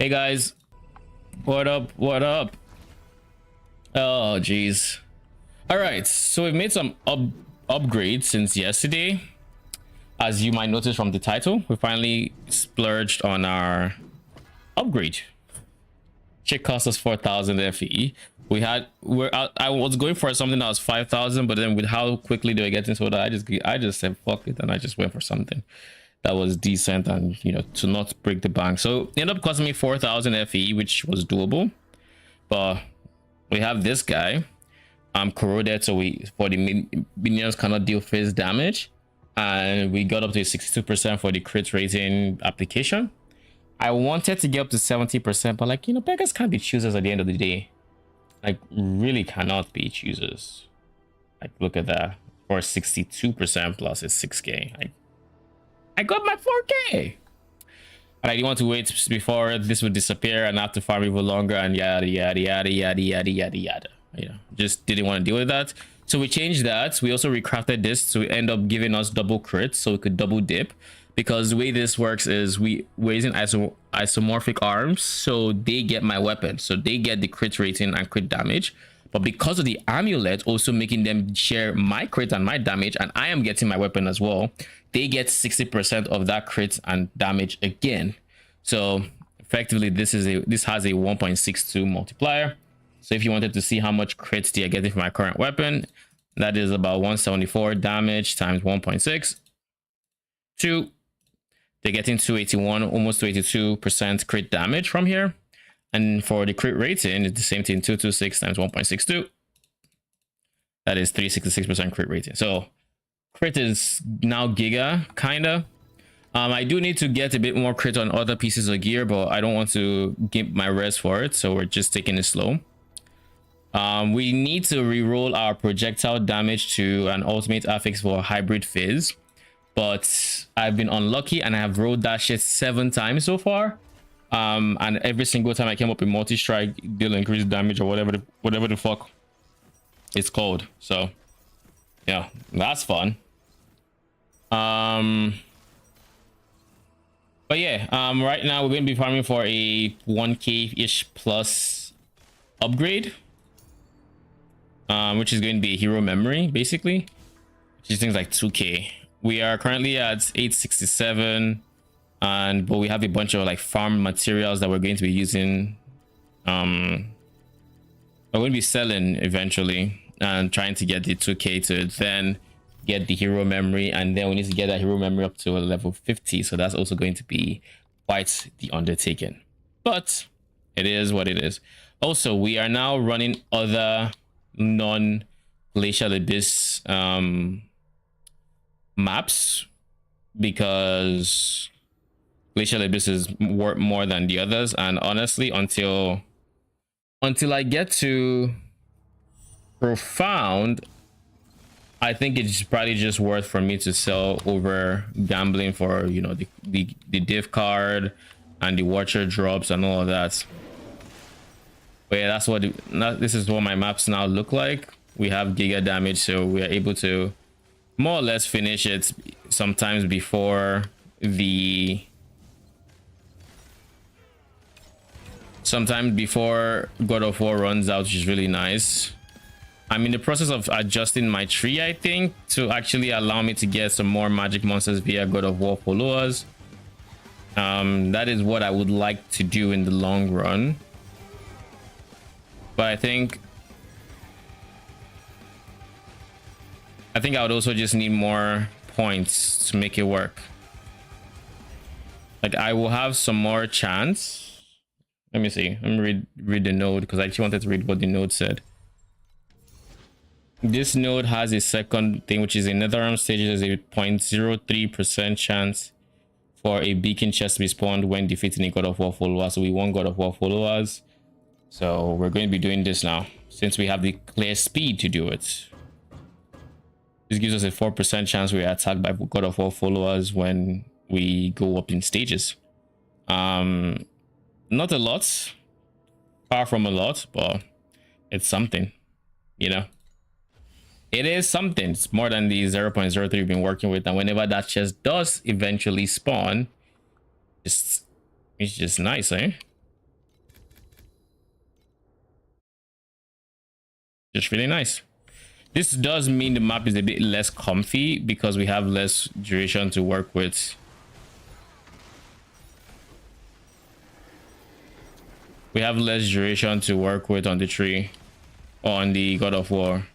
Hey guys, what up? What up? Oh geez. All right, so we've made some upgrades since yesterday. As you might notice from the title, we finally splurged on our upgrade. It cost us 4,000 FE. I was going for something that was 5,000, but then with how quickly they were getting sold, I just said fuck it, and I just went for something that was decent and to not break the bank. So it ended up costing me 4,000 FE, which was doable. But we have this guy, corroded, so for the minions cannot deal phase damage, and we got up to 62% for the crit rating application. I wanted to get up to 70%, but beggars can't be choosers at the end of the day. Really cannot be choosers. Look at that. For 62% plus is 6k. I got my 4k. And I didn't want to wait before this would disappear and have to farm even longer and yada yada yada yada yada yada yada. Just didn't want to deal with that. So we changed that. We also recrafted this to end up giving us double crits, so we could double dip. Because the way this works is we're using isomorphic arms, so they get my weapon, so they get the crit rating and crit damage. But because of the amulet also making them share my crit and my damage, and I am getting my weapon as well, they get 60% of that crit and damage again. So effectively, this has a 1.62 multiplier. So if you wanted to see how much crits they are getting from my current weapon, that is about 174 damage times 1.6. They're getting 281, almost 282% crit damage from here. And for the crit rating, it's the same thing, 226 times 1.62. That is 366% crit rating. So crit is now giga, kinda. I do need to get a bit more crit on other pieces of gear, but I don't want to give my rest for it, so we're just taking it slow. We need to re-roll our projectile damage to an ultimate affix for hybrid fizz. But I've been unlucky and I have rolled that shit 7 times so far. And every single time I came up with multi-strike, deal increased damage or whatever the fuck it's called. So yeah, that's fun. But yeah, right now we're going to be farming for a 1k-ish plus upgrade. Which is going to be a hero memory, basically. Which is things like 2k. We are currently at 867, but we have a bunch of farm materials that we're going to be using. We're going to be selling eventually and trying to get the 2k to then get the hero memory, and then we need to get that hero memory up to a level 50. So that's also going to be quite the undertaking, but it is what it is. Also, we are now running other non-glacial abyss maps, because glacial abyss is worth more than the others, and honestly, until I get to profound, I think it's probably just worth for me to sell over gambling for the div card and the watcher drops and all of that. But yeah, this is what my maps now look like. We have giga damage, so we are able to more or less finish it sometimes before God of War runs out, which is really nice. I'm in the process of adjusting my tree, I think, to actually allow me to get some more magic monsters via God of War followers. That is what I would like to do in the long run. But I think I would also just need more points to make it work. I will have some more chance. Let me see. Let me read the node, because I actually wanted to read what the node said. This node has a second thing, which is in Netherrealm stages, there's a 0.03% chance for a beacon chest to be spawned when defeating a God of War follower. So we want God of War followers. So we're going to be doing this now, since we have the clear speed to do it. This gives us a 4% chance we are attacked by God of War followers when we go up in stages. Not a lot, far from a lot, but it's something, It is something. It's more than the 0.03 we've been working with, and whenever that chest does eventually spawn, it's just nice, eh? Just really nice. This does mean the map is a bit less comfy because we have less duration to work with. We have less duration to work with on the tree, on the God of War.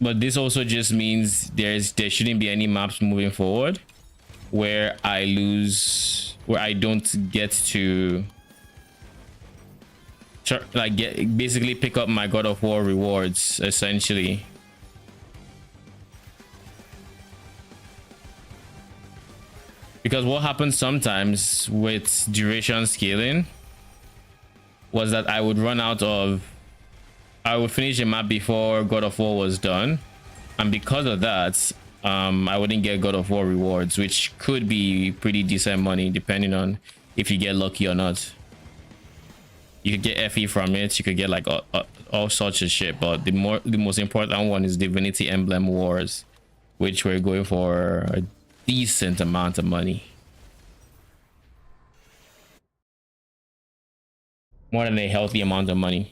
But this also just means there shouldn't be any maps moving forward where I lose, where I don't get to like basically pick up my God of War rewards essentially. Because what happens sometimes with duration scaling was that I would run out of, I would finish a map before God of War was done, and because of that I wouldn't get God of War rewards, which could be pretty decent money depending on if you get lucky or not. You could get FE from it, you could get like all sorts of shit, but the most important one is Divinity Emblem Wars, which we're going for a decent amount of money, more than a healthy amount of money.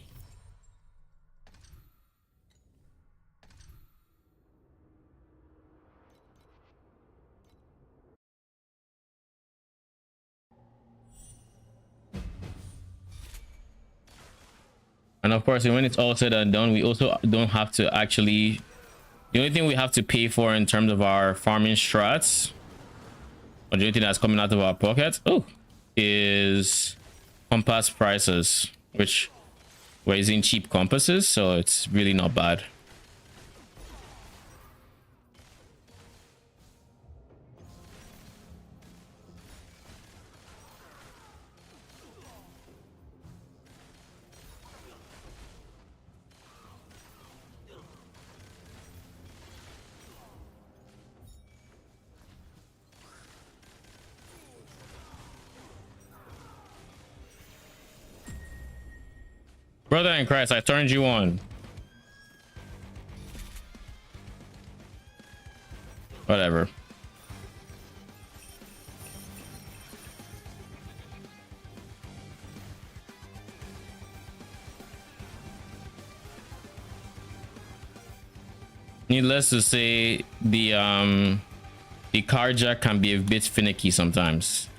And of course, when it's all said and done, we also don't have to actually, the only thing we have to pay for in terms of our farming strats, or the only thing that's coming out of our pockets, is compass prices, which we're using cheap compasses, so it's really not bad. Brother in Christ, I turned you on. Whatever. Needless to say, the carjack can be a bit finicky sometimes.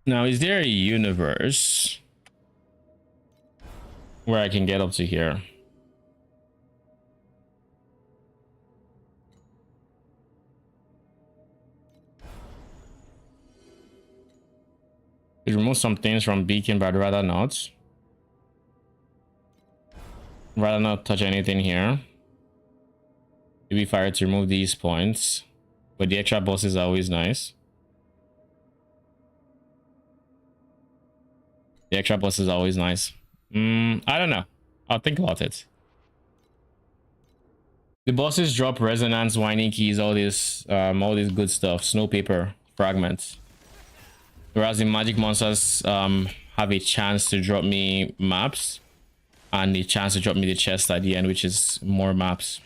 Now, is there a universe where I can get up to here? It removes some things from Beacon, but I'd rather not. Rather not touch anything here. Maybe if I were to remove these points, but the extra bosses are always nice. The extra boss is always nice. I don't know. I'll think about it. The bosses drop resonance, whining keys, all this good stuff, snow paper fragments. Whereas the magic monsters have a chance to drop me maps and the chance to drop me the chest at the end, which is more maps.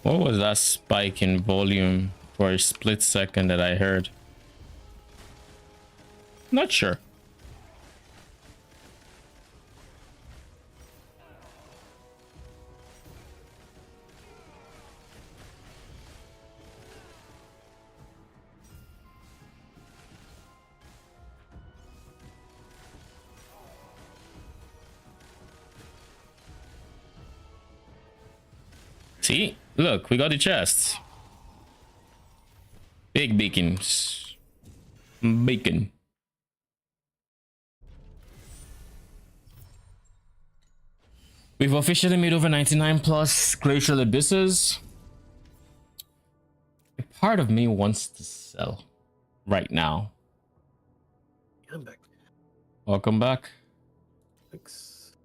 What was that spike in volume for a split second that I heard? Not sure. See, look, we got the chests. Big beacons. Bacon. We've officially made over 99 plus glacial abysses. A part of me wants to sell right now. I'm back. Welcome back. Thanks.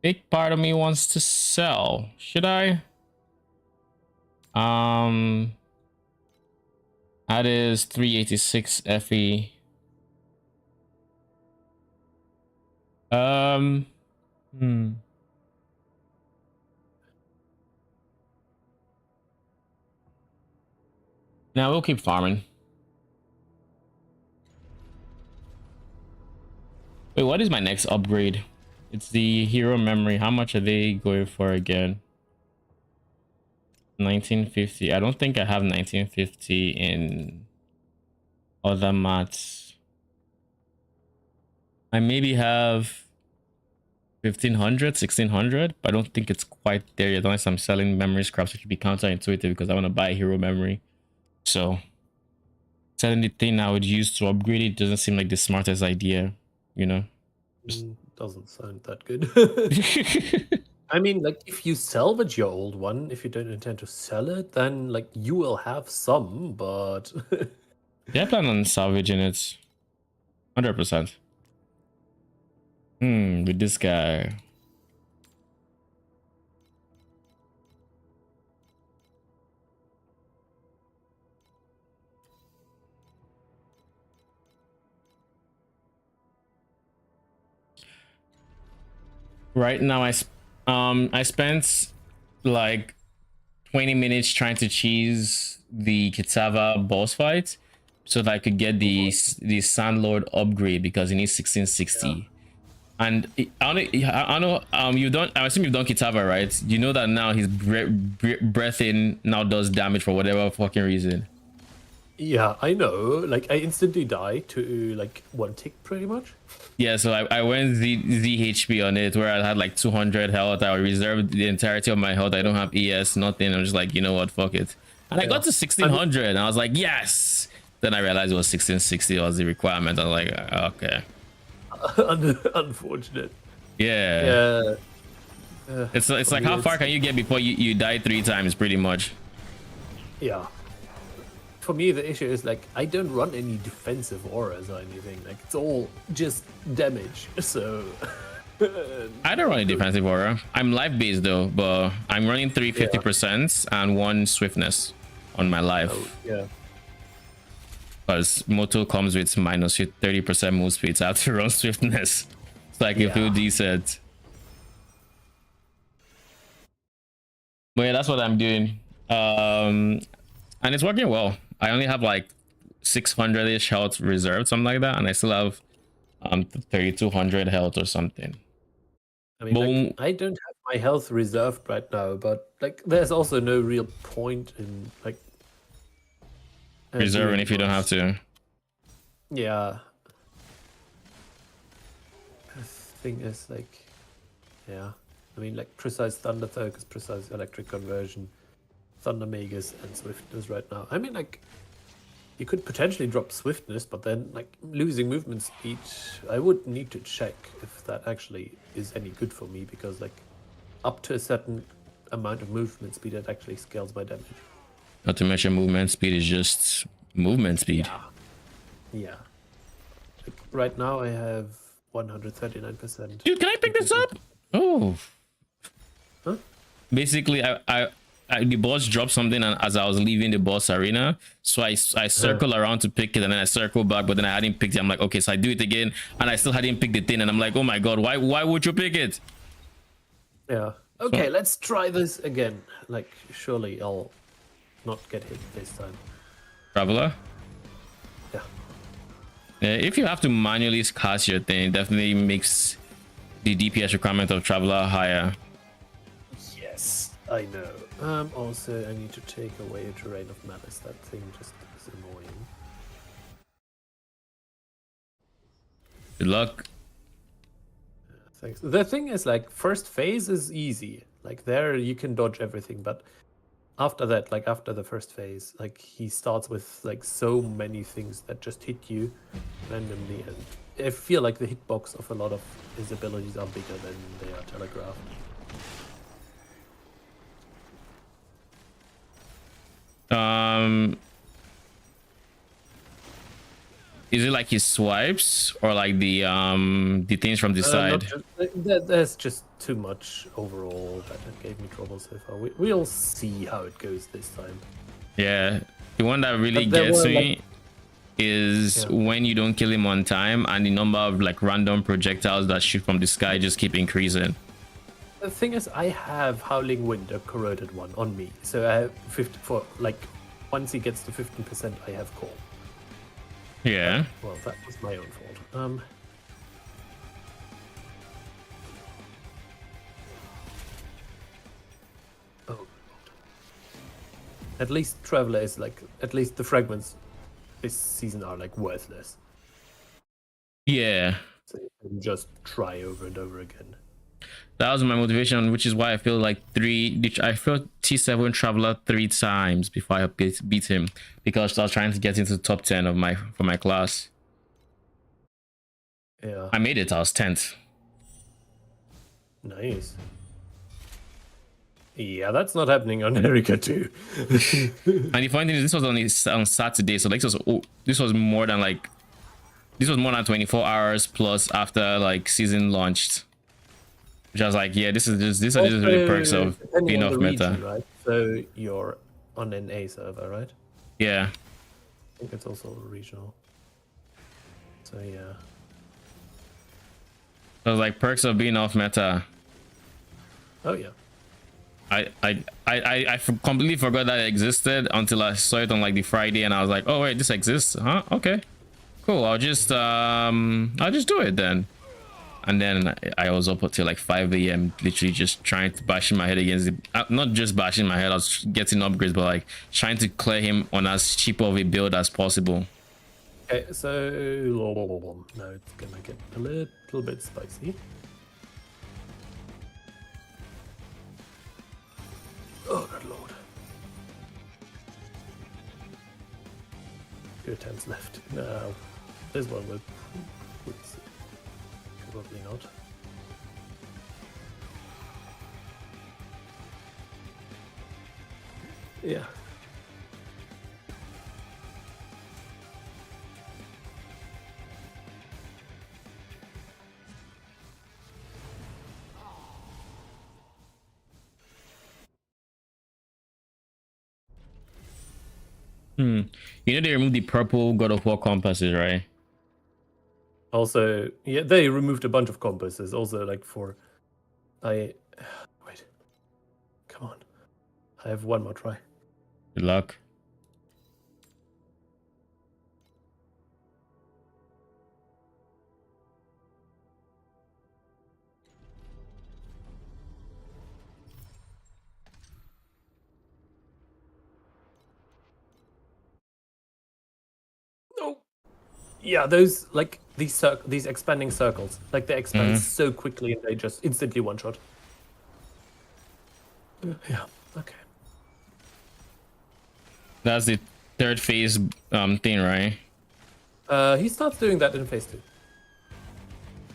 Big part of me wants to sell. Should I? That is 386 FE. Now we'll keep farming. Wait, what is my next upgrade? It's the hero memory. How much are they going for again? 1950. I don't think I have 1950 in other mats. I maybe have 1500, 1600, but I don't think it's quite there yet unless I'm selling memory scraps, which would be counterintuitive because I want to buy a hero memory. So selling the thing I would use to upgrade it doesn't seem like the smartest idea, you know? Doesn't sound that good. I mean, like, if you salvage your old one, if you don't intend to sell it, then, like, you will have some, but... Yeah, I plan on salvaging it. 100%. With this guy. Right now, I spent like 20 minutes trying to cheese the Kitava boss fight so that I could get the Sandlord upgrade because he needs 1660. Yeah. And I know you don't. I assume you've done Kitava, right? You know that now his breathing now does damage for whatever fucking reason. Yeah, I know. Like, I instantly die to like one tick, pretty much. Yeah, so I went ZHP on it where I had like 200 health. I reserved the entirety of my health. I don't have ES, nothing. I'm just like, you know what, fuck it. And yeah. I got to 1600 and I was like, yes. Then I realized it was 1660 was the requirement. I was like, okay. Unfortunate. Yeah. It's like how far can you get before you die 3 times, pretty much? Yeah. For me, the issue is like I don't run any defensive auras or anything. Like it's all just damage. So I don't run any defensive aura. I'm life based though, but I'm running 350% and 1 swiftness on my life. Oh, yeah. Because Moto comes with minus 30% move speed, so I have to run swiftness. It's like a few decent. But yeah, that's what I'm doing. And it's working well. I only have like 600-ish health reserved, something like that, and I still have 3200 health or something. I mean, like, I don't have my health reserved right now, but like there's also no real point in like reserving if you don't have to. Yeah. The thing is like, yeah. I mean, like precise thunder focus, precise electric conversion, thunder magus, and swiftness right now. I mean, like, you could potentially drop swiftness, but then like losing movement speed, I would need to check if that actually is any good for me, because like up to a certain amount of movement speed, it actually scales my damage. Not to mention movement speed is just movement speed. Yeah. Like, right now I have 139%. Dude, can I pick this up? Oh. Huh? Basically, the boss dropped something, and as I was leaving the boss arena, so I circle around to pick it, and then I circle back, but then I hadn't picked it. I'm like, okay, so I do it again, and I still hadn't picked the thing, and I'm like, oh my god, why would you pick it? Yeah. Okay, let's try this again. Like, surely I'll not get hit this time. Traveler? Yeah. If you have to manually cast your thing, it definitely makes the DPS requirement of Traveler higher. Yes, I know. Also, I need to take away a terrain of malice. That thing just is annoying. Good luck. Thanks. The thing is, like, first phase is easy. Like, there you can dodge everything, but after that, like after the first phase, like he starts with like so many things that just hit you randomly, and I feel like the hitbox of a lot of his abilities are bigger than they are telegraphed. Is it like his swipes or like the things from the side? There's just too much overall that gave me trouble so far. We'll see how it goes this time. Yeah, the one that really But there gets were, me like, is when you don't kill him on time and the number of like random projectiles that shoot from the sky just keep increasing. the thing is, I have Howling Wind, a corroded one, on me. So I have 50 for like once he gets to 15%, I have Call. Yeah. Well, that was my own fault. Oh. At least Traveler is like, at least the fragments this season are like worthless. Yeah. So you can just try over and over again. That was my motivation, which is why I feel like I felt T7 Traveler 3 times before I beat him, because I was trying to get into the top 10 of my class. Yeah. I made it. I was 10th. Nice. Yeah, that's not happening on Erika too. And the funny thing is, this was only on Saturday, so like this was more than 24 hours plus after like season launched. Which I was like, yeah, these are just really perks of being off meta. Region, right? So you're on an A server, right? Yeah. I think it's also regional. So yeah. So it was like perks of being off meta. Oh yeah. I completely forgot that it existed until I saw it on like the Friday, and I was like, oh wait, this exists, huh? Okay, cool. I'll just do it then. And then I was up until like 5 a.m. literally just trying to bashing my head against the, not just bashing my head, I was getting upgrades, but like trying to clear him on as cheap of a build as possible. Okay, so now it's gonna get a little bit spicy. Oh good lord. 2 attempts left. No. This one will probably not. Yeah. You know they removed the purple God of War compasses, right? Also, yeah, they removed a bunch of compasses. Also, like wait, come on, I have one more try. Good luck. Oh, yeah, those like these expanding circles, like they expand so quickly and they just instantly one shot. Yeah. Okay. That's the third phase thing, right? He starts doing that in phase 2.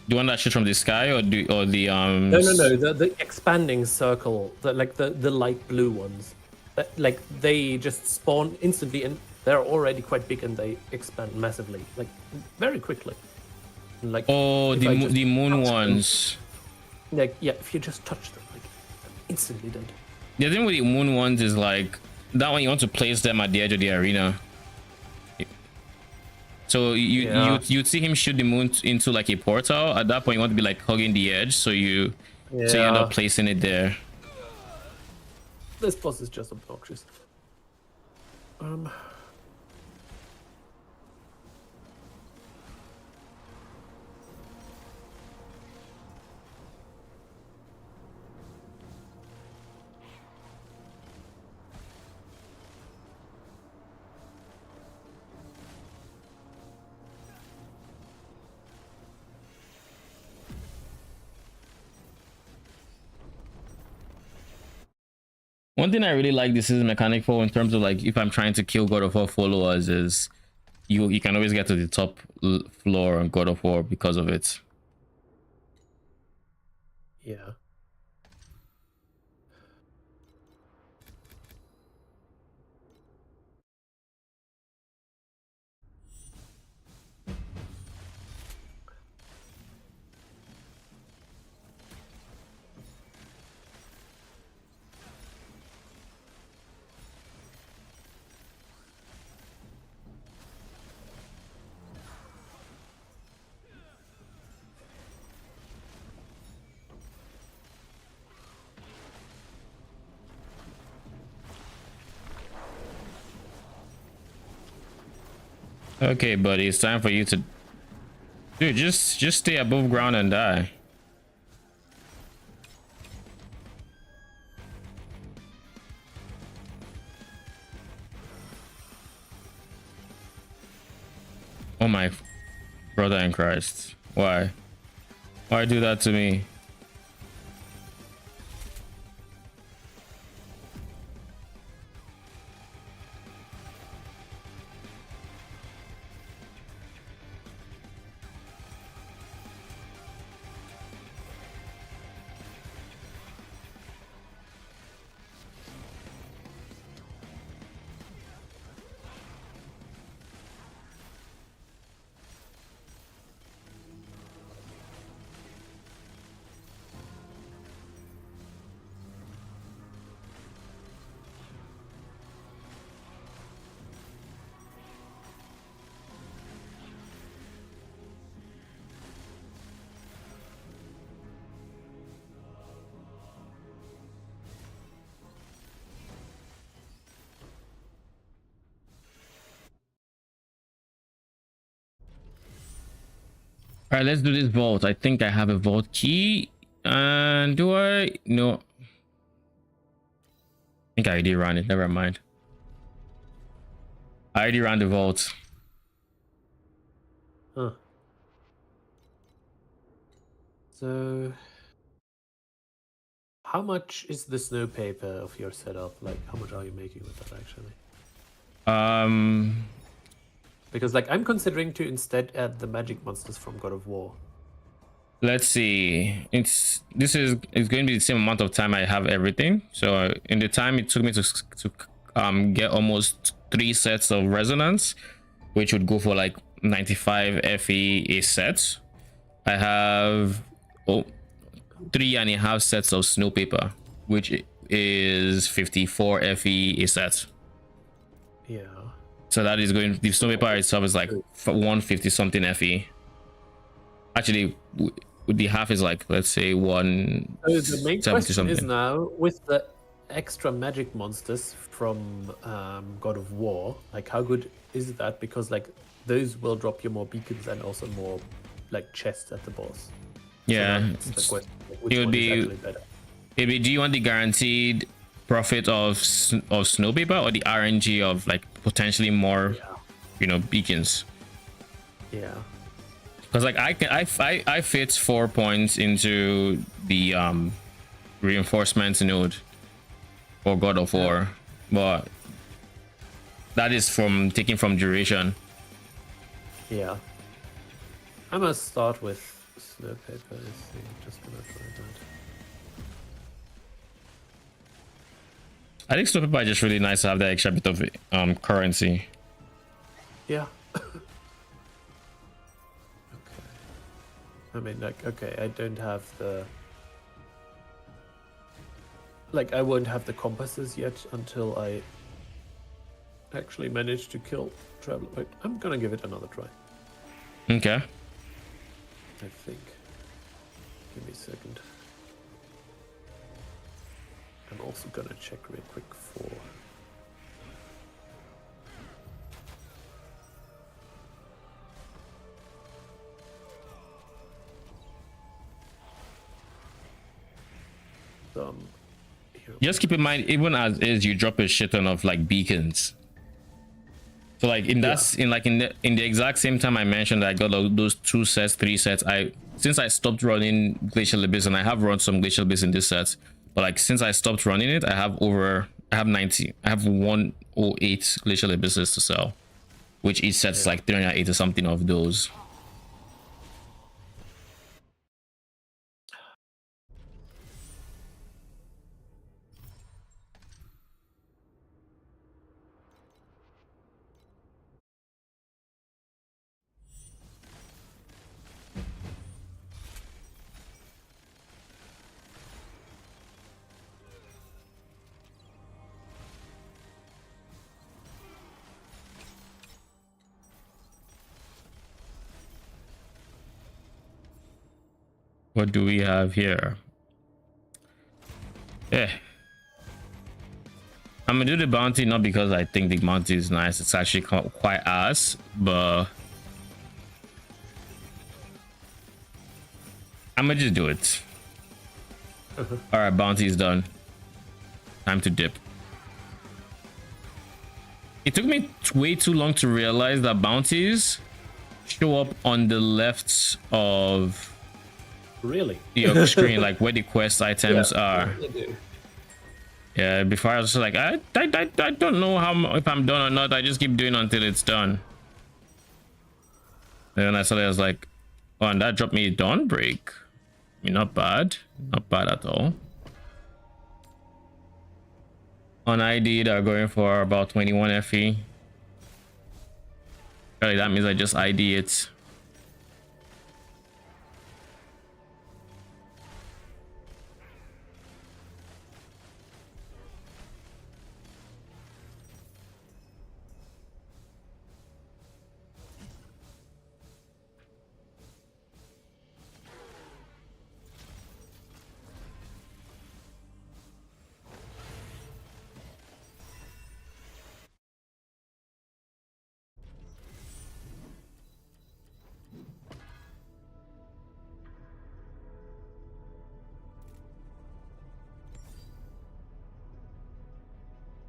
The one that shoots from the sky, or the No, the expanding circle, the light blue ones, that like they just spawn instantly and they're already quite big and they expand massively, like very quickly. Like the moon ones. Like yeah, if you just touch them, like instantly dead. The thing with the moon ones is like that one you want to place them at the edge of the arena. So you'd see him shoot the moon into like a portal. At that point, you want to be like hugging the edge, so you end up placing it there. This boss is just obnoxious. One thing I really like this is mechanic for in terms of like if I'm trying to kill God of War followers is you can always get to the top floor on God of War because of it. Yeah. Okay, buddy, it's time for you to, dude, just stay above ground and die. Oh my brother in Christ, why do that to me? All right, let's do this vault. I think I have a vault key. And do I? No. I think I already ran it. Never mind. I already ran the vault. Huh. So, how much is the snow paper of your setup? Like, how much are you making with that actually? Because like I'm considering to instead add the magic monsters from God of War. Let's see. It's going to be the same amount of time I have everything. So in the time it took me to get almost 3 sets of resonance, which would go for like 95 FE a set. I have 3.5 sets of snow paper, which is 54 FE a set. Yeah. So that is going, the snow paper itself is like 150 something FE. Actually, the half is like, let's say, 170 So the main question something. is now, with the extra magic monsters from God of War, like how good is that? Because like those will drop you more beacons and also more like chests at the boss. Yeah, So that's the question. Which it would one is be, actually better? maybe, do you want the guaranteed profit of snow paper or the RNG of like potentially more, beacons? Yeah. Because like I fit 4 points into the reinforcement node for God of War, but that is from taking from duration. Yeah. I must start with snow paper. Let's see. Just gonna try that. I think snow paper is just really nice to have that extra bit of currency. Yeah. I mean, like, okay, I don't have the... Like, I won't have the compasses yet until I actually manage to kill Traveler. Wait, I'm gonna give it another try. Okay. I think. Give me a second. I'm also gonna check real quick for... Just keep in mind, even as is, you drop a shit ton of like beacons. So like in that, in the exact same time I mentioned that I got those 2 sets, 3 sets. Since I stopped running Glacial Abyss, and I have run some Glacial Abyss in this set, But like since I stopped running it, I have 90. I have 108 glacial abysses to sell, which each sets like 380 something of those. What do we have here? Yeah. I'm gonna do the bounty not because I think the bounty is nice. It's actually quite ass, but I'm gonna just do it. All right, bounty is done. Time to dip. It took me way too long to realize that bounties show up on the left of your screen, like where the quest items are. They do. Yeah, before I was just like, I don't know if I'm done or not. I just keep doing until it's done. And then I saw it, I was like, oh, and that dropped me a dawn break. I mean, not bad at all. On ID, they're going for about 21 FE. Really, that means I just ID it.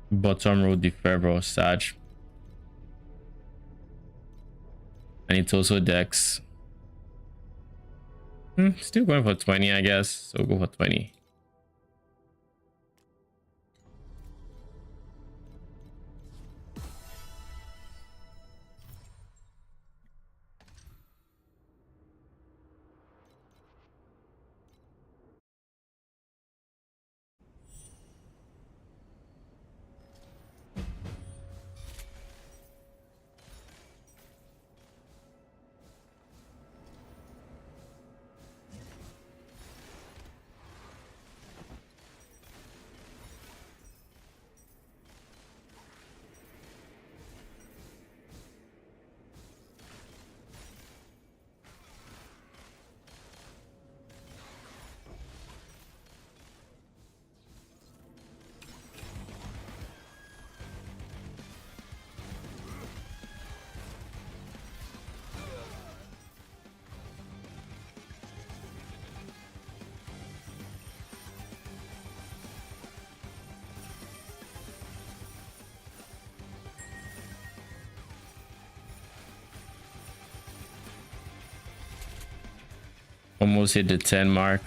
Bottom row Defebro Sag. And it's also Dex. Still going for 20, I guess. So go for 20. Almost hit the 10 mark.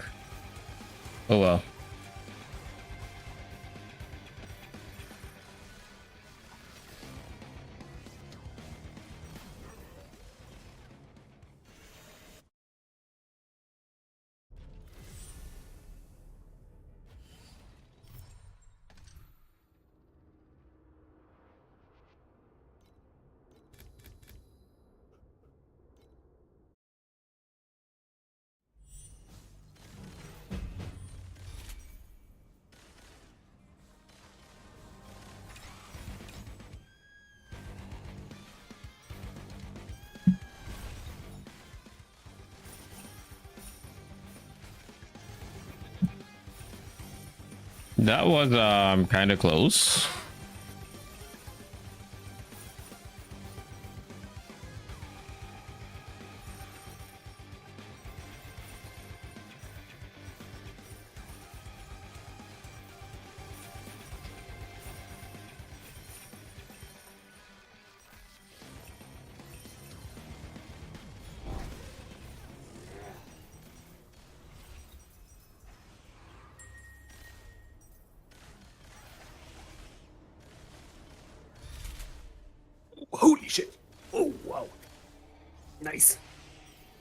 Oh well. That was kind of close. shit. Oh, wow. Nice.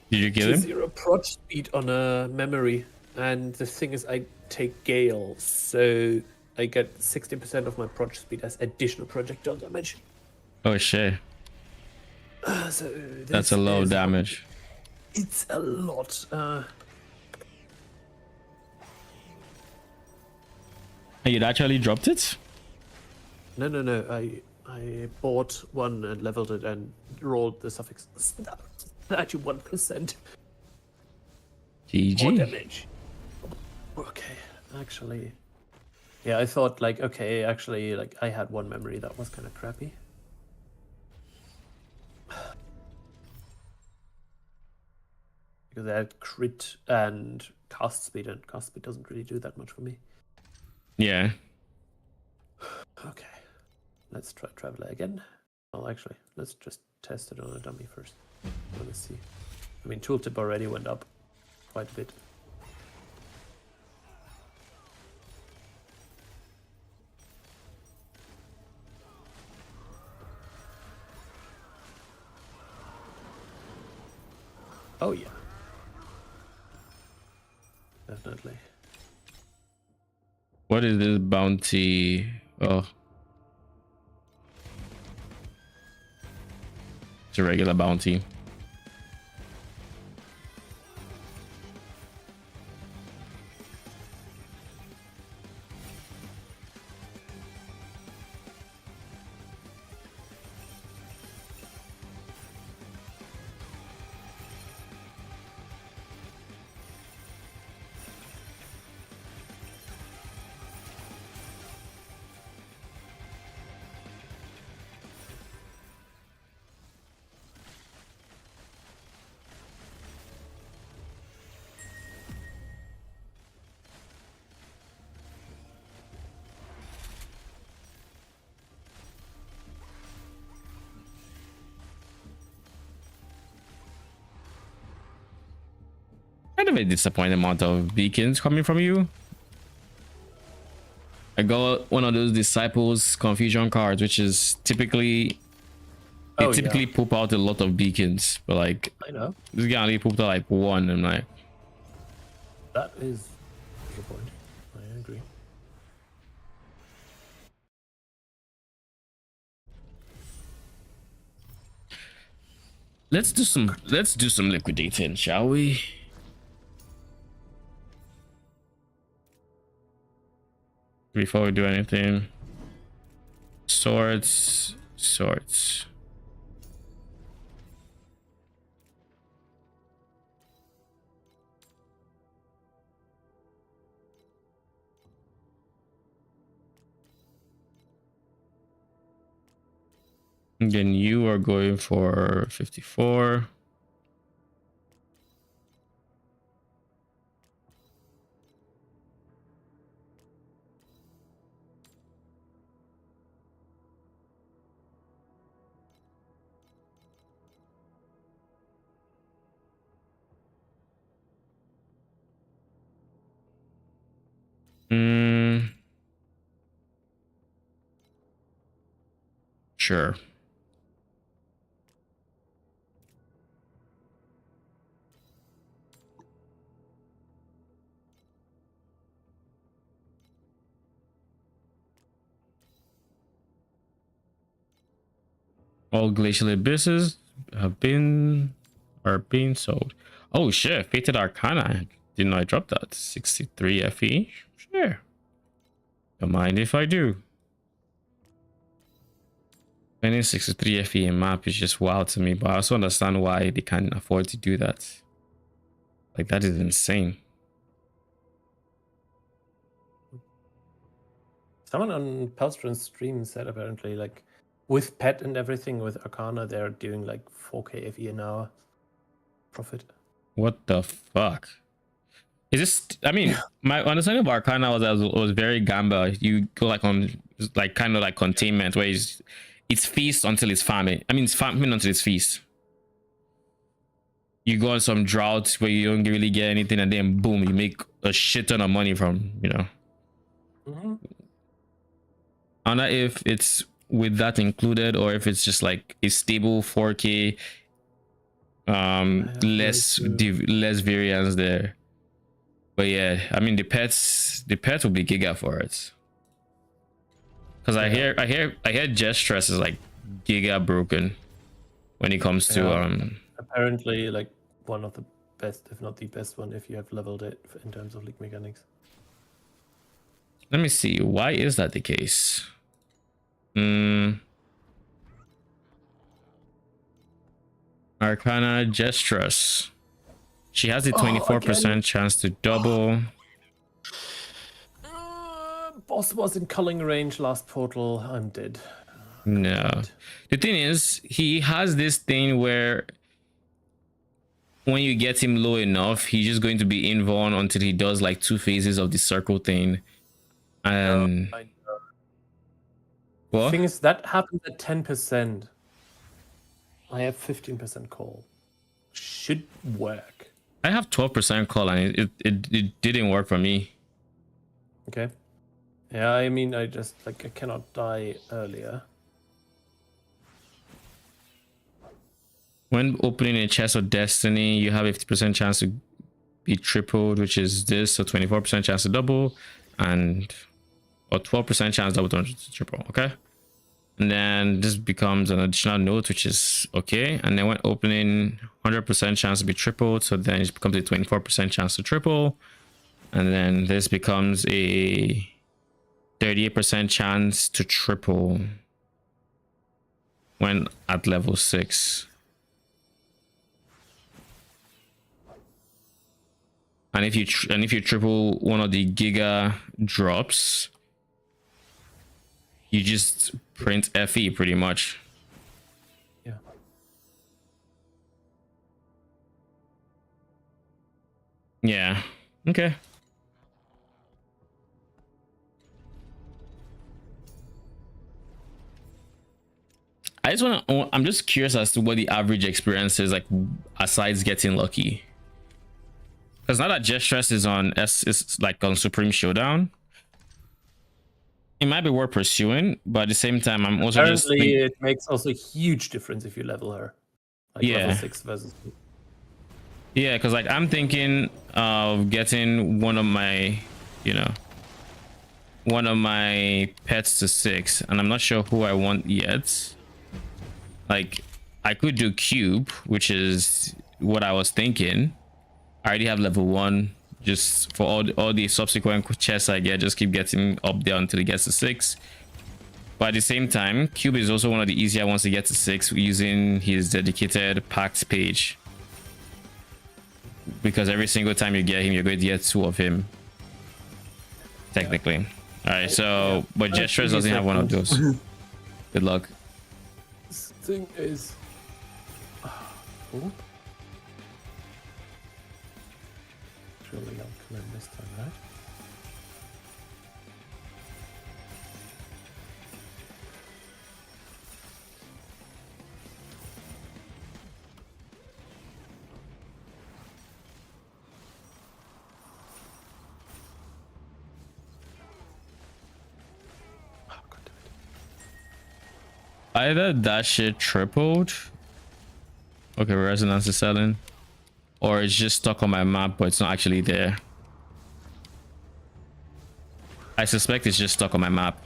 Did you kill him? 0 prod speed on a memory. And the thing is, I take Gale, so I get 60% of my prod speed as additional projectile damage. Oh shit. So That's a low damage. It's a lot. You actually dropped it? No. I bought one and leveled it and rolled the suffix 91% more GG. damage. Okay, actually, yeah, I thought like, okay, actually, like I had one memory that was kind of crappy. Because I had crit and cast speed, and cast speed doesn't really do that much for me. Yeah. Okay, let's try Traveler again. Well, actually, let's just test it on a dummy first. Let's see. I mean, tooltip already went up quite a bit. Oh yeah, definitely. What is this bounty? Oh, it's a regular bounty. Kind of a disappointing amount of beacons coming from you. I got one of those disciples confusion cards, which is typically typically poop out a lot of beacons, but like I know this guy only pooped out like one. I'm like, that is the point. I agree. let's do some liquidating, shall we? Before we do anything, swords. And then you are going for 54. Sure. All glacial abysses are being sold. Oh shit, Fated Arcana. Didn't I drop that? 63 FE? Sure. Don't mind if I do. Spending 63 FE in map is just wild to me, but I also understand why they can't afford to do that. Like, that is insane. Someone on Pelstron's stream said apparently, like, with pet and everything, with Arcana, they're doing like 4k FE an hour profit. What the fuck? Is this? I mean, my understanding of Arcana was very gamba. You go like on like kind of like containment, where it's feast until it's farming. I mean, it's farming until it's feast. You go on some droughts where you don't really get anything, and then boom, you make a shit ton of money from, you know. Mm-hmm. I wonder if it's with that included, or if it's just like a stable 4K, less variance there. But yeah, I mean the pets will be giga for it. Because I hear Jet Stress is like giga broken when it comes to apparently like one of the best, if not the best one, if you have leveled it in terms of league mechanics. Let me see, why is that the case? Arcana Gestress. She has the 24% chance to double. Boss was in culling range last portal. I'm dead. No. The thing is, he has this thing where when you get him low enough, he's just going to be invuln until he does like 2 phases of the circle thing. And I know. What? Thing is, that happens at 10%. I have 15% call. Should work. I have 12% call and it didn't work for me. Okay. Yeah, I mean, I just like I cannot die earlier. When opening a chest of destiny, you have a 50% chance to be tripled, which is this, so 24% chance to double, and or 12% chance double to triple. Okay. And then this becomes an additional note, which is okay. And then when opening, 100% chance to be tripled, so then it becomes a 24% chance to triple. And then this becomes a 38% chance to triple when at level 6. And if you triple one of the giga drops, you just print FE pretty much. Yeah. Yeah. Okay. I'm just curious as to what the average experience is like, aside getting lucky. Because now that Jet Stress is on is like on Supreme Showdown, it might be worth pursuing, but at the same time, I'm also apparently it makes also a huge difference if you level her. Like level 6 versus 2. Yeah, because like I'm thinking of getting one of my pets to 6, and I'm not sure who I want yet. Like I could do Cube, which is what I was thinking. I already have level 1. Just for all the subsequent chests I get, just keep getting up there until it gets to 6. But at the same time, Cube is also one of the easier ones to get to 6 using his dedicated packed page. Because every single time you get him, you're going to get 2 of him. Technically. Alright, so but Jet Stress doesn't have one of those. Good luck. This thing is surely I'll come in this time, right? Oh, God damn it. Either that shit tripled. Okay, Resonance is selling. Or it's just stuck on my map, but it's not actually there. I suspect it's just stuck on my map.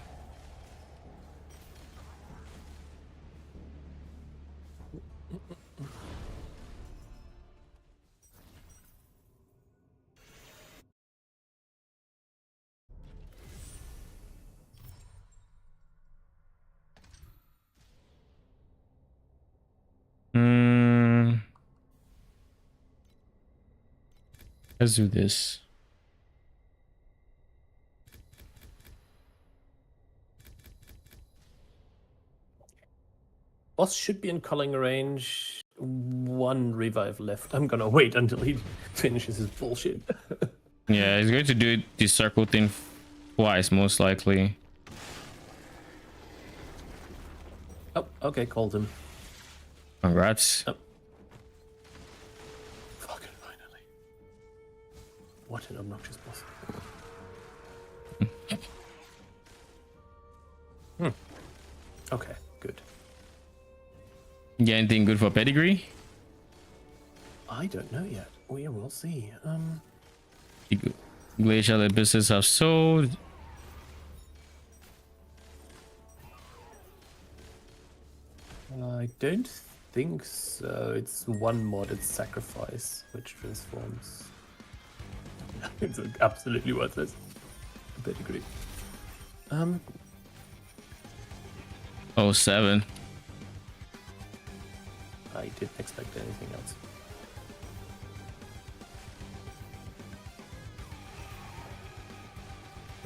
Let's do this. Boss should be in culling range. 1 revive left. I'm gonna wait until he finishes his bullshit. Yeah, he's going to do the circle thing twice, most likely. Oh, okay, called him. Congrats. Oh. Fucking finally. What an obnoxious boss. Okay, good. Yeah, anything good for pedigree? I don't know yet. We will see. Glacial abysses have sold. I don't think so. It's one mod, it's Sacrifice, which transforms. It's absolutely worthless. Pedigree. 07. I didn't expect anything else.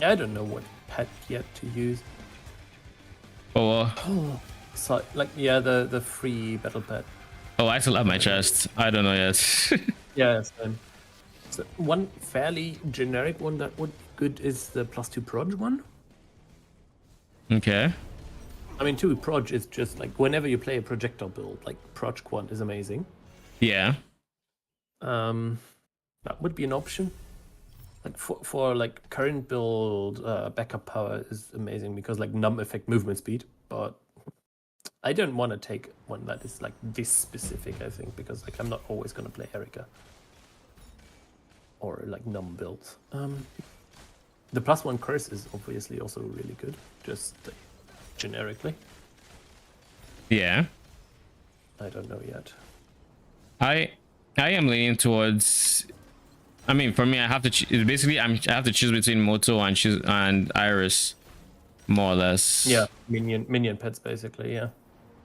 I don't know what pet yet to use. Oh, So, like, yeah, the free battle pet. oh, I still have my chest. I don't know yet. Yeah, same. So one fairly generic one that would be good is the +2 proj one. Okay. I mean, 2 proj is just like whenever you play a projectile build, like proj quant is amazing. Yeah. That would be an option. Like for like current build, backup power is amazing because like num effect movement speed, but I don't want to take one that is like this specific, I think, because like I'm not always going to play Erika or like num builds. The +1 curse is obviously also really good, just generically. Yeah. I don't know yet. I am leaning towards. I mean, for me, I have to basically I have to choose between Moto and Iris, more or less. Yeah, minion pets basically. Yeah.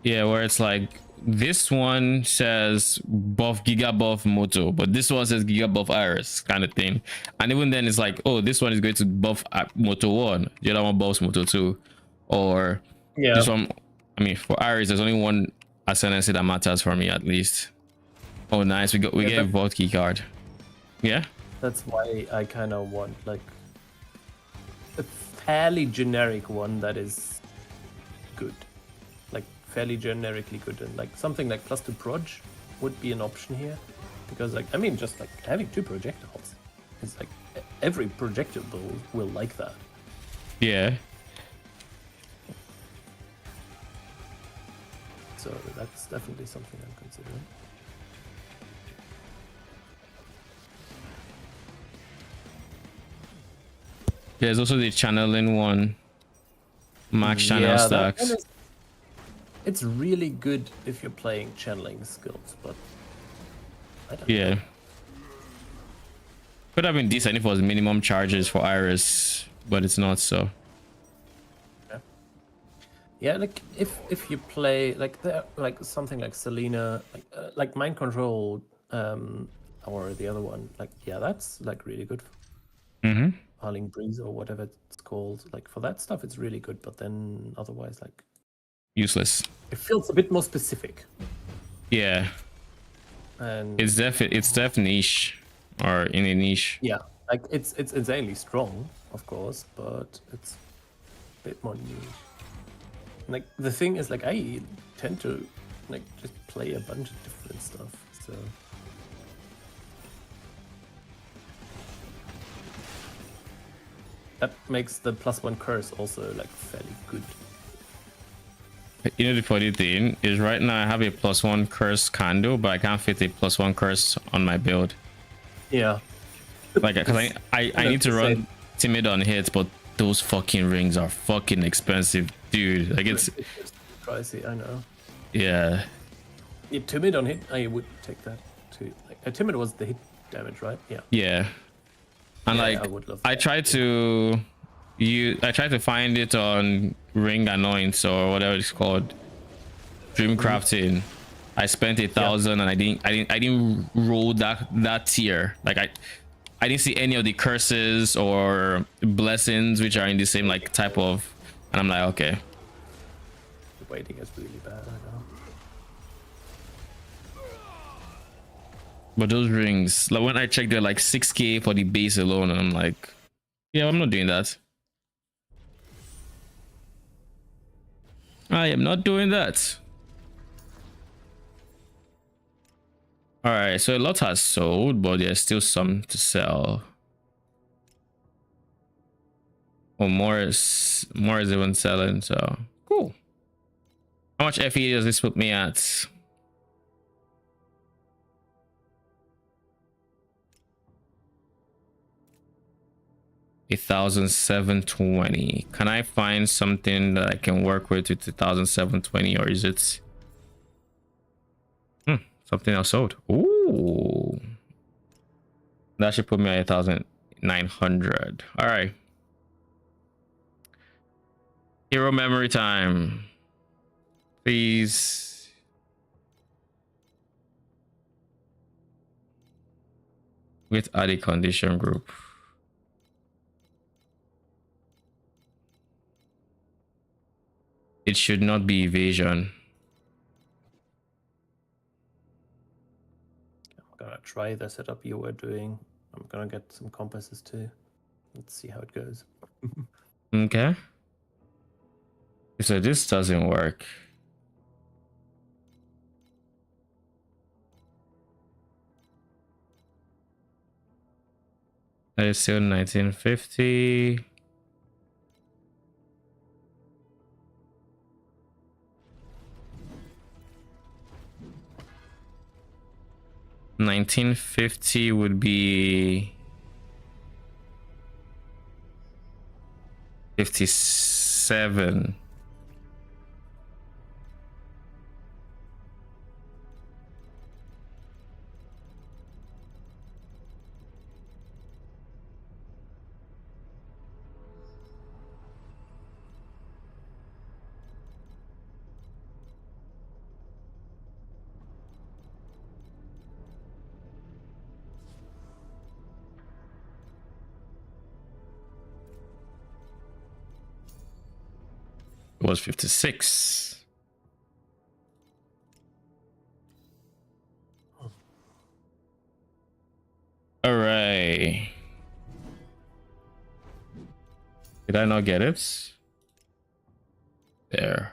Yeah, where it's like this one says buff Giga buff Moto, but this one says Giga buff Iris, kind of thing. And even then, it's like, oh, this one is going to buff Moto 1, the other one buffs Moto 2, or Yeah. this one. I mean, for Iris, there's only one ascendancy that matters for me, at least. Oh, nice. We get a vault key card. Yeah. That's why I kind of want like a fairly generic one that is good, like fairly generically good, and like something like +2 proj would be an option here, because like I mean just like having 2 projectiles, it's like every projectile build will like that. Yeah. So that's definitely something I'm considering. There's also the channeling one. Max channel Yeah, stacks. It's really good if you're playing channeling skills, but I don't know. Yeah. Could have been decent if it was minimum charges for Iris, but it's not so. Yeah, like if you play like something like Selena, like Mind Control, or the other one, like yeah, that's like really good. Mm-hmm. Harling Breeze or whatever it's called, like for that stuff, it's really good. But then otherwise, like Useless. it feels a bit more specific. Yeah. And It's def niche, or in a niche. yeah, like it's insanely strong, of course, but it's a bit more niche. Like the thing is, like I tend to like just play a bunch of different stuff, so that makes the +1 curse also like fairly good. You know, the funny thing is right now I have a +1 curse candle, but I can't fit a +1 curse on my build. Yeah, Like, because I need to run timid on hits, but those fucking rings are fucking expensive, dude. Like it's pricey, I know. yeah. Yeah, timid on hit, I would take that too. Like, timid was the hit damage, right? Yeah. Yeah. And Yeah, like I would love I that. tried to find it on Ring Annoyance or whatever it's called, Dream Crafting. I spent 1,000 and I didn't roll that tier. Like I didn't see any of the curses or blessings which are in the same like type of, and I'm like, okay. The waiting is really bad, I know. But those rings, like when I checked, they're like 6k for the base alone, and I'm like, yeah, I'm not doing that. I am not doing that. All right, so a lot has sold, but there's still some to sell. Oh, more is even selling, so cool. How much FE does this put me at? $1,720. Can I find something that I can work with 2,720, or is it something else sold? Ooh, that should put me at 1,900. All right, hero memory time, please. With added condition group. It should not be evasion. I'm gonna try the setup you were doing. I'm gonna get some compasses too. Let's see how it goes. Okay. So this doesn't work. That is still 1950. $1950 would be 57. It was 56. All right. Did I not get it? There.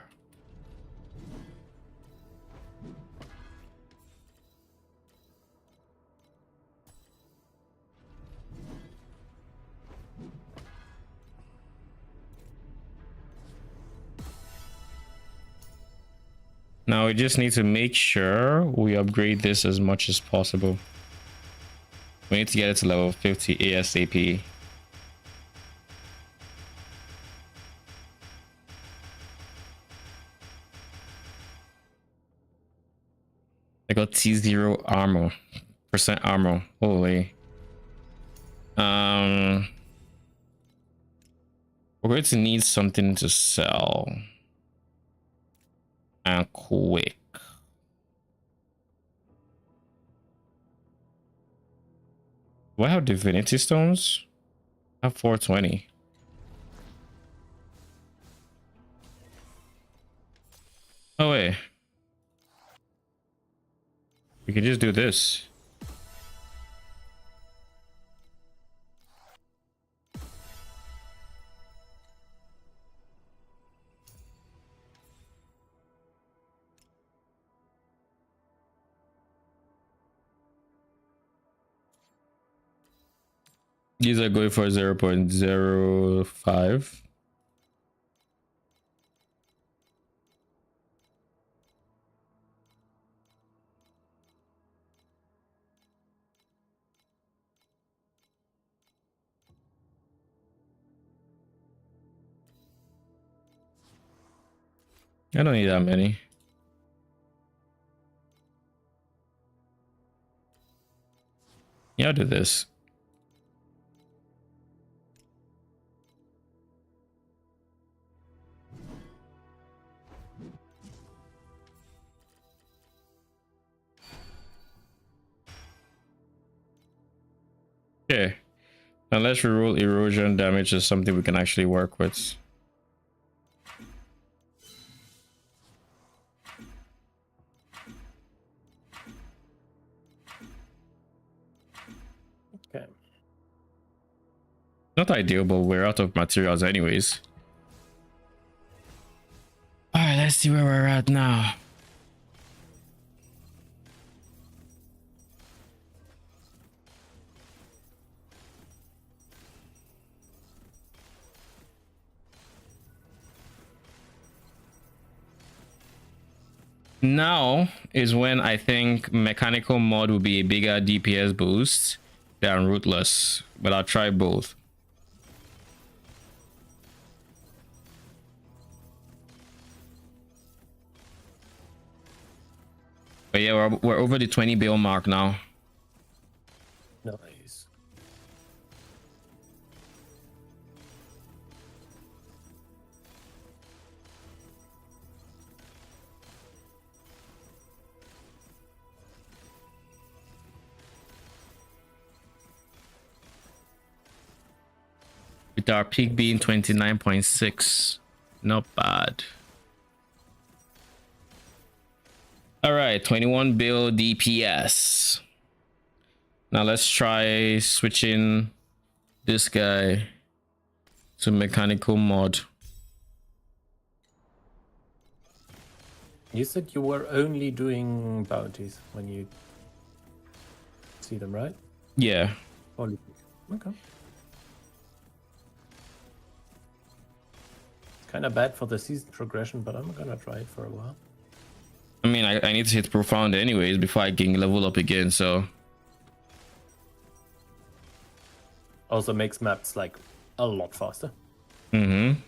Now we just need to make sure we upgrade this as much as possible. We need to get it to level 50 ASAP. I got T0 armor, percent armor. Holy. We're going to need something to sell. And quick. Do I have divinity stones? I have 420. Oh wait. We could just do this. These are going for 0.05. I don't need that many. Yeah, I'll do this. Okay. Now let's reroll erosion damage as something we can actually work with. Okay. Not ideal, but we're out of materials anyways. All right, let's see where we're at now. Now is when I think mechanical mod will be a bigger DPS boost than ruthless, but I'll try both. But yeah, we're over the 20 bill mark now. Nice. With our peak being 29.6. Not bad. All right, 21 bill DPS. Now let's try switching this guy to mechanical mod. You said you were only doing bounties when you see them, right? Yeah. Holy. Okay. Kind of bad for the season progression, but I'm gonna try it for a while. I mean, I need to hit profound anyways before I can level up again, so. Also makes maps like a lot faster. Mm-hmm.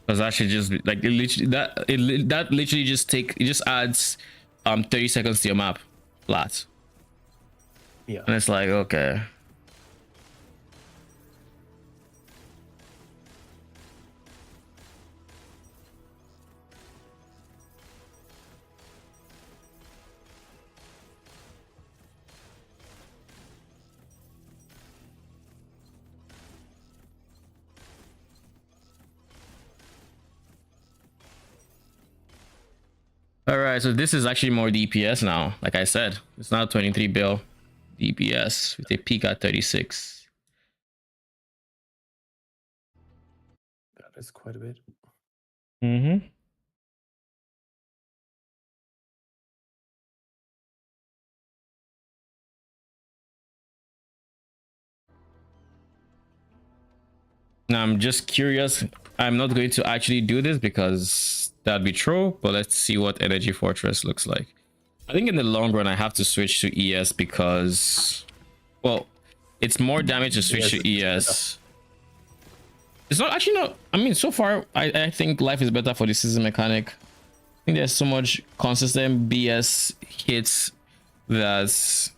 Because that should just be like it literally that literally just adds 30 seconds to your map flat. Yeah. And it's like, okay. All right, so this is actually more DPS now. Like I said, it's now 23 bill DPS with a peak at 36. That is quite a bit. Mm-hmm. Now I'm just curious. I'm not going to actually do this because that'd be true, but let's see what Energy Fortress looks like. I think in the long run I have to switch to ES because, well, it's more damage to switch to ES. It's not actually not. I mean, so far I think life is better for the season mechanic. I think there's so much consistent BS hits that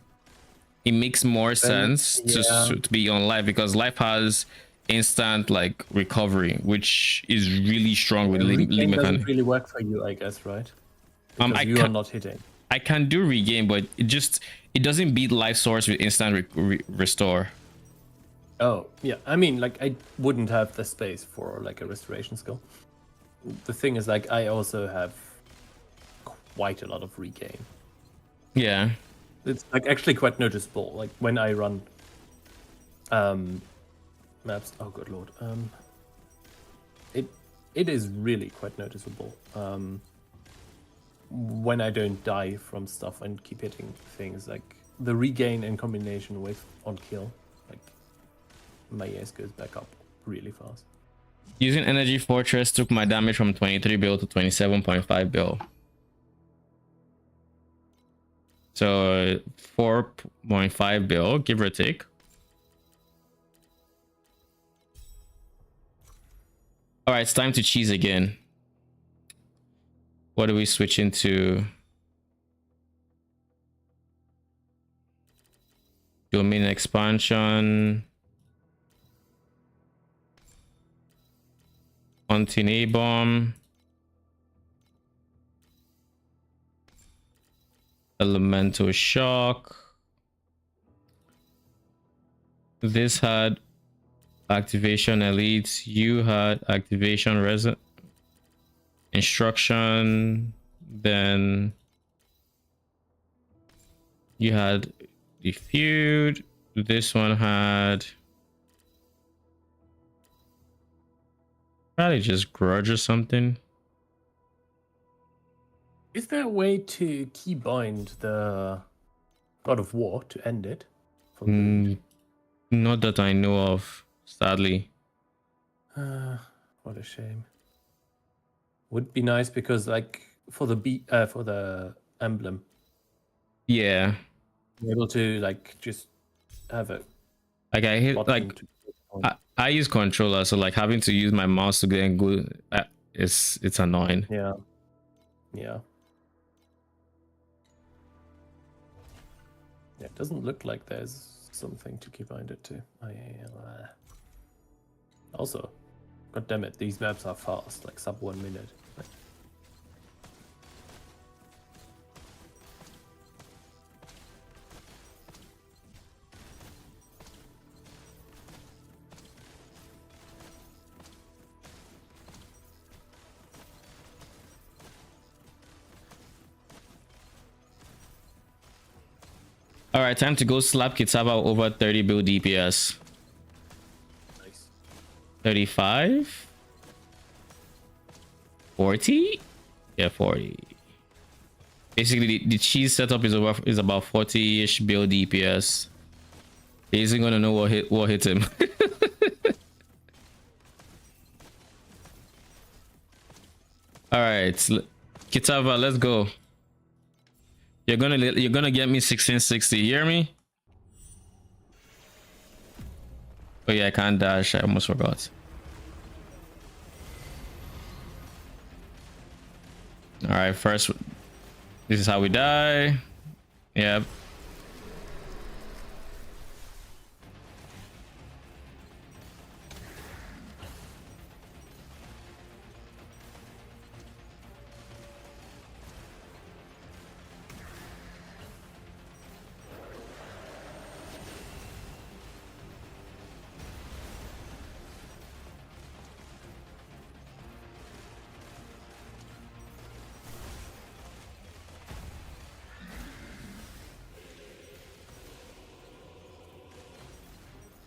it makes more sense to be on life, because life has instant like recovery, which is really strong with Lee mechanic. Doesn't really work for you, I guess, right? Because you are not hitting. I can do regain, but it doesn't beat life source with instant restore. Oh yeah, I mean, like I wouldn't have the space for like a restoration skill. The thing is, like I also have quite a lot of regain. Yeah, it's like actually quite noticeable. Like when I run maps. Oh good lord. It is really quite noticeable. When I don't die from stuff and keep hitting things, like the regain in combination with on kill, like my ES goes back up really fast. Using Energy Fortress took my damage from 23 bill to 27.5 bill. So 4.5 bill, give or take. All right, it's time to cheese again. What do we switch into? Domain expansion. Anti bomb. Elemental shock. This had activation elites. You had activation resin instruction. Then you had the feud. This one had probably just grudge or something. Is there a way to keybind the God of War to end it? Not that I know of, sadly. What a shame. Would be nice because like for the emblem. Yeah. You're able to like just have a Like I hit button like to I use controller, so like having to use my mouse to then go, it's annoying. yeah. Yeah. Yeah, it doesn't look like there's something to bind it to. Oh, yeah. Also, god damn it, these maps are fast, like sub 1 minute. All right, time to go slap Kitsaba over 30 build DPS. Nice. 35? 40? Yeah, 40. Basically, the cheese setup is about 40-ish build DPS. He isn't gonna know what hit him. All right, Kitava, let's go. You're gonna get me 1660. You hear me? Oh yeah, I can't dash. I almost forgot. All right, first, this is how we die. Yep.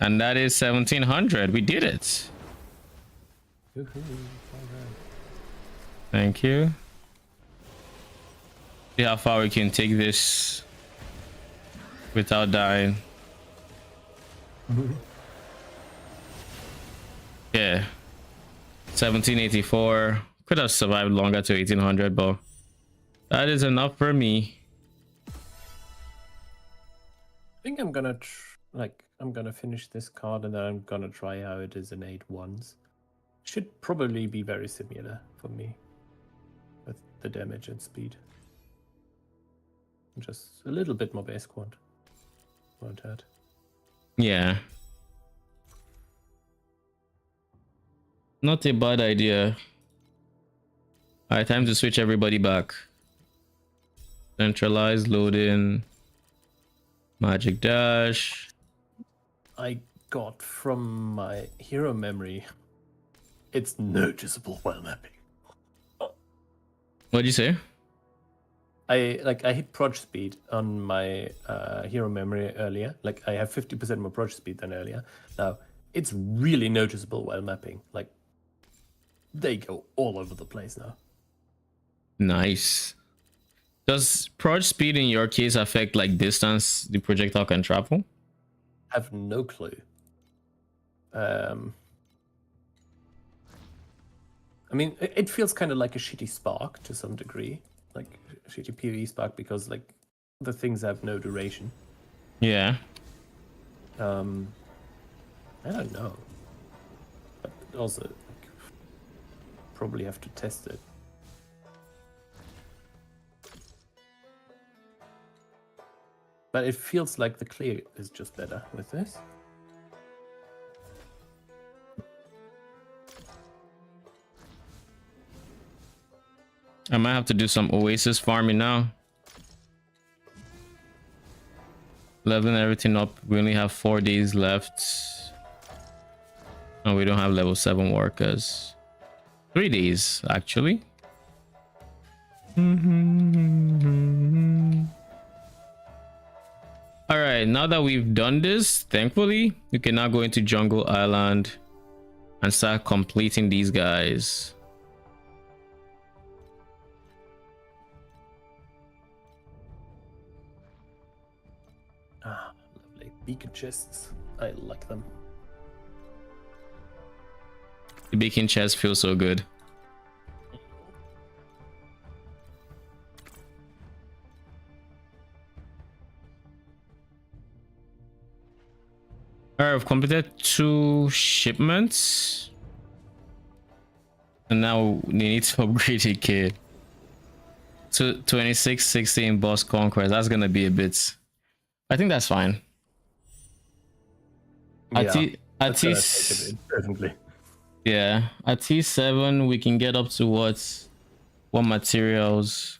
And that is 1700. We did it. Thank you. See how far we can take this without dying. Yeah. 1784. Could have survived longer to 1800, but that is enough for me. I think I'm gonna I'm gonna finish this card and then I'm gonna try how it is in 8-1s. Should probably be very similar for me with the damage and speed. Just a little bit more base quant. Won't hurt. Yeah. Not a bad idea. Alright, time to switch everybody back. Centralized, load in. Magic dash. I got from my hero memory. It's noticeable while mapping. What'd you say? I hit proj speed on my hero memory earlier. Like I have 50% more proj speed than earlier. Now it's really noticeable while mapping. Like they go all over the place now. Nice. Does proj speed in your case affect like distance the projectile can travel? I have no clue. I mean, it feels kind of like a shitty spark to some degree, like a shitty PvE spark, because like the things have no duration. Yeah. I don't know, but also like, probably have to test it. But it feels like the clear is just better with this. I might have to do some Oasis farming now. Leveling everything up. We only have 4 days left. And we don't have level 7 workers. 3 days, actually. Alright, now that we've done this, thankfully, we can now go into Jungle Island and start completing these guys. Ah, lovely. Beacon chests. I like them. The beacon chest feels so good. Alright, I've completed 2 shipments. And now they need to upgrade a kid. To 2616 boss conquest. That's gonna be a bit. I think that's fine. Definitely. Yeah, at T7 we can get up to what materials?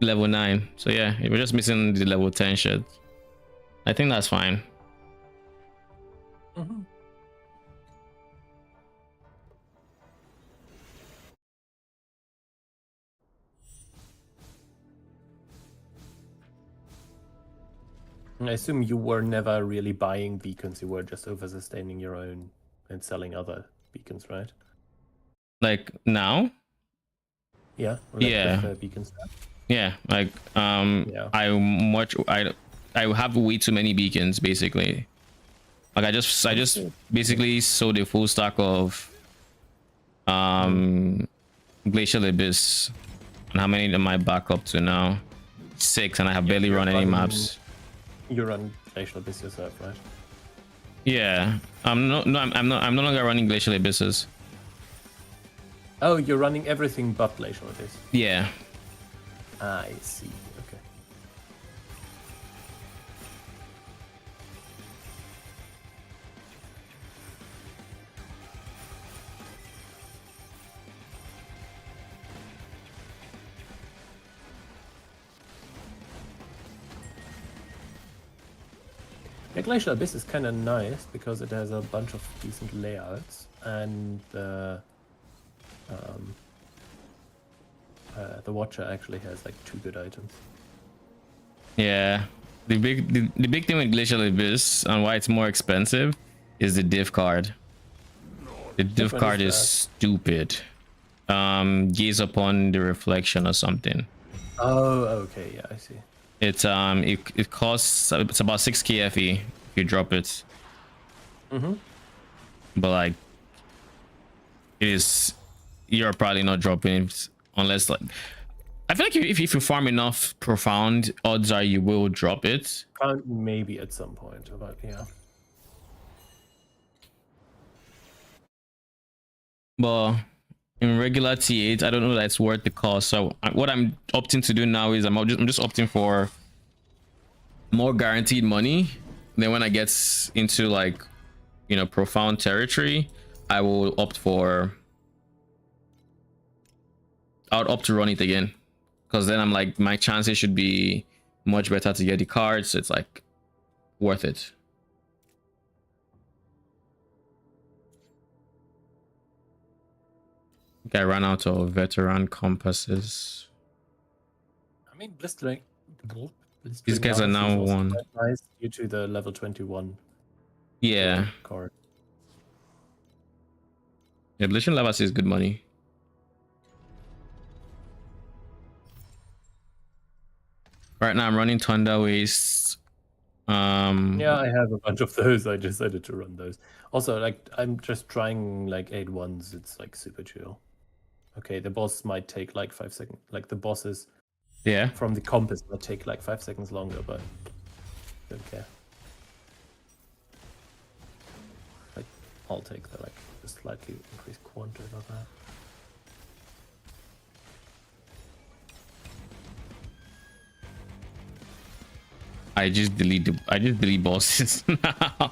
Level 9. So yeah, we're just missing the level 10 shit. I think that's fine. Mm-hmm. I assume you were never really buying beacons, you were just over-sustaining your own and selling other beacons, right? Like now? Yeah. Like Yeah. with, beacons. Yeah, like Yeah. I have way too many beacons basically. Like I just basically sold a full stack of Glacial Abyss. And how many am I back up to now? 6, and I have barely run any maps. You run Glacial Abyss yourself, right? Yeah. I'm no longer running Glacial Abysses. Oh, you're running everything but Glacial Abyss. Yeah. I see. Okay. Yeah, Glacial Abyss is kind of nice because it has a bunch of decent layouts, and the Watcher actually has like 2 good items. Yeah. The big thing with Glacial Abyss and why it's more expensive is the div card. The div card is stupid. Gaze upon the reflection or something. Oh, okay, yeah, I see. It's it costs, it's about 6k FE if you drop it. But like you're probably not dropping it unless, like, I feel like if you farm enough profound, odds are you will drop it. Maybe at some point, but yeah. But in regular T8, I don't know that it's worth the cost. So what I'm opting to do now is I'm just opting for more guaranteed money. Then when I get into, like, you know, profound territory, I will opt for. I would opt to run it again, because then I'm like, my chances should be much better to get the cards. So it's like worth it. I think I ran out of veteran compasses. I mean, blistering These guys are now one. Nice due to the level 21. Yeah. Card. Yeah, Blistering Lavas is good money. Right now I'm running Thunder Waste. Yeah, I have a bunch of those. I decided to run those. Also, like, I'm just trying like 8-1s. It's like super chill. Okay, the boss might take like 5 seconds. Like the bosses, yeah, from the compass might take like 5 seconds longer, but don't care. Like, I'll take the slightly increased quantity of that. I just delete bosses now.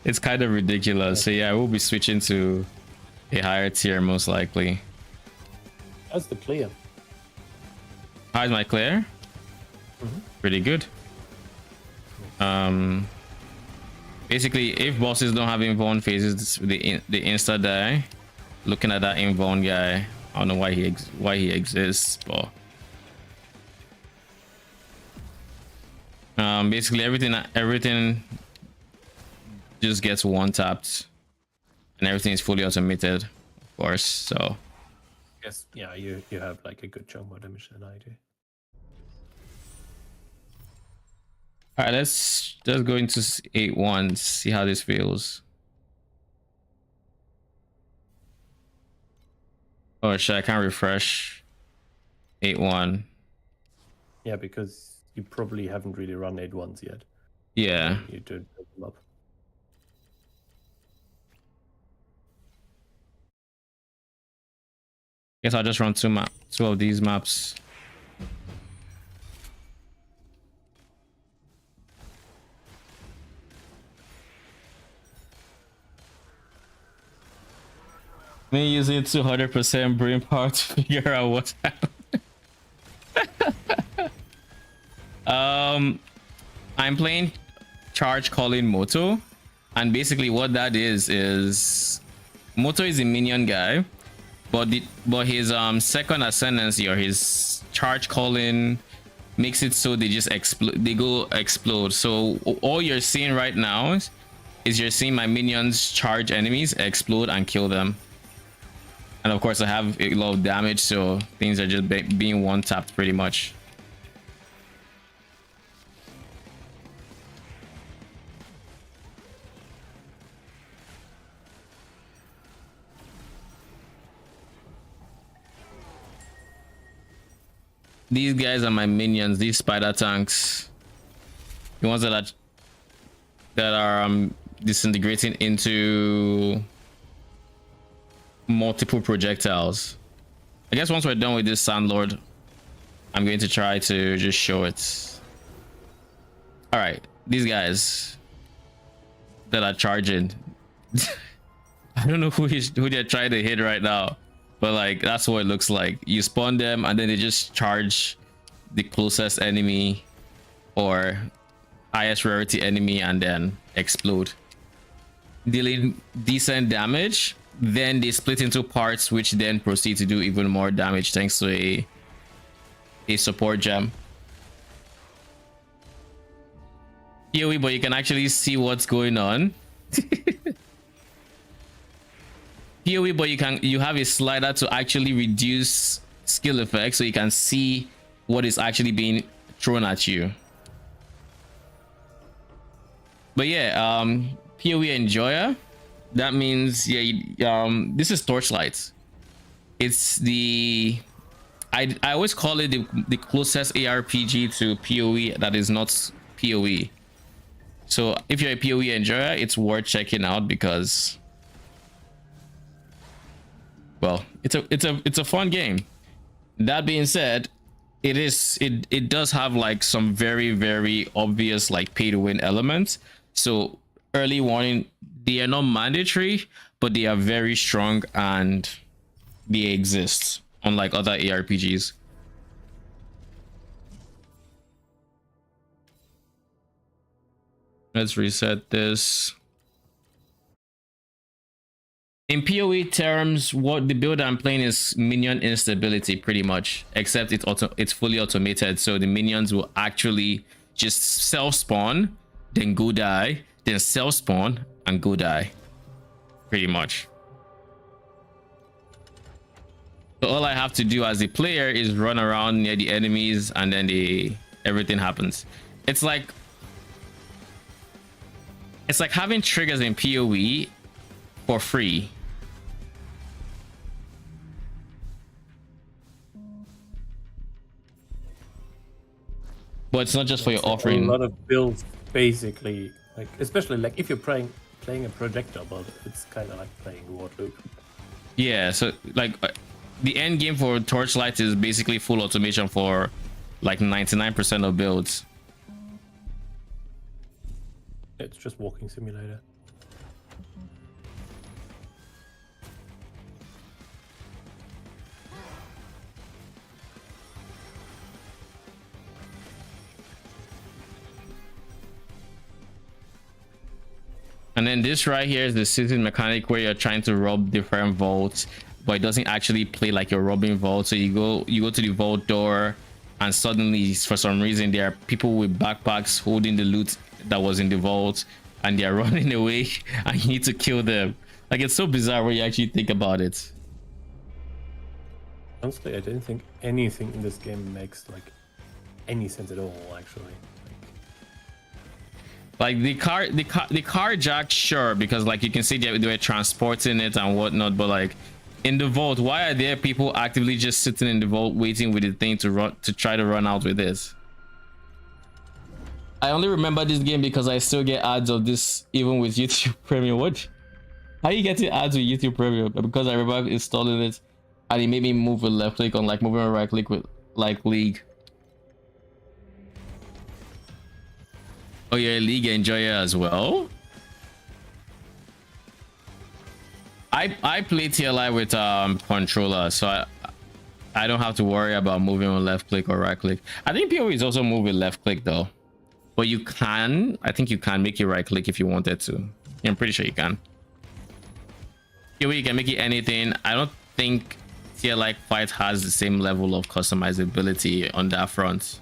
It's kind of ridiculous. So yeah, I will be switching to a higher tier most likely. How's the clear? How's my clear? Pretty good. Basically, if bosses don't have invuln phases, the insta die. Looking at that invuln guy, I don't know why he exists, but basically everything just gets one tapped, and everything is fully automated, of course. So yes, yeah, you have like a good chunk more damage than I do. all right, let's just go into 8-1, see how this feels. Oh shit, I can't refresh 8-1. Yeah, because you probably haven't really run 8-1s yet. Yeah. You don't build them up. Guess I'll just run two of these maps. Me using 200% brain power to figure out what happened. I'm playing charge calling Moto, and basically what that is Moto is a minion guy, but his second ascendancy or his charge calling makes it so they just explode. They go explode. So all you're seeing right now is you're seeing my minions charge enemies, explode, and kill them. And of course I have a lot of damage, so things are just being one tapped pretty much. These guys are my minions, these spider tanks. The ones that are disintegrating into multiple projectiles. I guess once we're done with this Sandlord, I'm going to try to just show it. All right, these guys that are charging. I don't know who they're trying to hit right now, but like that's what it looks like. You spawn them and then they just charge the closest enemy or highest rarity enemy and then explode, dealing decent damage. Then they split into parts, which then proceed to do even more damage thanks to a support gem. PoE, but you can actually see what's going on. PoE, but you have a slider to actually reduce skill effects, so you can see what is actually being thrown at you. But yeah, PoE enjoyer. That means this is Torchlight. It's the I always call it the closest ARPG to PoE that is not PoE. So if you're a PoE enjoyer, it's worth checking out because, well, it's a fun game. That being said, it does have like some very obvious like pay to win elements. So early warning, they are not mandatory, but they are very strong and they exist, unlike other ARPGs. Let's reset this. In PoE terms, what the build I'm playing is minion instability pretty much, except it's fully automated, so the minions will actually just self-spawn, then go die, then self-spawn and go die, pretty much. So all I have to do as a player is run around near the enemies and then everything happens. It's like having triggers in PoE for free. But it's not just for your offering. A lot of builds basically, like especially like if you're playing a projectile build, it's kind of like playing Warloop. Yeah, so like the end game for Torchlight is basically full automation for like 99% of builds. It's just walking simulator. And then this right here is the season mechanic where you're trying to rob different vaults, but it doesn't actually play like you're robbing vaults. So you go to the vault door and suddenly for some reason there are people with backpacks holding the loot that was in the vault and they're running away and you need to kill them. Like, it's so bizarre when you actually think about it. Honestly, I don't think anything in this game makes like any sense at all, actually. Like the car jack, sure, because like you can see they were transporting it and whatnot, but like in the vault, why are there people actively just sitting in the vault waiting with the thing to try to run out with this? Honestly, I don't think anything in this game makes like any sense at all, actually. Like, the car jack, sure, because like you can see they were transporting it and whatnot, but like in the vault, why are there people actively just sitting in the vault waiting with the thing to try to run out with this? I only remember this game because I still get ads of this even with YouTube Premium. What? How you getting ads with YouTube Premium? Because I remember installing it and it made me move with left click on like moving with right click with like League. Oh, you're a League enjoyer as well? I play TLI with controller, so I don't have to worry about moving on left click or right click. I think PoE is also move with left click though. But you can, I think you can make it right click if you wanted to. Yeah, I'm pretty sure you can. PoE you can make it anything. I don't think TLI quite has the same level of customizability on that front.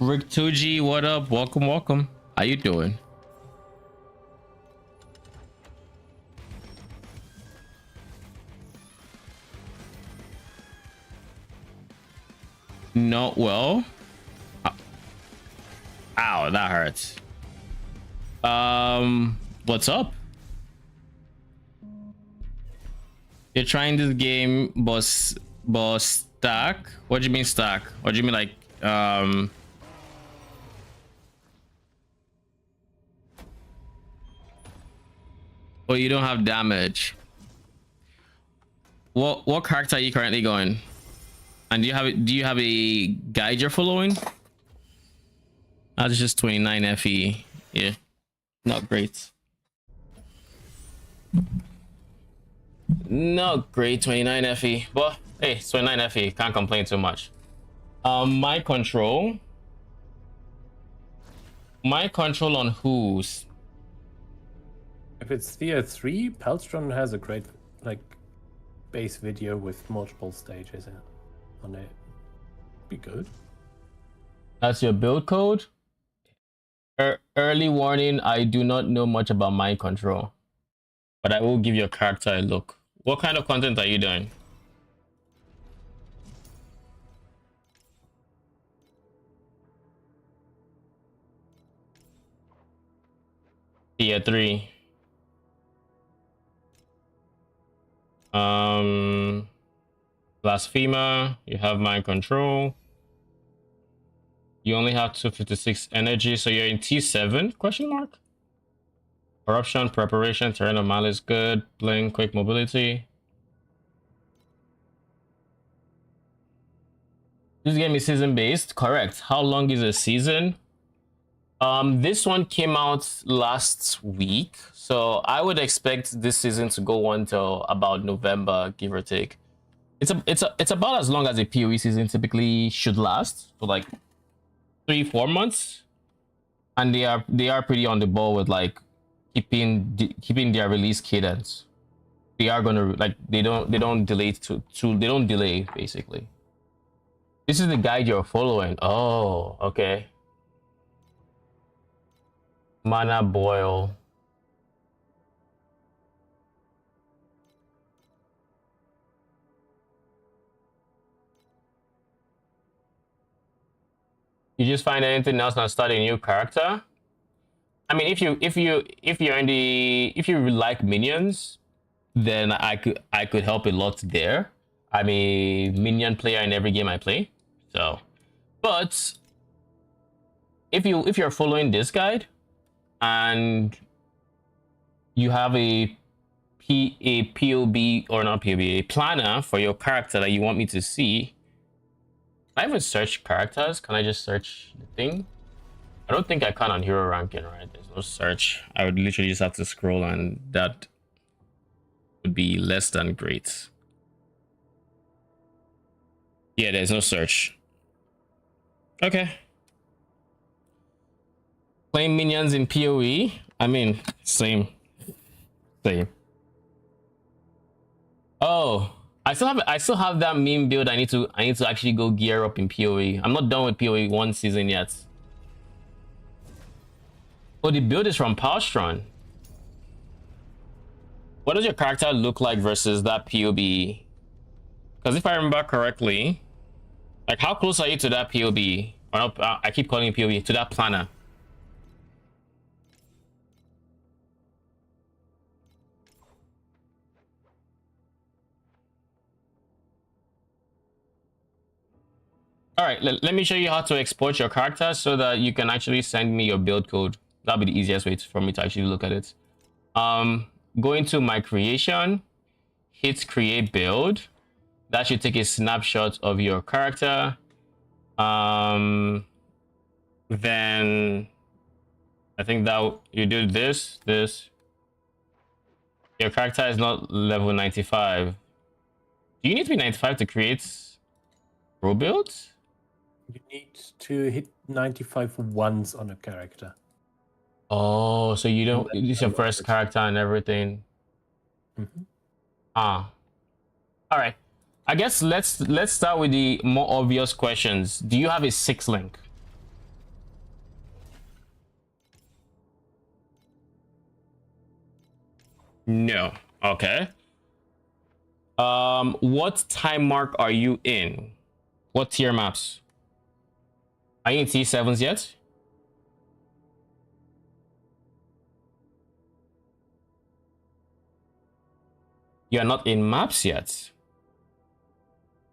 Rick 2G, what up? Welcome, welcome. How you doing? No, well. Ow, that hurts. What's up? You're trying this game, boss stack? What do you mean stack? What do you mean like Oh, you don't have damage. What character are you currently going? And do you have a guide you're following? That's just 29 FE. Yeah, not great. Not great, 29 FE. But hey, 29 FE, can't complain too much. My control on whose? If it's tier 3, Pelstron has a great like base video with multiple stages on it. Be good. That's your build code. Early warning, I do not know much about mind control, but I will give your character a look. What kind of content are you doing? Tier 3. Blasphemer, you have mind control. You only have 256 energy, so you're in T7 question mark. Corruption, preparation, terrain of malice, good. Blink, quick mobility. This game is season based, correct. How long is a season? This one came out last week, so I would expect this season to go on till about November, give or take. It's about as long as a PoE season typically should last, for like 3-4 months, and they are pretty on the ball with like keeping their release cadence. They are gonna like they don't delay they don't delay basically. This is the guide you're following. Oh, okay. Mana boil. You just find anything else and start a new character? I mean, if you like minions, then I could help a lot there. I'm a minion player in every game I play. So, but if you're following this guide and you have a POB or not POB, a planner for your character that you want me to see, can I even search characters? Can I just search the thing? I don't think I can on hero ranking, right? There's no search. I would literally just have to scroll, and that would be less than great. Yeah, there's no search. Okay. Playing minions in PoE. I mean, same. Oh, I still have that meme build. I need to actually go gear up in PoE. I'm not done with PoE 1 season yet. Oh, the build is from Palstron. What does your character look like versus that POB? Because if I remember correctly, like how close are you to that POB? Or no, I keep calling it POB, to that planner. All right, let me show you how to export your character so that you can actually send me your build code. That'll be the easiest way for me to actually look at it. Go into my creation, hit create build. That should take a snapshot of your character. Then I think that you do this. Your character is not level 95. Do you need to be 95 to create pro builds? You need to hit 95 once on a character. Oh, so you don't, it's your first character and everything. Mm-hmm. All right. I guess let's start with the more obvious questions. Do you have a 6 link? No. Okay. What time mark are you in? What tier maps? Are you in T7s yet? You're not in maps yet.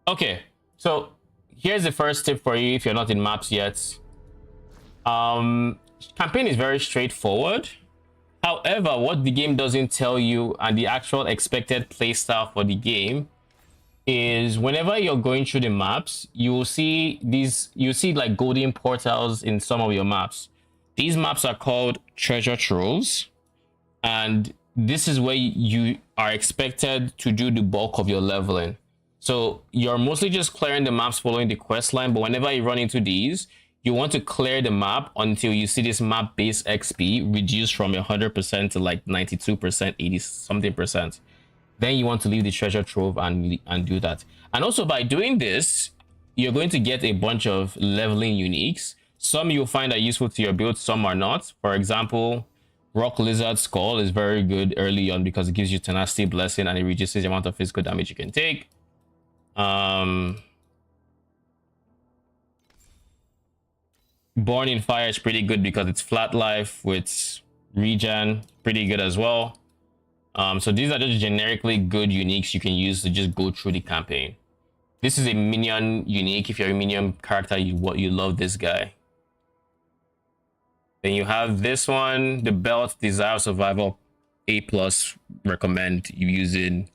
Okay, so here's the first tip for you if you're not in maps yet. Campaign is very straightforward. However, what the game doesn't tell you and the actual expected playstyle for the game is whenever you're going through the maps, you see like golden portals in some of your maps. These maps are called treasure troves, and this is where you are expected to do the bulk of your leveling. So you're mostly just clearing the maps following the quest line, but whenever you run into these, you want to clear the map until you see this map base XP reduced from 100% to like 92%, 80 something percent. Then you want to leave the treasure trove and do that. And also by doing this, you're going to get a bunch of leveling uniques. Some you'll find are useful to your build, some are not. For example, Rock Lizard Skull is very good early on because it gives you Tenacity Blessing and it reduces the amount of physical damage you can take. Born in Fire is pretty good because it's flat life with regen, pretty good as well. So these are just generically good uniques you can use to just go through the campaign. This is a minion unique. If you're a minion character, you love this guy. Then you have this one, the belt, Desire Survival, A+, recommend you using.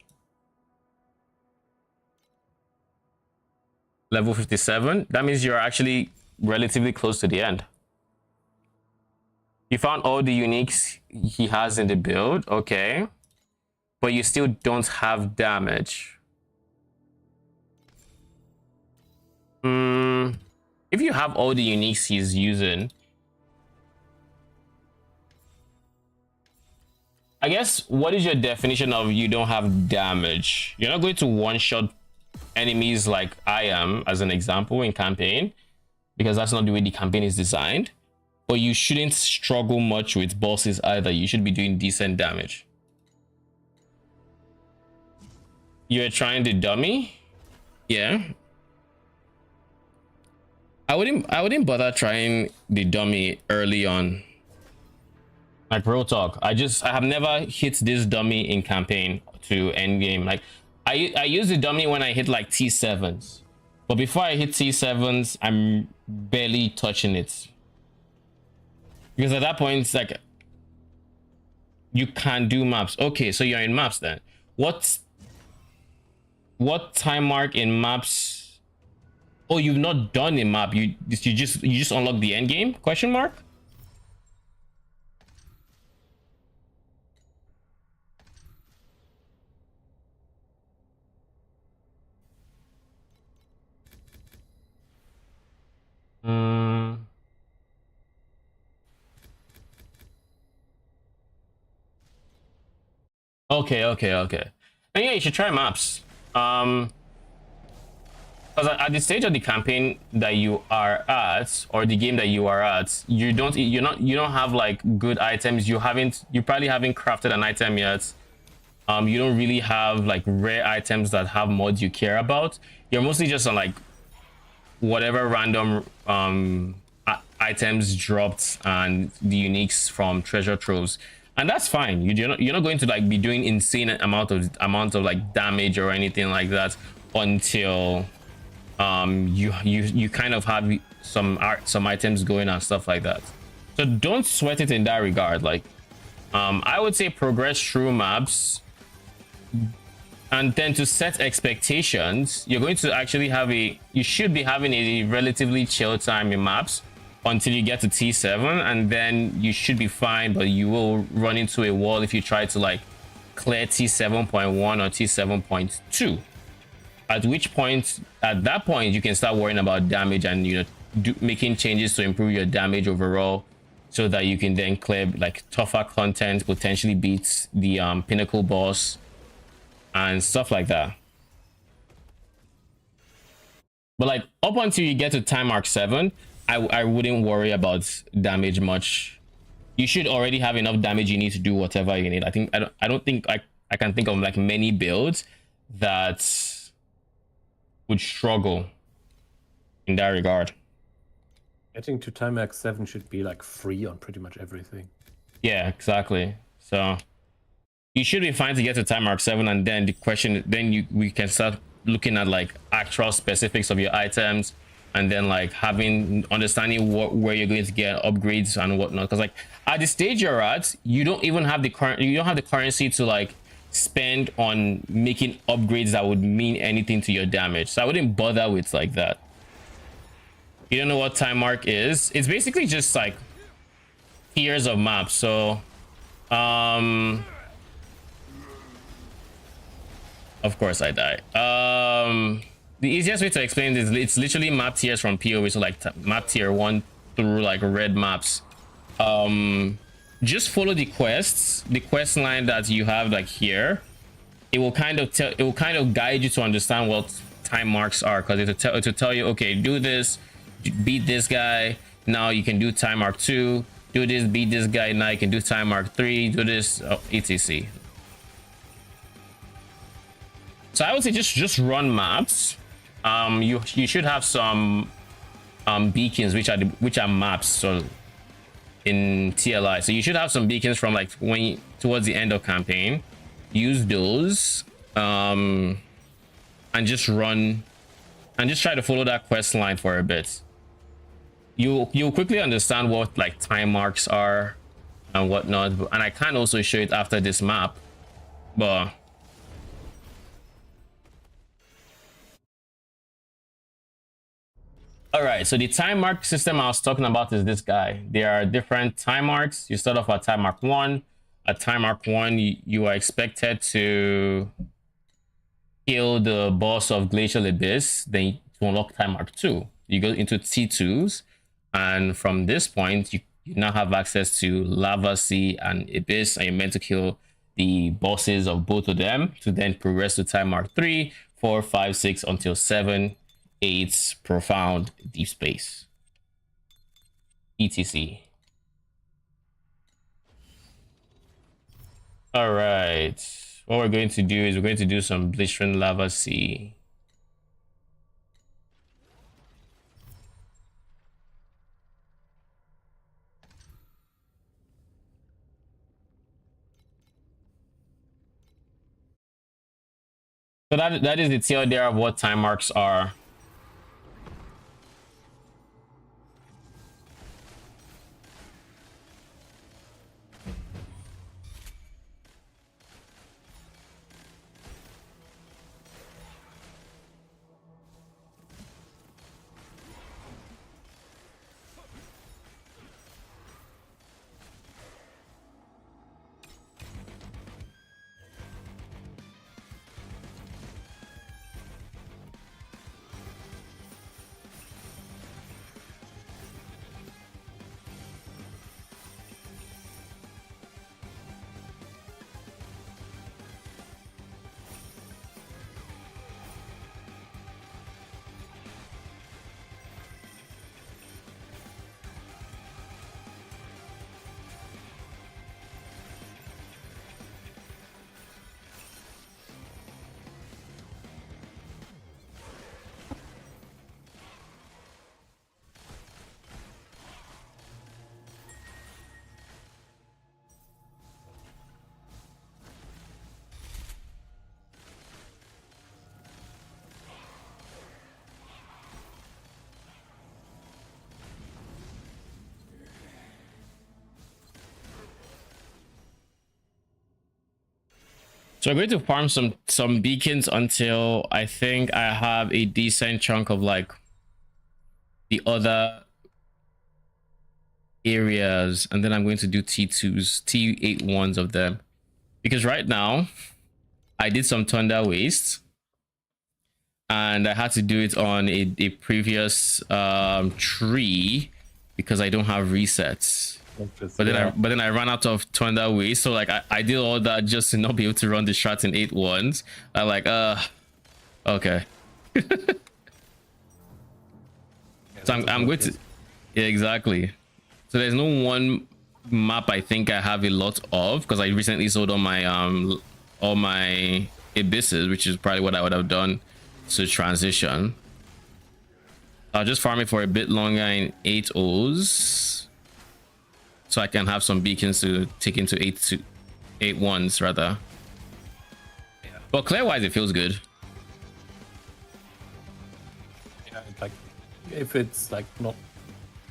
Level 57. That means you're actually relatively close to the end. You found all the uniques he has in the build, okay, but you still don't have damage. If you have all the uniques he's using, I guess, what is your definition of you don't have damage? You're not going to one-shot enemies like I am, as an example, in campaign, because that's not the way the campaign is designed. But you shouldn't struggle much with bosses either. You should be doing decent damage. You're trying the dummy? Yeah. I wouldn't bother trying the dummy early on. Like, real talk, I have never hit this dummy in campaign to end game. Like, I use the dummy when I hit like T7s, but before I hit T7s, I'm barely touching it, because at that point it's like you can't do maps. Okay, so you're in maps then. What time mark in maps? Oh, you've not done a map. You just unlock the end game? Question mark. okay. And yeah, you should try maps. Because at the stage of the campaign that you are at, or the game that you are at, you don't have like good items. You probably haven't crafted an item yet. You don't really have like rare items that have mods you care about. You're mostly just on like whatever random items dropped and the uniques from treasure troves, and that's fine. You're not going to like be doing insane amount of like damage or anything like that until you kind of have some items going and stuff like that. So don't sweat it in that regard. Like I would say progress through maps, and then to set expectations, you're going to actually you should be having a relatively chill time in maps until you get to T7, and then you should be fine, but you will run into a wall if you try to like clear T7.1 or T7.2. At that point you can start worrying about damage and making changes to improve your damage overall, so that you can then clear like tougher content, potentially beat the pinnacle boss and stuff like that. But like up until you get to time mark 7, I wouldn't worry about damage much. You should already have enough damage you need to do whatever you need. I don't think I can think of like many builds that would struggle in that regard. Getting to time max 7 should be like free on pretty much everything. Yeah, exactly. So you should be fine to get to time mark 7, and then we can start looking at like actual specifics of your items, and then like understanding where you're going to get upgrades and whatnot. Because like at the stage you're at, you don't have the currency to like spend on making upgrades that would mean anything to your damage. So I wouldn't bother with like that. You don't know what time mark is? It's basically just like tiers of maps. So of course I die. The easiest way to explain this, it's literally map tiers from PoE. So like map tier 1 through like red maps. Just follow the quest line that you have like here. It will kind of guide you to understand what time marks are, because it'll tell you, okay, do this, beat this guy, now you can do time mark 2, do this, beat this guy, now you can do time mark 3, do this, etc. So I would say just run maps. You should have some beacons, which are maps. So in TLI, so you should have some beacons from like towards the end of campaign. Use those and just run and just try to follow that quest line for a bit. You'll quickly understand what like time marks are and whatnot, and I can also show it after this map, but all right. So the time mark system I was talking about is this guy. There are different time marks. You start off at time mark 1. At time mark 1, you are expected to kill the boss of Glacial Abyss. Then to unlock time mark 2, you go into T2s, and from this point you now have access to Lava Sea and Abyss, and you're meant to kill the bosses of both of them to then progress to time mark 3, 4, 5, 6 until 7, 8 profound deep space, etc. All right, what we're going to do is we're going to do some blistering Lava Sea. So that is the tail there of what time marks are. So I'm going to farm some beacons until I think I have a decent chunk of like the other areas, and then I'm going to do T2s, T81s of them, because right now I did some Thunder Waste and I had to do it on a previous tree because I don't have resets. But then I ran out of Thunder Waste, so like I did all that just to not be able to run the shots in 8-1s. I like okay. So I'm going to, yeah, exactly. So there's no one map I think I have a lot of, because I recently sold all my abysses, which is probably what I would have done to transition. I'll just farm it for a bit longer in 8-0s. So I can have some beacons to take into 8-1s rather. Yeah. But clear wise, it feels good. Yeah, like if it's like not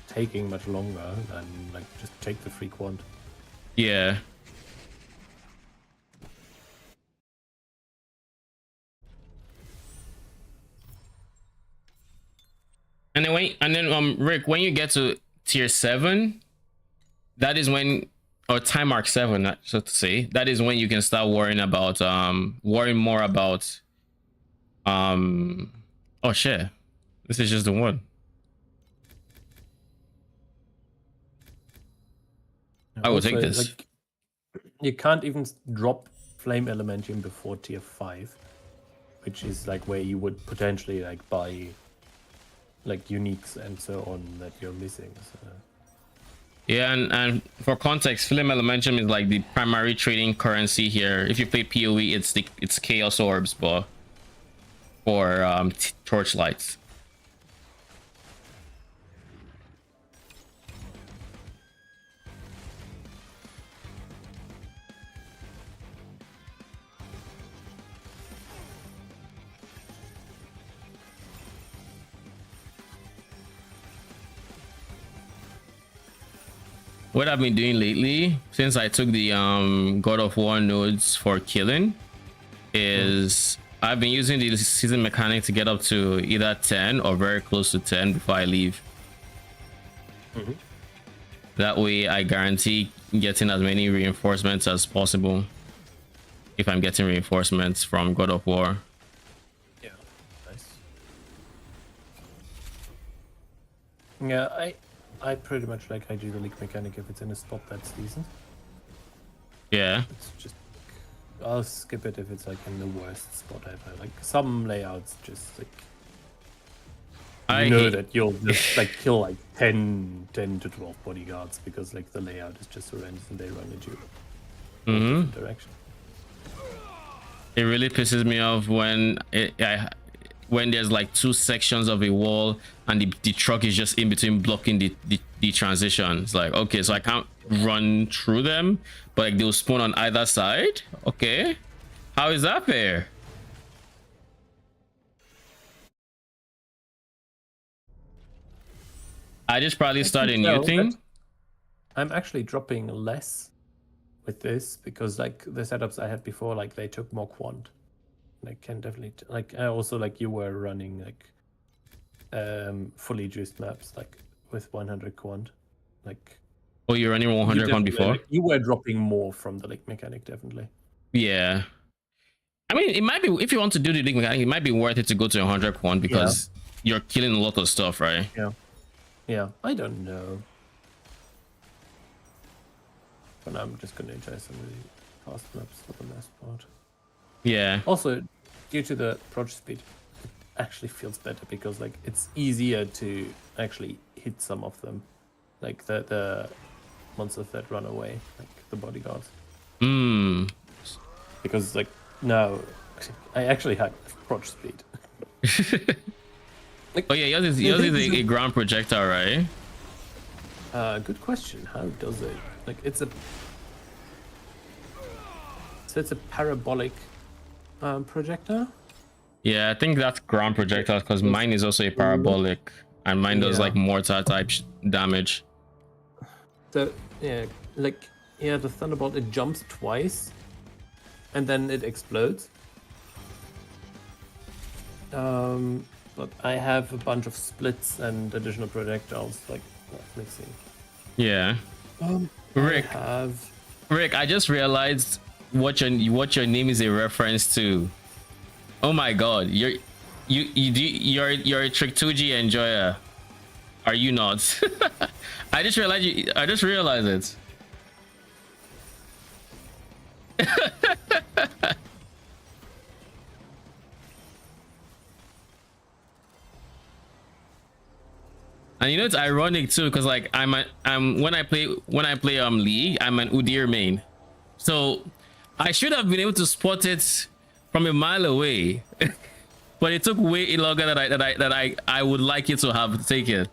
taking much longer, then like just take the free quant. Yeah. And then Rick, when you get to tier 7, that is when, or time mark 7, so to say, that is when you can start worrying more about oh shit, this is just the one. I will take this. Like, you can't even drop Flame Elementum before tier 5, which is like where you would potentially like buy like uniques and so on that you're missing. So. Yeah, and for context, Flame Elementum is like the primary trading currency here. If you play PoE, it's Chaos Orbs, but for Torchlights. What I've been doing lately, since I took the God of War nodes for killing, is I've been using the season mechanic to get up to either 10 or very close to 10 before I leave. That way I guarantee getting as many reinforcements as possible if I'm getting reinforcements from God of War. Yeah, nice. Yeah, I pretty much like I do the league mechanic if it's in a spot that's decent. Yeah. It's just I'll skip it if it's like in the worst spot ever. Like some layouts just like I know that you'll just like kill like 10 to 12 bodyguards because like the layout is just horrendous and they run into different direction. It really pisses me off when when there's like 2 sections of a wall and the truck is just in between blocking the transition. It's like, okay, so I can't run through them, but like they'll spawn on either side. Okay, how is that fair? I just probably started a new thing. I'm actually dropping less with this because like the setups I had before, like they took more quant. I can definitely like I also like you were running like fully juiced maps like with 100 quant, like oh, you're running 100 quant before. Like, you were dropping more from the link mechanic, definitely. Yeah, I mean it might be, if you want to do the link mechanic, it might be worth it to go to 100 quant because you're killing a lot of stuff, right? Yeah, I don't know, but I'm just gonna enjoy some of the fast maps for the most part. Yeah. Also, due to the approach speed, it actually feels better because like it's easier to actually hit some of them, like the monsters that run away, like the bodyguards. Because like now, I actually had approach speed. Like, oh yeah, yours is a ground projectile, right? Good question. How does it? Like it's a parabolic projector. Yeah, I think that's ground projectile because mine is also a parabolic, and mine does like mortar type damage. So yeah, like the thunderbolt, it jumps twice, and then it explodes. But I have a bunch of splits and additional projectiles. Like, let me see. Yeah. Rick, I just realized what your name is a reference to. Oh my god, you're a Trick2G enjoyer. Are you not? I just realized it. And you know it's ironic too, because like I'm when I play League, I'm an Udyr main, so I should have been able to spot it from a mile away, but it took way longer that I would like it to have taken.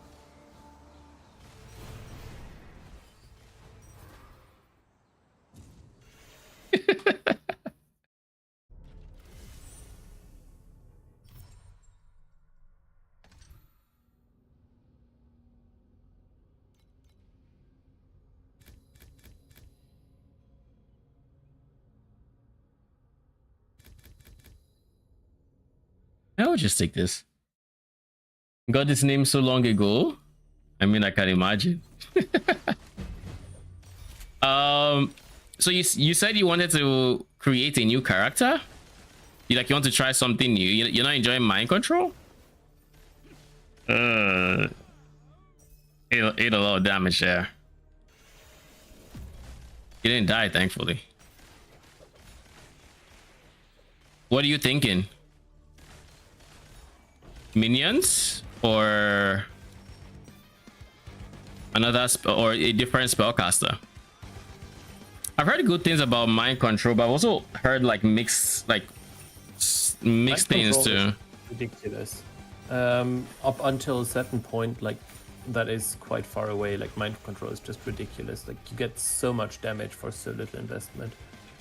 I would just take this. Got this name so long ago. I mean, I can imagine. So you said you wanted to create a new character? You want to try something new? You're not enjoying mind control? Ate a lot of damage there. You didn't die, thankfully. What are you thinking? Minions or another or a different spellcaster? I've heard good things about mind control, but I've also heard like mixed things too. Ridiculous. Up until a certain point, like that is quite far away. Like mind control is just ridiculous. Like you get so much damage for so little investment.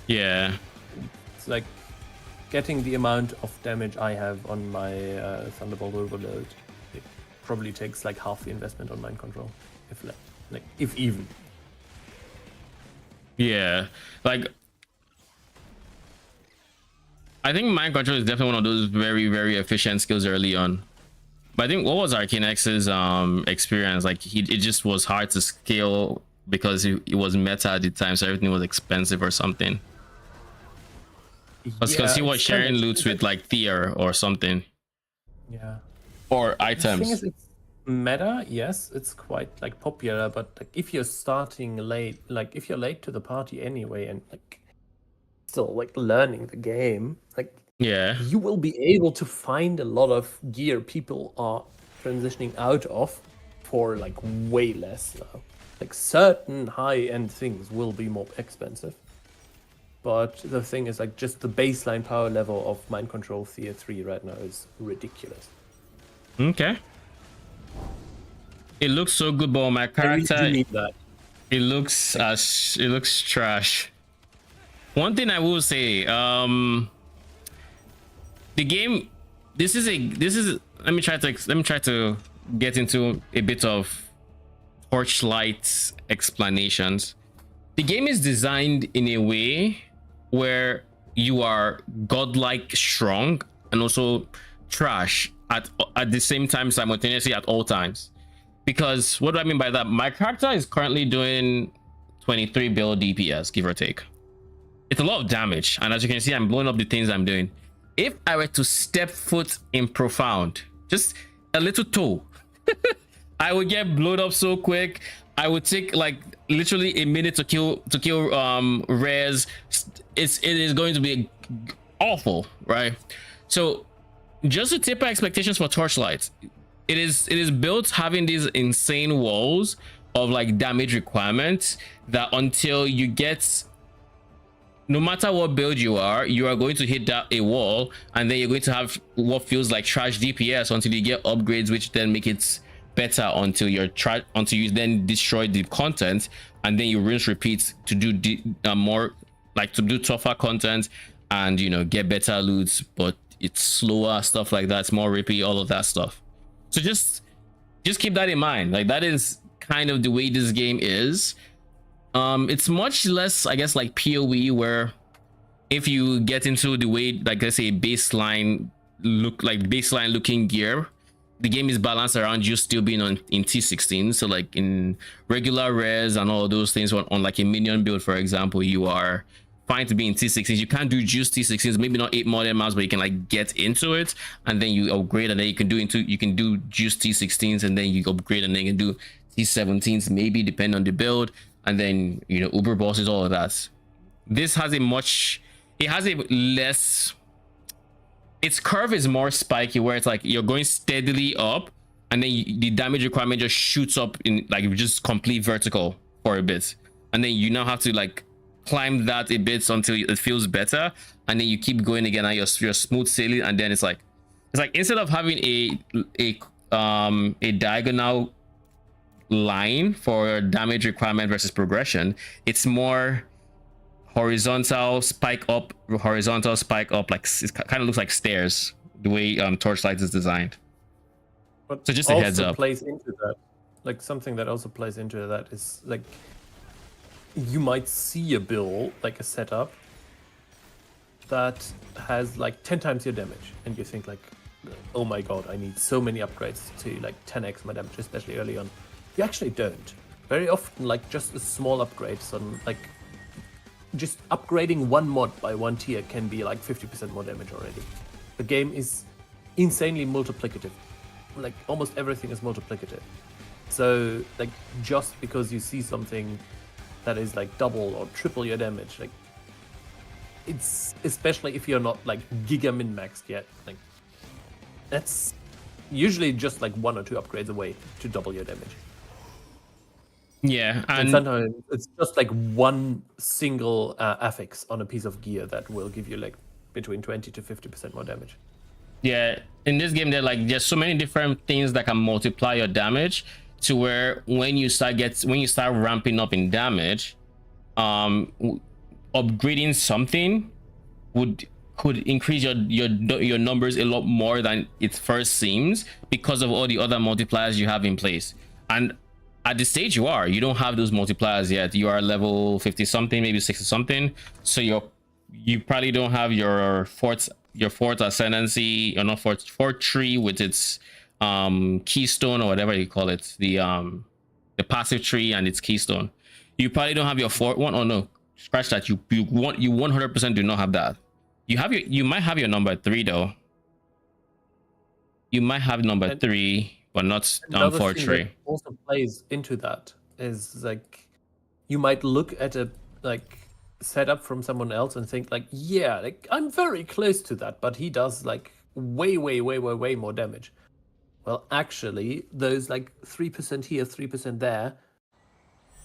Yeah. It's like getting the amount of damage I have on my Thunderbolt Overload. It probably takes like half the investment on mind control, if even. Yeah, like I think mind control is definitely one of those very, very efficient skills early on. But I think what was Arcane X's experience? Like it just was hard to scale because it was meta at the time, so everything was expensive or something. Because he was sharing loot with like Thea or something. Yeah. Or items. The thing is, it's meta, yes, it's quite like popular, but like if you're starting late, like if you're late to the party anyway, and like still like learning the game, like yeah, you will be able to find a lot of gear people are transitioning out of for like way less now. Like certain high-end things will be more expensive. But the thing is, like, just the baseline power level of Mind Control Tier 3 right now is ridiculous. Okay. It looks so good, but my character, I really need that. it looks trash. One thing I will say, the game, this is let me try to get into a bit of Torchlight explanations. The game is designed in a way where you are godlike strong and also trash at the same time, simultaneously at all times. Because what do I mean by that? My character is currently doing 23 build DPS, give or take. It's a lot of damage, and as you can see, I'm blowing up the things I'm doing. If I were to step foot in profound, just a little toe, I would get blown up so quick. I would take like literally a minute to kill rares. It is going to be awful, right? So just to temper expectations for Torchlight, it is built having these insane walls of like damage requirements that until you get, no matter what build you are going to hit a wall, and then you're going to have what feels like trash DPS until you get upgrades, which then make it better until you then destroy the content, and then you rinse repeat to do more, like to do tougher content and, you know, get better loots, but it's slower, stuff like that. It's more rippy, all of that stuff. So just keep that in mind. Like that is kind of the way this game is. It's much less, I guess, like PoE, where if you get into the way, like let's say baseline looking gear, the game is balanced around you still being in T16. So like in regular res and all those things on like a minion build, for example, you are fine to be in T16s. You can't do juice T16s, maybe not 8 modern maps, but you can like get into it and then you upgrade, and then you can do juice T16s, and then you upgrade and then you can do T17s, maybe depending on the build, and then Uber bosses, all of that. This has its curve is more spiky, where it's like you're going steadily up, and then the damage requirement just shoots up in like just complete vertical for a bit, and then you now have to like climb that a bit until it feels better, and then you keep going again, and you're smooth sailing, and then it's like instead of having a diagonal line for damage requirement versus progression, it's more horizontal spike up, like it kind of looks like stairs, the way Torchlight is designed. But so just a heads up. Plays into that, like something that also plays into that is like you might see a build, like a setup that has like 10 times your damage, and you think like, oh my god, I need so many upgrades to like 10x my damage, especially early on. You actually don't. Very often, like just a small upgrade, on like just upgrading one mod by 1 tier can be like 50% more damage already. The game is insanely multiplicative. Like almost everything is multiplicative. So like just because you see something that is like double or triple your damage, like it's, especially if you're not like giga min maxed yet, like that's usually just like 1 or 2 upgrades away to double your damage. Yeah, and sometimes it's just like one single affix on a piece of gear that will give you like between 20 to 50% more damage. Yeah, in this game there's so many different things that can multiply your damage, to where when you start ramping up in damage, upgrading something could increase your numbers a lot more than it first seems, because of all the other multipliers you have in place. And at the stage you don't have those multipliers yet. You are level 50 something, maybe 60 something, so you probably don't have your fourth ascendancy, or not fourth tree with its keystone, or whatever you call it, the passive tree and its keystone. You probably don't have your fourth one. Oh no, scratch that. You 100% do not have that. You might have your number 3 though. You might have number 3, but not 4 tree. Also plays into that is like you might look at a like setup from someone else and think like, yeah, like I'm very close to that, but he does like way more damage. Well, actually, those like 3% here, 3% there,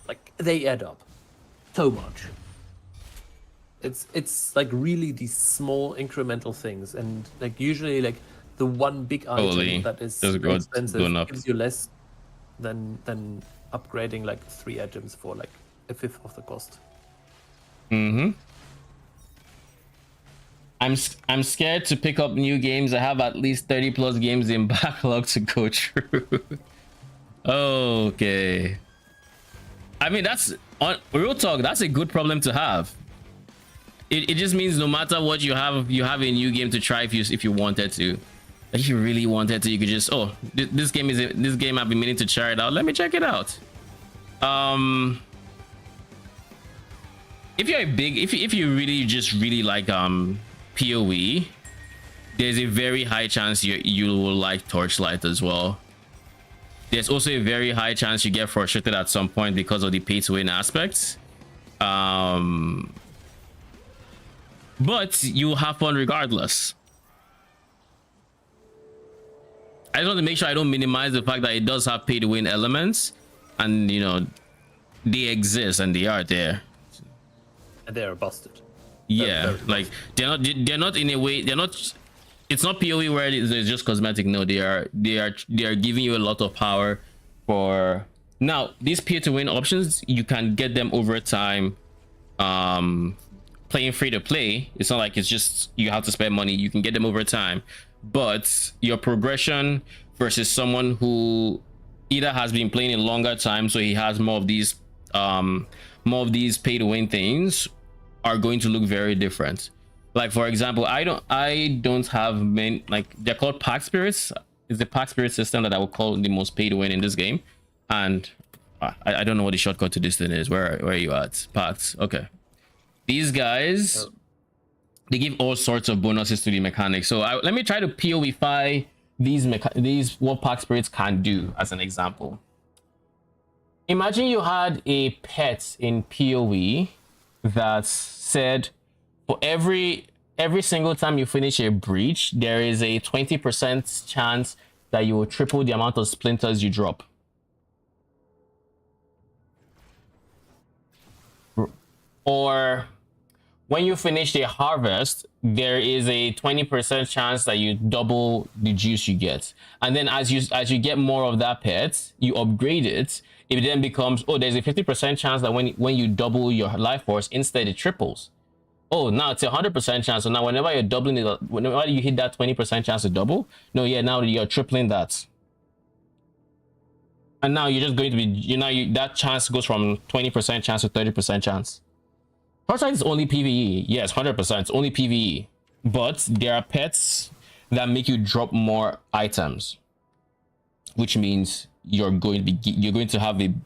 like they add up so much. It's like really these small incremental things, and like usually like the one big item that is expensive gives you less than upgrading like 3 items for like a fifth of the cost. I'm scared to pick up new games. I have at least 30 plus games in backlog to go through. Okay. I mean, that's on real talk, that's a good problem to have. It just means no matter what you have a new game to try if you wanted to. If you really wanted to, you could just, this game I've been meaning to try it out. Let me check it out. If you're if you really like PoE, there's a very high chance you will like Torchlight as well. There's also a very high chance you get frustrated at some point because of the pay to win aspects. But you'll have fun regardless. I just want to make sure I don't minimize the fact that it does have pay to win elements, and they exist and they are there. And they are busted. Yeah, like they're not in a way, it's not PoE where it's just cosmetic. No, they are giving you a lot of power. For now, these pay to win options, you can get them over time. Playing free to play, it's not like it's just you have to spend money. You can get them over time. But your progression versus someone who either has been playing a longer time, so he has more of these pay to win things, are going to look very different. Like for example, I don't have many, like they're called pack spirits. It's the pack spirit system that I would call the most pay to win in this game. And I don't know what the shortcut to this thing is. Where are you at? Packs. Okay. These guys, they give all sorts of bonuses to the mechanics. So let me try to POE-ify these what pack spirits can do as an example. Imagine you had a pet in POE that said for every single time you finish a breach, there is a 20% chance that you will triple the amount of splinters you drop. Or when you finish a harvest, there is a 20% chance that you double the juice you get. And then as you get more of that pet, you upgrade it. It then becomes, oh, there's a 50% chance that when you double your life force, instead it triples. Oh, now it's a 100% chance. So now whenever you're doubling it, whenever you hit that 20% chance to double, no, yeah, now you're tripling that. And now you're just going to be, that chance goes from 20% chance to 30% chance. Torchlight is only PvE. Yes, 100%. It's only PvE. But there are pets that make you drop more items, which means you're going to have an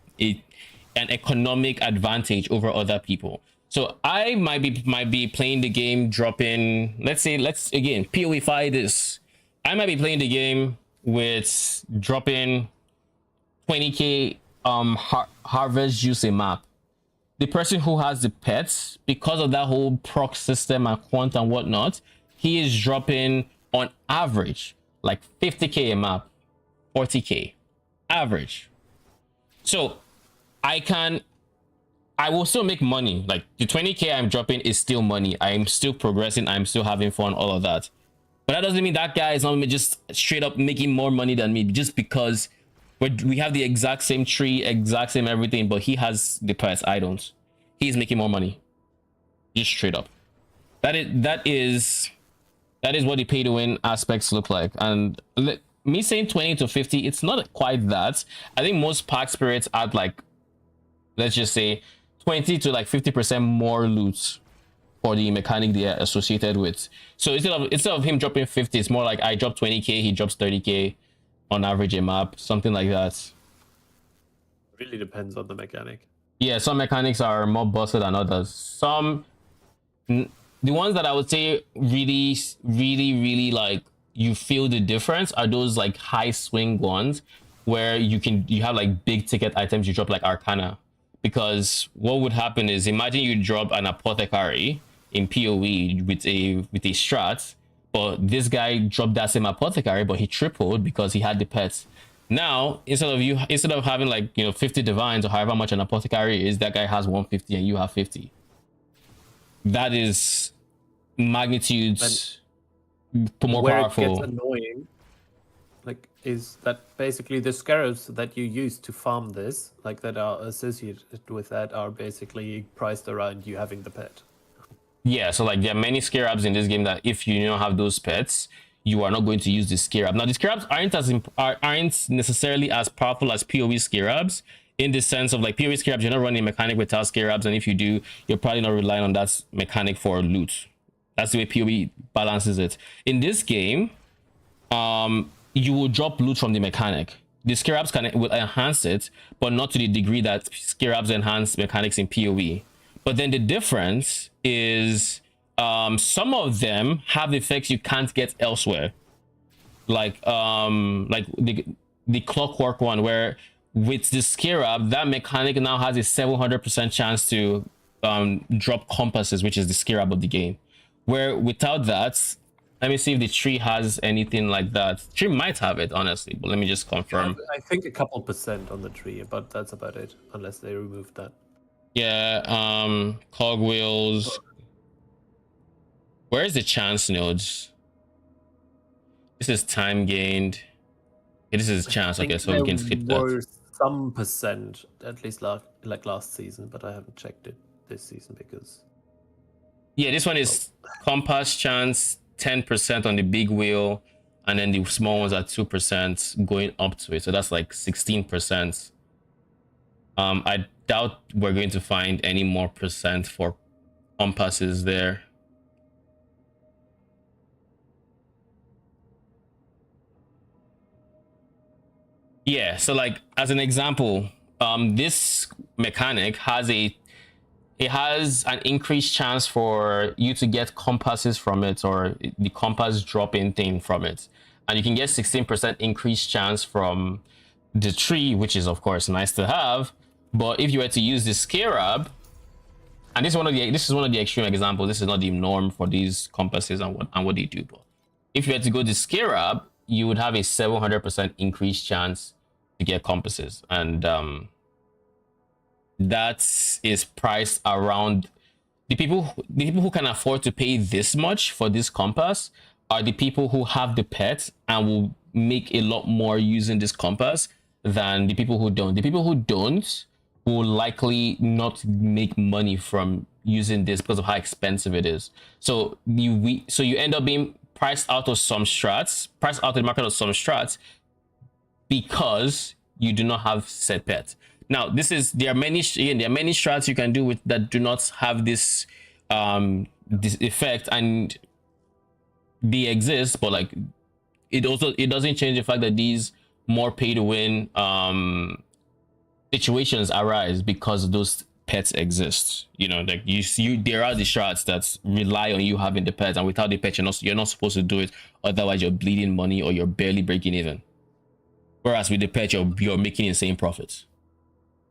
economic advantage over other people. So I might be playing the game dropping. Let's again POE-ify this. I might be playing the game with dropping 20k harvest juice a map. The person who has the pets, because of that whole proc system and quant and whatnot, he is dropping on average like 50k a map, 40k average. So I will still make money. Like the 20k I'm dropping is still money. I'm still progressing. I'm still having fun, all of that. But that doesn't mean that guy is not just straight up making more money than me just because we have the exact same tree, exact same everything, but he has the pets, I don't. He's making more money. Just straight up. That is what the pay to win aspects look like. And me saying 20 to 50, it's not quite that. I think most pack spirits add like, let's just say 20 to like 50% more loot for the mechanic they are associated with. So instead of him dropping 50, it's more like I drop 20k, he drops 30k on average a map, something like that. Really depends on the mechanic. Yeah, some mechanics are more busted than others. The ones that I would say really like you feel the difference are those like high swing ones where you have like big ticket items you drop, like Arcana. Because what would happen is, imagine you drop an apothecary in PoE with a strat, but this guy dropped that same apothecary, but he tripled because he had the pets. Now instead of having like 50 divines or however much an apothecary is, that guy has 150 and you have 50. That is magnitudes more where powerful. It gets annoying, like, is that basically the scarabs that you use to farm this, like that are associated with that, are basically priced around you having the pet. Yeah, so like there are many scarabs in this game that if you don't have those pets, you are not going to use the scarab. Now the scarabs aren't necessarily as powerful as PoE scarabs, in the sense of like PoE scarabs, you're not running a mechanic without scarabs, and if you do, you're probably not relying on that mechanic for loot. That's the way PoE balances it. In this game, you will drop loot from the mechanic. The scarabs will enhance it, but not to the degree that scarabs enhance mechanics in PoE. But then the difference is some of them have effects you can't get elsewhere. Like the clockwork one, where with the scarab, that mechanic now has a 700% chance to drop compasses, which is the scarab of the game. Where without that, let me see if the tree has anything like that. Tree might have it, honestly, but let me just confirm. I think a couple % on the tree, but that's about it, unless they remove that. Yeah, cogwheels. Where's the chance nodes? This is time gained. Okay, this is chance. Okay, so we can skip that. Some % at least last season, but I haven't checked it this season because. Yeah, this one is compass chance 10% on the big wheel, and then the small ones are 2% going up to it. So that's like 16%. I doubt we're going to find any more % for compasses there. Yeah, so like as an example, this mechanic has an increased chance for you to get compasses from it, or the compass drop-in thing from it, and you can get 16% increased chance from the tree, which is of course nice to have. But if you were to use the scarab, and this is one of the extreme examples, this is not the norm for these compasses and what they do, but if you had to go to scarab, you would have a 700% increased chance to get compasses, and that is priced around the people who can afford to pay this much for this compass are the people who have the pet and will make a lot more using this compass than the people who don't. The people who don't will likely not make money from using this because of how expensive it is. So you end up being priced out of the market of some strats because you do not have said pet. Now, there are many strats you can do with that do not have this this effect, and they exist, but like it doesn't change the fact that these more pay to win situations arise because those pets exist. You know, like there are the strats that rely on you having the pet, and without the pet you're not supposed to do it, otherwise you're bleeding money or you're barely breaking even. Whereas with the pet you're making insane profits.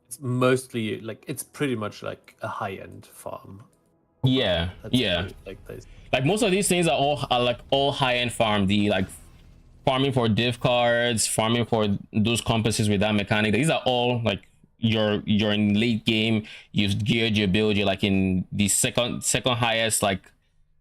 It's mostly like, it's pretty much like a high-end farm. Yeah. Like most of these things are all high-end farm. The like farming for div cards, farming for those compasses with that mechanic. These are all like you're in late game. You've geared your build. You're like in the second highest like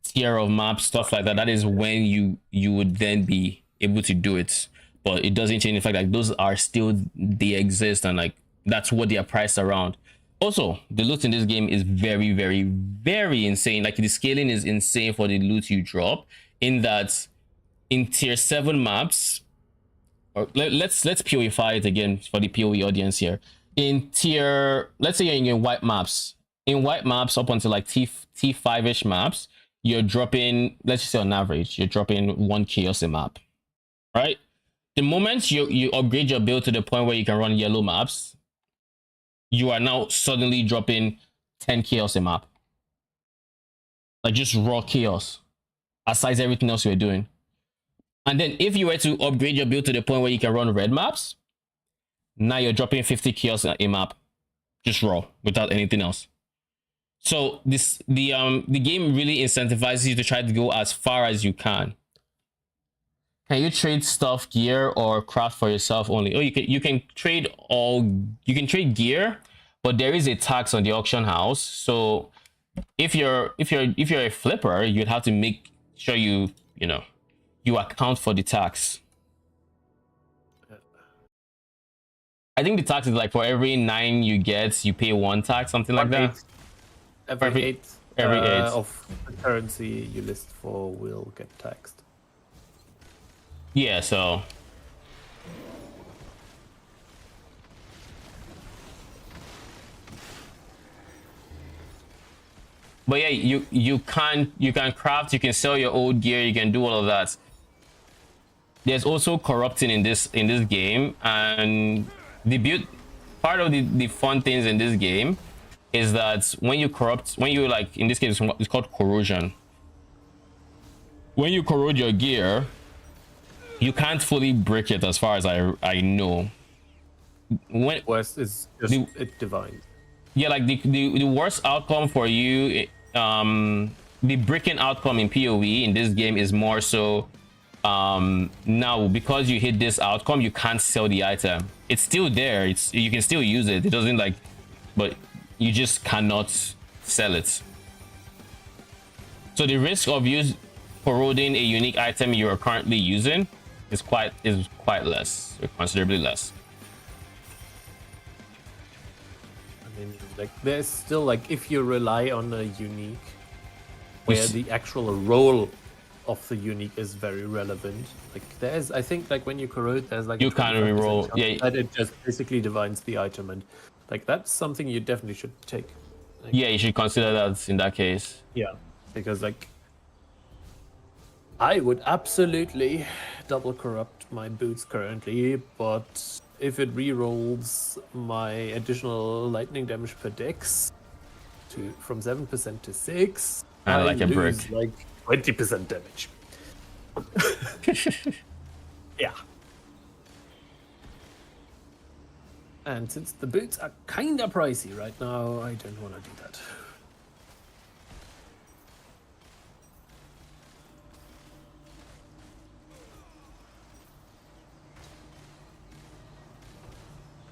tier of maps, stuff like that. That is when you would then be able to do it. But it doesn't change the fact that those are still, they exist, and like that's what they are priced around. Also, the loot in this game is very, very, very insane. Like the scaling is insane for the loot you drop. In that, in tier 7 maps, or let's POE it again for the POE audience here. In tier, let's say you're in white maps. In white maps up until like T5-ish maps, you're dropping, let's just say on average, you're dropping 1 chaos a map, right? The moment you upgrade your build to the point where you can run yellow maps, you are now suddenly dropping 10 chaos a map. Like just raw chaos, aside everything else you're doing. And then if you were to upgrade your build to the point where you can run red maps, now you're dropping 50 chaos a map, just raw, without anything else. So the game really incentivizes you to try to go as far as you can. Can you trade stuff, gear, or craft for yourself only? Oh, you can trade gear, but there is a tax on the auction house. So if you're a flipper, you'd have to make sure you account for the tax. I think the tax is like for every 9 you get, you pay 1 tax, something like that. Every 8 8 of the currency you list for will get taxed. Yeah, so but yeah, you can craft, you can sell your old gear, you can do all of that. There's also corrupting in this game, and part of the fun things in this game is that when you like, in this case it's called corrosion. When you corrode your gear, you can't fully break it, as far as I know. Worst is just it divine. Yeah, like the worst outcome for you, the breaking outcome in PoE in this game is more so now because you hit this outcome, you can't sell the item. It's still there. You can still use it. It doesn't like, but you just cannot sell it. So the risk of you corroding a unique item you are currently using is quite less, considerably less. I mean, like there's still like, if you rely on a unique, where the actual role of the unique is very relevant. Like there's, I think like when you corrode, there's like you can't reroll. Yeah, that it just basically divines the item, and like that's something you definitely should take. Like, yeah, you should consider that in that case. Yeah, because like I would absolutely double corrupt my boots currently, but if it re-rolls my additional lightning damage per dex from 7% to 6, And I like a lose brick. like 20% damage. Yeah. And since the boots are kind of pricey right now, I don't want to do that.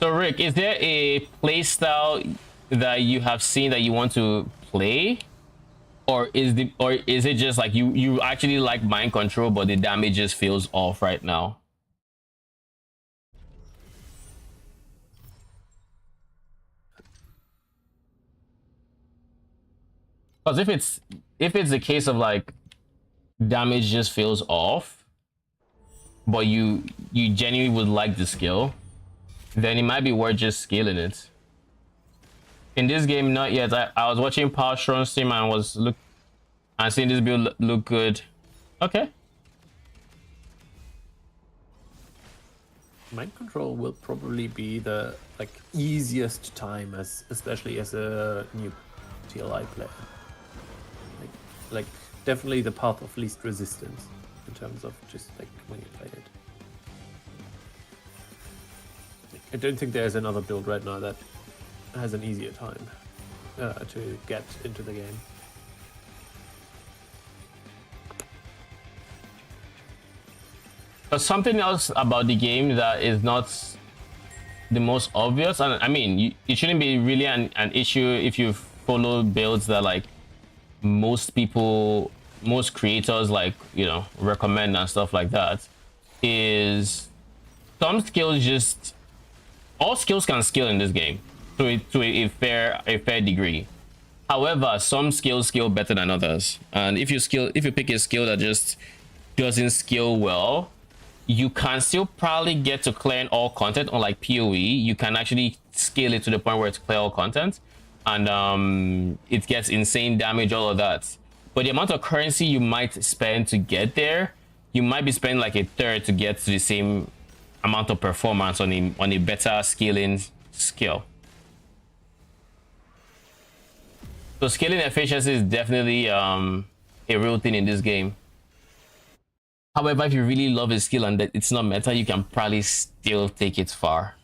So Rick, is there a play style that you have seen that you want to play? Or is it just like you actually like mind control, but the damage just feels off right now? Because if it's a case of like damage just feels off, but you genuinely would like the skill, then it might be worth just scaling it. In this game, not yet. I was watching Power Strong stream and seeing this build look good. Okay. Mind control will probably be the easiest time, especially as a new TLI player. Like definitely the path of least resistance in terms of just like when you play it. I don't think there's another build right now that has an easier time to get into the game. There's something else about the game that is not the most obvious, and I mean, it shouldn't be really an issue if you follow builds that like most creators like, you know, recommend and stuff like that. Is some skills just all skills can skill in this game to a fair degree. However, some skills skill better than others, and if you pick a skill that just doesn't skill well, you can still probably get to clearing all content. Unlike PoE, you can actually scale it to the point where it's clear all content, and it gets insane damage, all of that. But the amount of currency you might spend to get there, you might be spending like a third to get to the same amount of performance on a better scaling skill. So scaling efficiency is definitely a real thing in this game. However, if you really love a skill and that it's not meta, you can probably still take it far.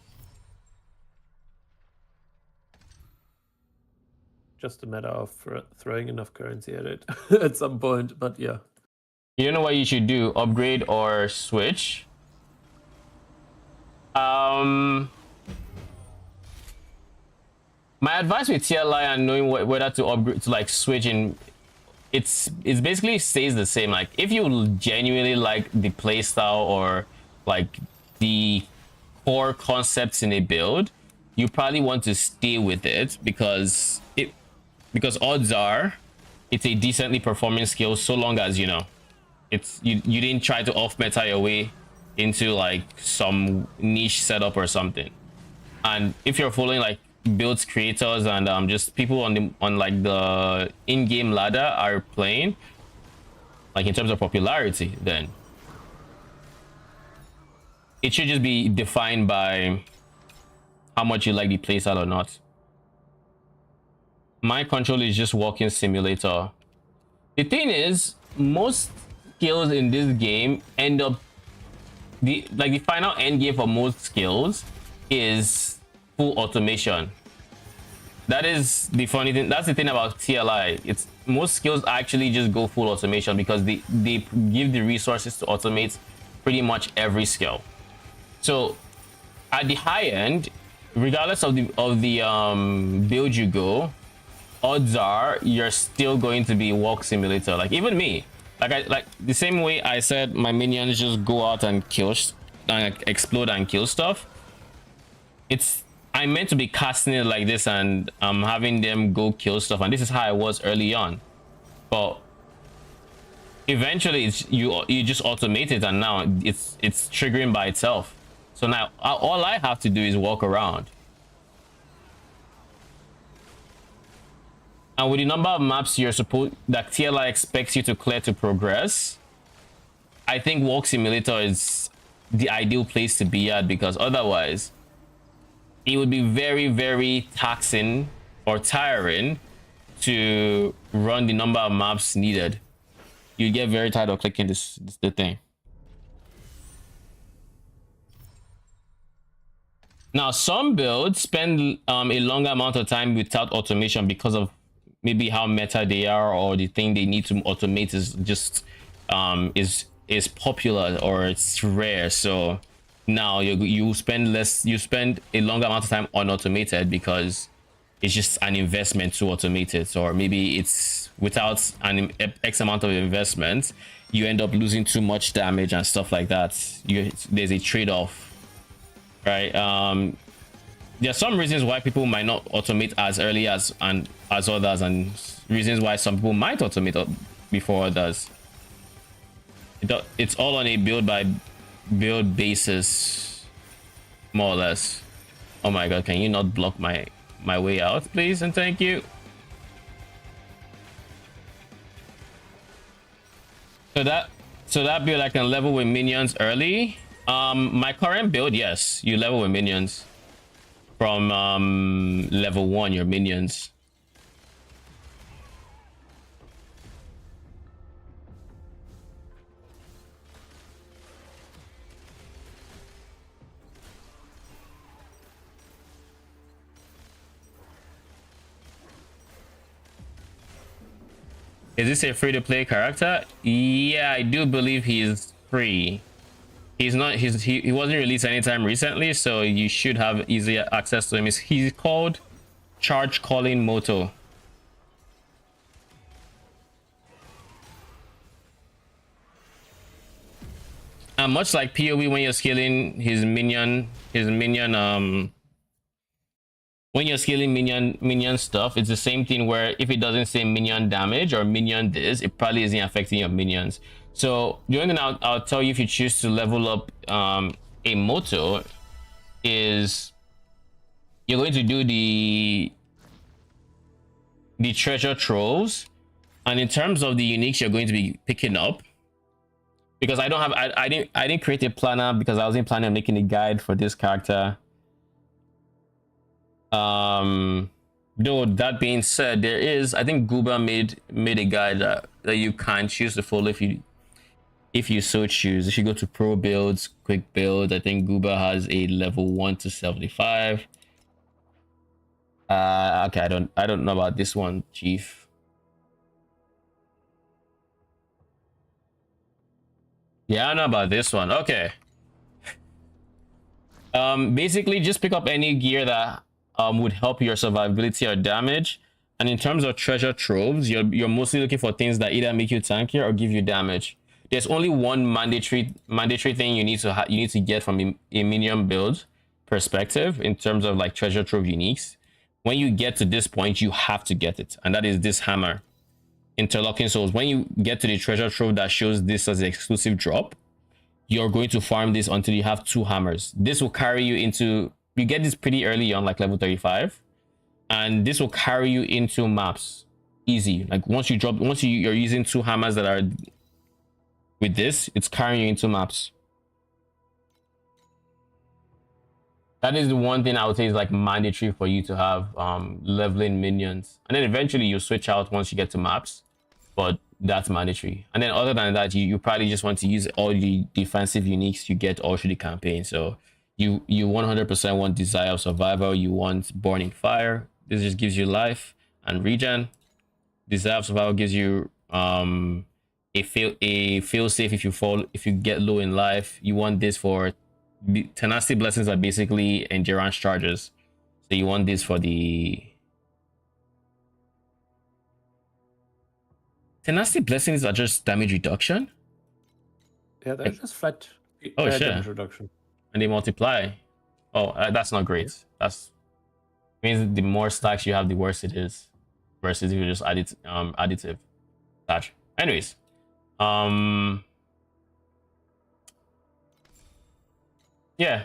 Just a matter of throwing enough currency at it at some point, but yeah. You know what you should do? Upgrade or switch. My advice with TLI and knowing whether to upgrade to like switch in, it's basically stays the same. Like if you genuinely like the playstyle or like the core concepts in a build, you probably want to stay with it because odds are it's a decently performing skill, so long as you know you didn't try to off meta your way into like some niche setup or something. And if you're following like builds creators and just people on like the in-game ladder are playing, like in terms of popularity, then it should just be defined by how much you like the playstyle or not. My control is just walking simulator. The thing is, most skills in this game end up the final end game for most skills is full automation. That is the funny thing. That's the thing about TLI. It's most skills actually just go full automation because they give the resources to automate pretty much every skill. So at the high end, regardless of the build you go, odds are you're still going to be walk simulator. Like even me, like the same way I said my minions just go out and kill and explode and kill stuff. I'm meant to be casting it like this and having them go kill stuff, and this is how I was early on. But eventually you just automate it, and now it's triggering by itself. So now all I have to do is walk around. And with the number of maps that TLI expects you to clear to progress, I think Walk Simulator is the ideal place to be at, because otherwise it would be very, very taxing or tiring to run the number of maps needed. You get very tired of clicking the thing. Now, some builds spend a longer amount of time without automation because of maybe how meta they are, or the thing they need to automate is just is popular or it's rare. So now you spend a longer amount of time unautomated because it's just an investment to automate it, or maybe it's without an X amount of investment, you end up losing too much damage and stuff like that. There's a trade-off. Right. There are some reasons why people might not automate as early as others, and reasons why some people might automate before others. It's all on a build by build basis, more or less. Oh my god, can you not block my way out, please, and thank you. So that build I can level with minions early. My current build, yes, you level with minions from level 1, your minions. Is this a free-to-play character? Yeah, I do believe he is free. He's not. He wasn't released anytime recently, so you should have easy access to him. He's called Charge Calling Moto. And much like PoE, when you're scaling his minion, when you're scaling minion stuff, it's the same thing where if it doesn't say minion damage or minion this, it probably isn't affecting your minions. So the only thing I'll tell you if you choose to level up a Moto is you're going to do the treasure troves, and in terms of the uniques you're going to be picking up, because I didn't create a planner because I wasn't planning on making a guide for this character. Though that being said, there is, I think Gooba made a guide that you can choose to follow if you so choose. If you go to pro builds, quick build, I think Gooba has a level 1 to 75. Okay, I don't know about this one, Chief. Yeah, I don't know about this one. Okay. Basically just pick up any gear that would help your survivability or damage. And in terms of treasure troves, you're mostly looking for things that either make you tankier or give you damage. There's only one mandatory thing you need to get from a minion build perspective in terms of like treasure trove uniques. When you get to this point, you have to get it, and that is this hammer, Interlocking Souls. When you get to the treasure trove that shows this as an exclusive drop, you're going to farm this until you have 2 hammers. This will carry you into, you get this pretty early on, like level 35, and this will carry you into maps easy. Like once you're using 2 hammers that are with this, it's carrying you into maps. That is the one thing I would say is like mandatory for you to have leveling minions, and then eventually you switch out once you get to maps, but that's mandatory. And then other than that, you probably just want to use all the defensive uniques you get all through the campaign. So you 100% want Desire of Survival, you want Burning Fire. This just gives you life and regen. Desire of Survival gives you a fail safe if you get low in life. You want this for Tenacity Blessings are basically endurance charges, so you want this for the Tenacity Blessings are just damage reduction. Yeah, they're just flat. Oh shit! Damage reduction. And they multiply. Oh, that's not great. That's means the more stacks you have, the worse it is, versus if you just additive. Touch. Anyways, yeah.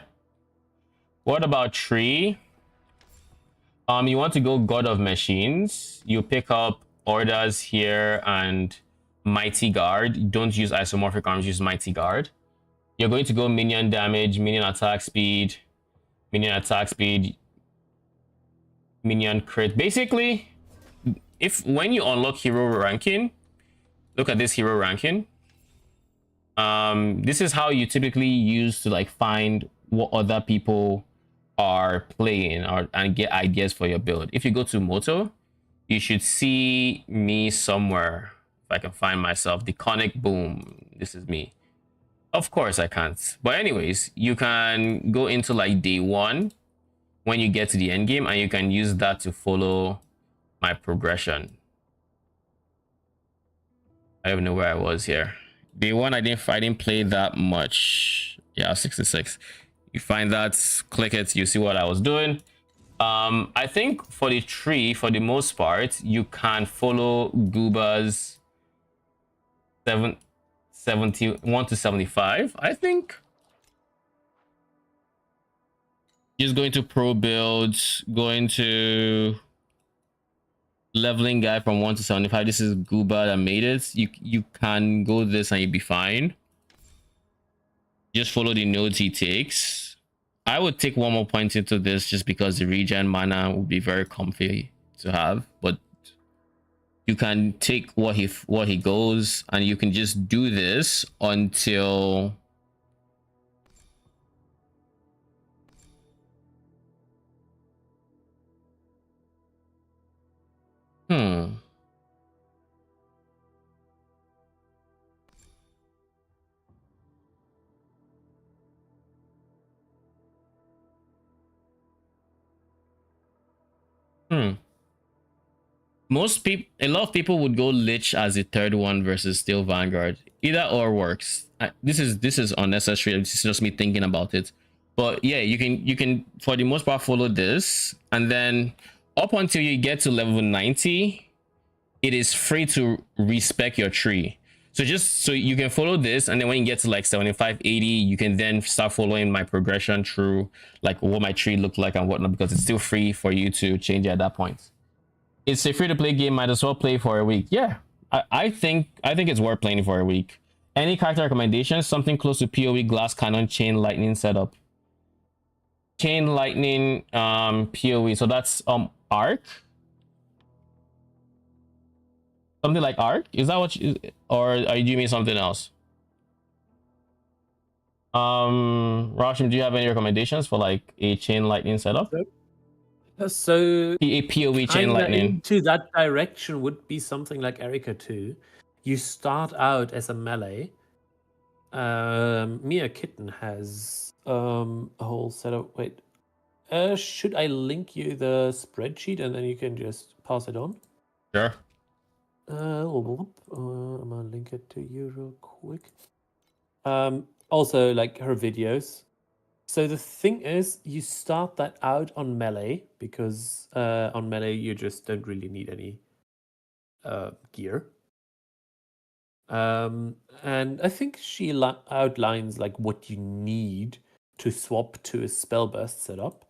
What about tree? You want to go God of Machines. You pick up Orders here and Mighty Guard. Don't use Isomorphic Arms, use Mighty Guard. you're going to go minion damage, minion attack speed, minion crit. Basically, when you unlock hero ranking, look at this hero ranking. This is how you typically use to like find what other people are playing and get ideas for your build. If you go to Moto, you should see me somewhere. If I can find myself, the conic boom. This is me. Of course I can't. But anyways, you can go into like day 1 when you get to the end game, and you can use that to follow my progression. I don't even know where I was here. Day 1, I didn't play that much. Yeah, 66. You find that, click it, you see what I was doing. I think for the tree, for the most part, you can follow Gooba's 71 to 75, I think. Just going to pro builds, going to leveling guy from 1 to 75. This is Gooba that made it. You can go this and you'll be fine. Just follow the nodes he takes. I would take 1 more point into this just because the regen mana would be very comfy to have, but you can take what he goes, and you can just do this until most people, a lot of people would go Lich as the 3rd one versus Steel Vanguard. Either or works. This is unnecessary. This is just me thinking about it. But yeah, you can for the most part follow this, and then up until you get to level 90, it is free to respec your tree. So you can follow this, and then when you get to like 75, 80, you can then start following my progression through like what my tree looked like and whatnot, because it's still free for you to change it at that point. It's a free-to-play game. Might as well play for a week. Yeah, I think it's worth playing for a week. Any character recommendations? Something close to PoE glass cannon chain lightning setup. Chain lightning PoE. So that's arc. Something like arc. Is that what you, or are you mean something else? Roshan, do you have any recommendations for like a chain lightning setup? So a PoE chain lightning into that direction would be something like Erika 2. You start out as a melee. Mia Kitten has a whole setup. Wait, should I link you the spreadsheet and then you can just pass it on? Sure. I'm gonna link it to you real quick. Also, like her videos. So the thing is, you start that out on melee because on melee you just don't really need any gear. And I think she outlines like what you need to swap to a spellburst setup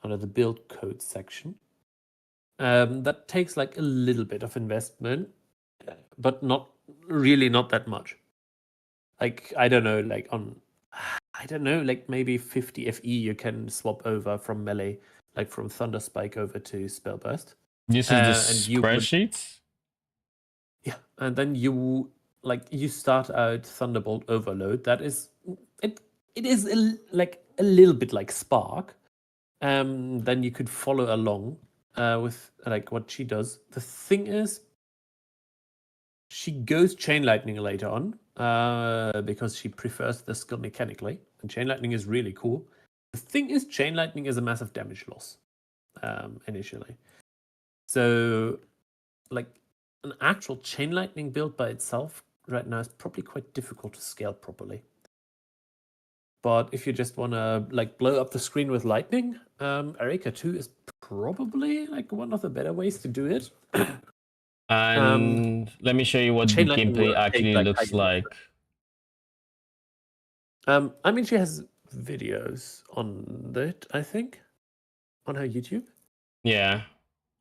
under the build code section. That takes like a little bit of investment, but not that much. Like I don't know, like maybe 50 FE you can swap over from melee, like from Thunder Spike over to Spellburst. This is the spreadsheet? Yeah, and then you start out Thunderbolt Overload. That is it is a little bit like Spark. Then you could follow along with like what she does. The thing is, she goes Chain Lightning later on because she prefers the skill mechanically, and Chain Lightning is really cool. The thing is, Chain Lightning is a massive damage loss initially. So, like, an actual Chain Lightning build by itself right now is probably quite difficult to scale properly. But if you just want to like blow up the screen with lightning, Erika 2 is probably like one of the better ways to do it. And let me show you what the gameplay actually looks like. I mean, she has videos on that, I think, on her YouTube. Yeah,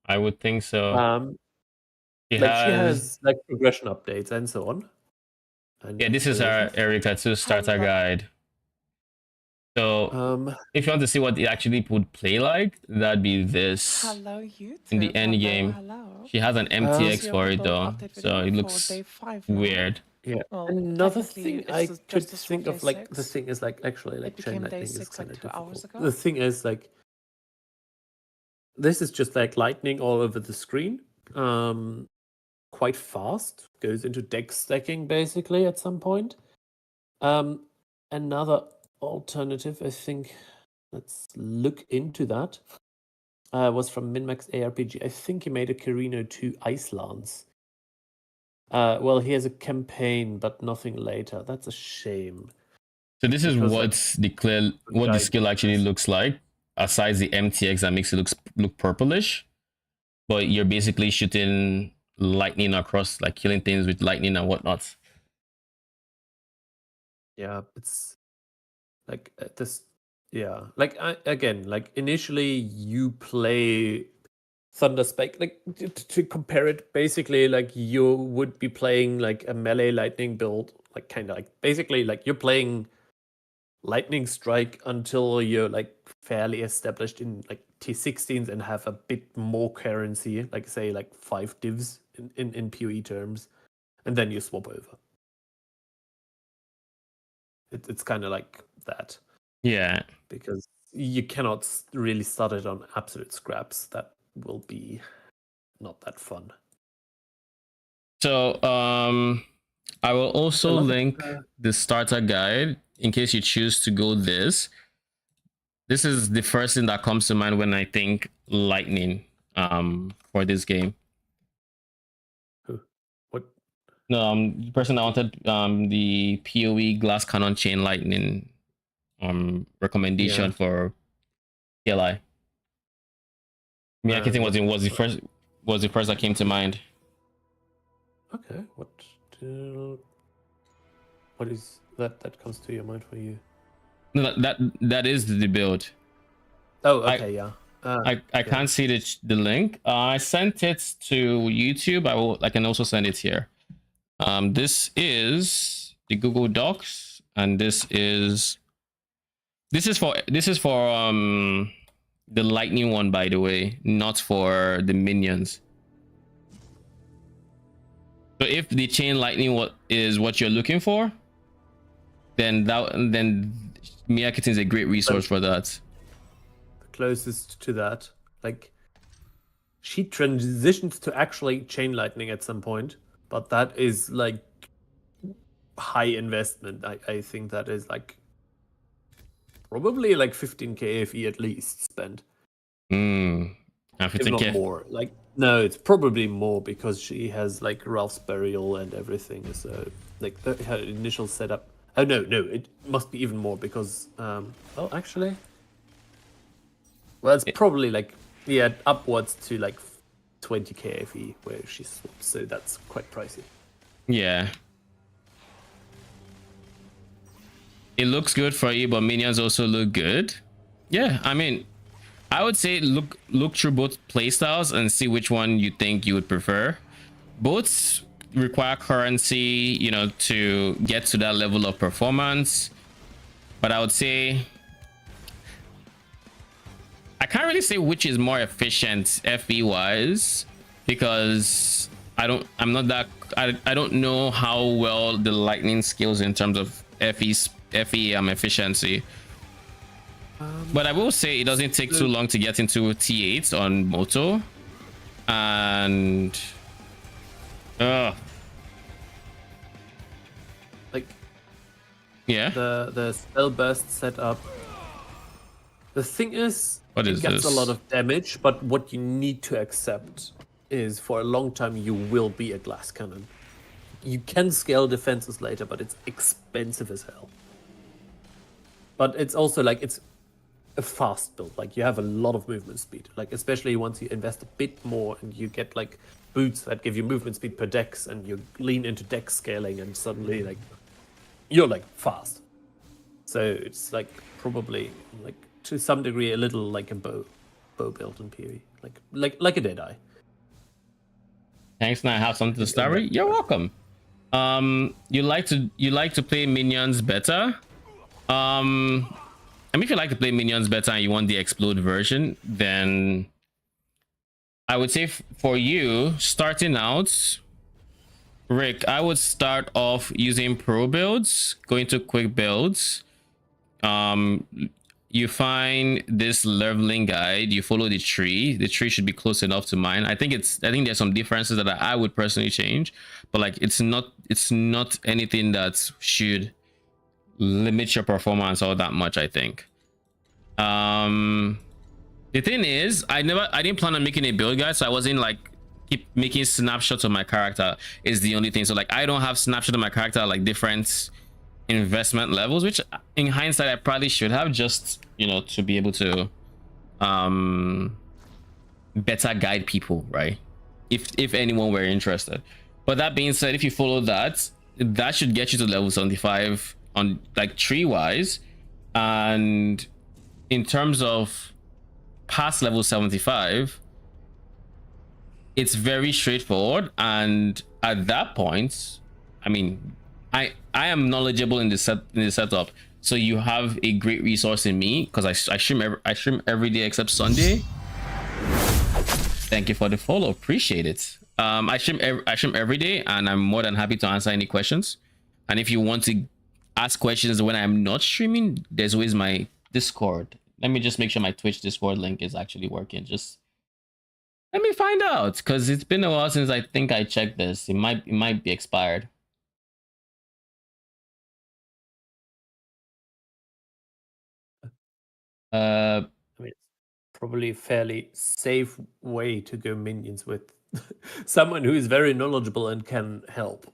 I would think so. She has like progression updates and so on. And Yeah, this is our Erika 2 starter guide. So if you want to see what it actually would play like, that'd be this. Hello, YouTube. In the end game. Hello. She has an MTX See for your it though, update so video it for looks day 5 now. weird. Yeah. Well, Another technically, thing it's I just could a short think of, day like, the 6. thing is, like, actually, like, It chain became day lightning is 6 kind like of 2 hours difficult. ago. The thing is, like, this is just like lightning all over the screen. Quite fast. Goes into deck stacking basically at some point. Another alternative, I think. Let's look into that. Was from Minmax ARPG. I think he made a Carino 2 Ice Lance. Well, he has a campaign, but nothing later. That's a shame. So this is Because, what the skill actually looks like, aside the MTX that makes it look purplish. But you're basically shooting lightning across, like killing things with lightning and whatnot. Yeah, it's like this. Yeah, like again, like initially you play Thunder Spike, like to compare it, basically, like you would be playing like a melee lightning build, like kind of like basically like you're playing Lightning Strike until you're like fairly established in like T16s and have a bit more currency, like say like 5 divs in PoE terms, and then you swap over. It's kind of like that. Yeah. Because you cannot really start it on absolute scraps. That will be not that fun. So I will also link the starter guide in case you choose to go this. This is the first thing that comes to mind when I think lightning for this game. Who? What? No, the person that wanted the PoE glass cannon chain lightning recommendation for PLI. Miyake was the first that came to mind. Okay, what is that comes to your mind for you? No, that is the build. Oh, okay, yeah. I can't see the link. I sent it to YouTube. I can also send it here. This is the Google Docs, and this is for the lightning one, by the way, not for the minions. So if the chain lightning is what you're looking for, then Miyake is a great resource for that. The closest to that, like, she transitions to actually chain lightning at some point, but that is like high investment. I think that is like probably like 15k FE at least spent. If not more. Like, no, it's probably more because she has like Ralph's burial and everything. So like her initial setup. Oh no, it must be even more because well, actually, well, it's probably like upwards to like 20k FE where she swaps. So that's quite pricey. Yeah. It looks good for you, but minions also look good. Yeah, I mean, I would say look through both playstyles and see which one you think you would prefer. Both require currency, to get to that level of performance. But I would say I can't really say which is more efficient FE wise, because I don't know how well the lightning scales in terms of FE efficiency. But I will say it doesn't take too long to get into T8 on Moto, and like, yeah, the spell burst setup. The thing is, it gets this? a lot of damage, but what you need to accept is for a long time you will be a glass cannon. You can scale defenses later, but it's expensive as hell. But it's also like it's a fast build. Like, you have a lot of movement speed. Like, especially once you invest a bit more and you get like boots that give you movement speed per dex, and you lean into dex scaling, and suddenly like you're like fast. So it's like probably like to some degree a little like a bow build in PoE, like a Deadeye. Thanks. Now I have something to start with. You're welcome. You like to play minions better. I mean, if you like to play minions better and you want the explode version, then I would say for you starting out, Rick, I would start off using pro builds, going to quick builds. You find this leveling guide, you follow the tree. The tree should be close enough to mine. I think there's some differences that I would personally change, but like it's not anything that should limit your performance all that much, I think. The thing is, I didn't plan on making a build guide, so I wasn't like keep making snapshots of my character is the only thing. So like I don't have snapshot of my character like different investment levels, which in hindsight I probably should have, just to be able to better guide people, right? If anyone were interested. But that being said, if you follow that, that should get you to level 75 on like tree wise. And in terms of past level 75, it's very straightforward. And at that point, I mean, I am knowledgeable in the setup, so you have a great resource in me because I stream every day except Sunday. Thank you for the follow, appreciate it. I stream every day, and I'm more than happy to answer any questions. And if you want to ask questions when I'm not streaming, there's always my Discord. Let me just make sure my Twitch Discord link is actually working. Just let me find out, because it's been a while since I think I checked this. It might be expired. I mean, it's probably a fairly safe way to go minions with someone who is very knowledgeable and can help.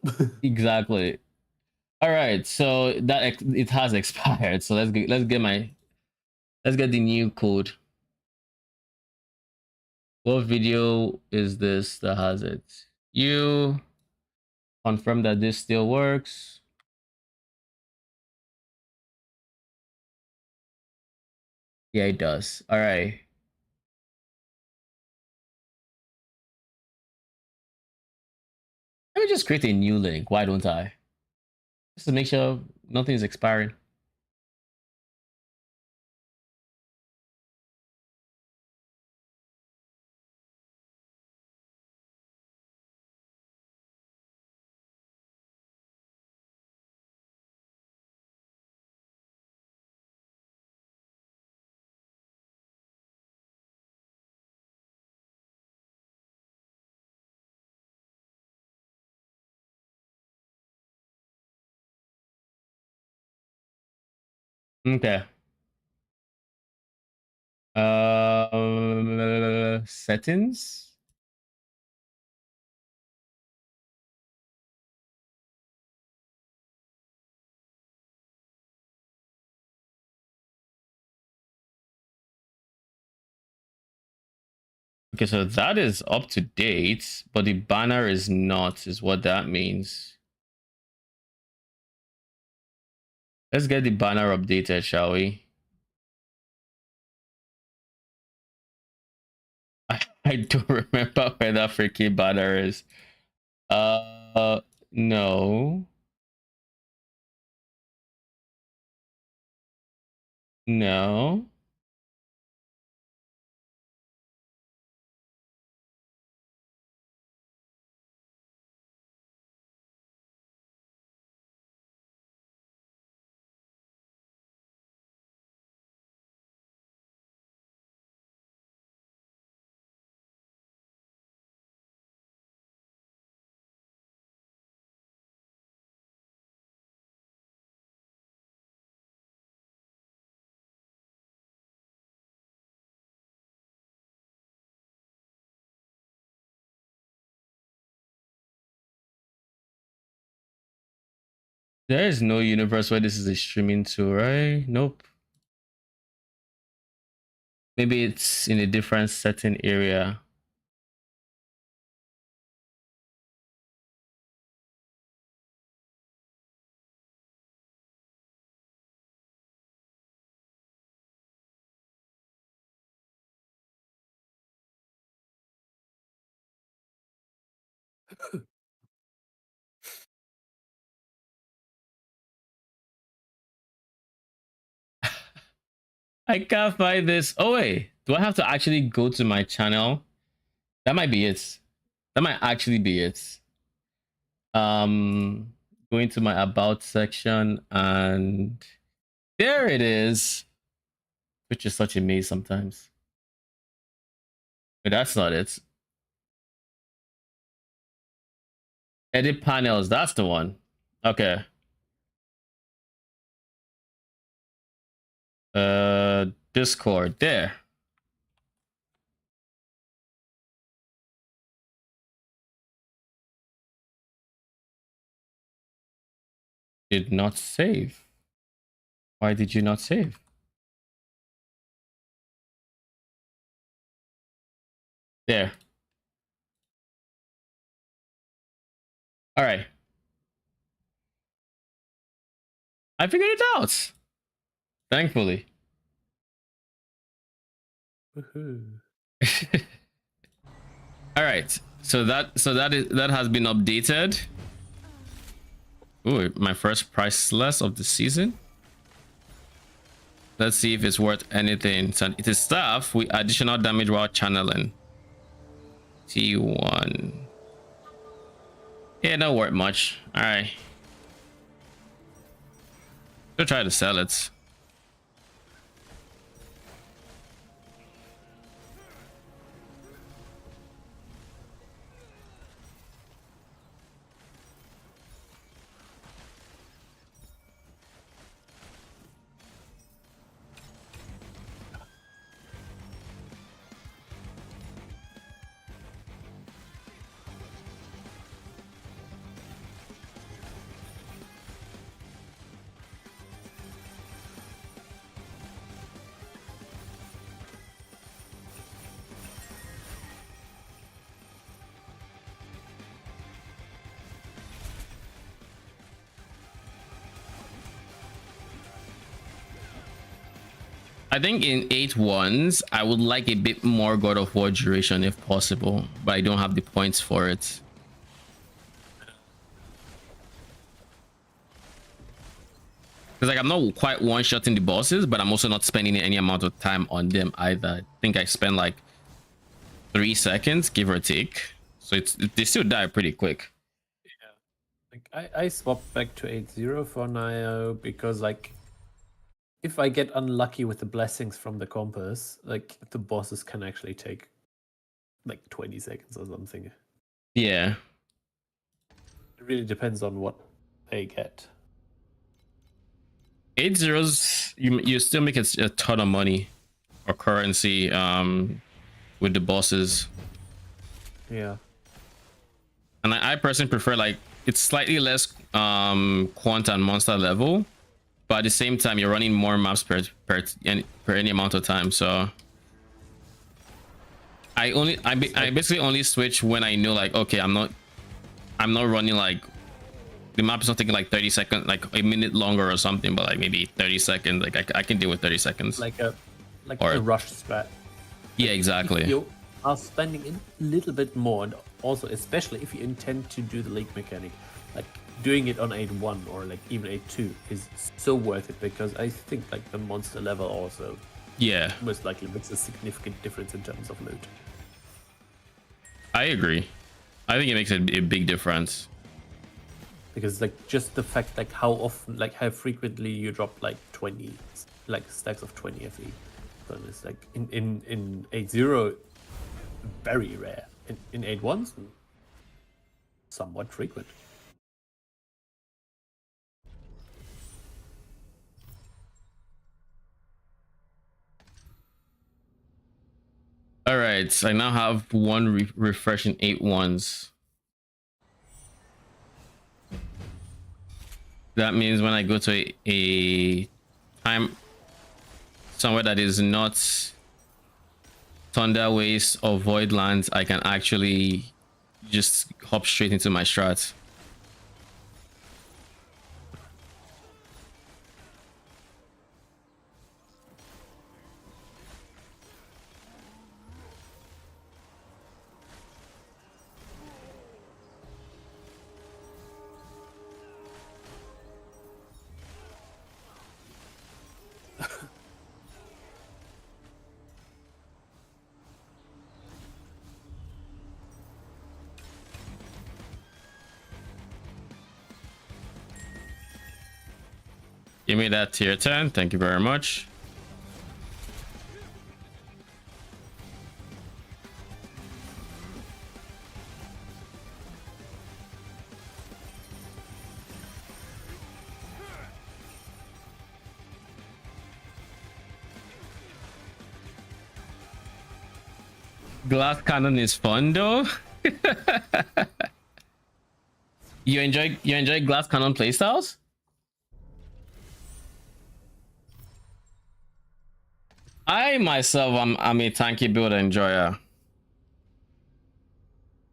Exactly. All right, so that it has expired. So let's get the new code. What video is this that has it? You confirm that this still works. Yeah, it does. All right. Let me just create a new link. Why don't I? Just to make sure nothing is expiring. Okay. Settings. Okay, so that is up to date, but the banner is not, is what that means. Let's get the banner updated, shall we? I don't remember where that freaking banner is. No. No. There is no universe where this is a streaming tool, right? Nope. Maybe it's in a different setting area. I can't find this. Oh wait, do I have to actually go to my channel? That might be it. That might actually be it. Going to my about section, and there it is. Which is such a maze sometimes. But that's not it. Edit panels, that's the one. Okay. Discord, there. Did not save. Why did you not save? There. All right. I figured it out. Thankfully. Woohoo. All right. That has been updated. Ooh, my first priceless of the season. Let's see if it's worth anything. So it is staff with additional damage while channeling. T1. Yeah, not worth much. All right. Go try to sell it. I think in 8-1s, I would like a bit more God of War duration if possible, but I don't have the points for it. Because like I'm not quite one-shotting the bosses, but I'm also not spending any amount of time on them either. I think I spend like 3 seconds, give or take. So they still die pretty quick. Yeah. Like I swapped back to 8-0 for now because like if I get unlucky with the blessings from the compass, like the bosses can actually take like 20 seconds or something. Yeah. It really depends on what they get. 8-0s, you still make a ton of money or currency with the bosses. Yeah. And I personally prefer like it's slightly less quant and monster level, but at the same time you're running more maps per any amount of time. So I basically only switch when I know like okay I'm not running like the map is not taking like 30 seconds, like a minute longer or something, but like maybe 30 seconds. Like I can deal with 30 seconds. Like a rush strat. Yeah, exactly. If you are spending a little bit more, and also especially if you intend to do the league mechanic, like doing it on 8-1 or like even 8-2 is so worth it because I think like the monster level also most likely makes a significant difference in terms of loot. I agree. I think it makes a big difference. Because like just the fact like how often like how frequently you drop like 20 like stacks of 20 FE. So it's like in 8-0 very rare. In 8-1s somewhat frequent. All right, so I now have one refresh in 8-1s. That means when I go to a time somewhere that is not Thunder Waste or Void Lands, I can actually just hop straight into my strat. Give me that tier 10. Thank you very much. Glass cannon is fun though. You enjoy glass cannon playstyles? I myself I'm a tanky build enjoyer.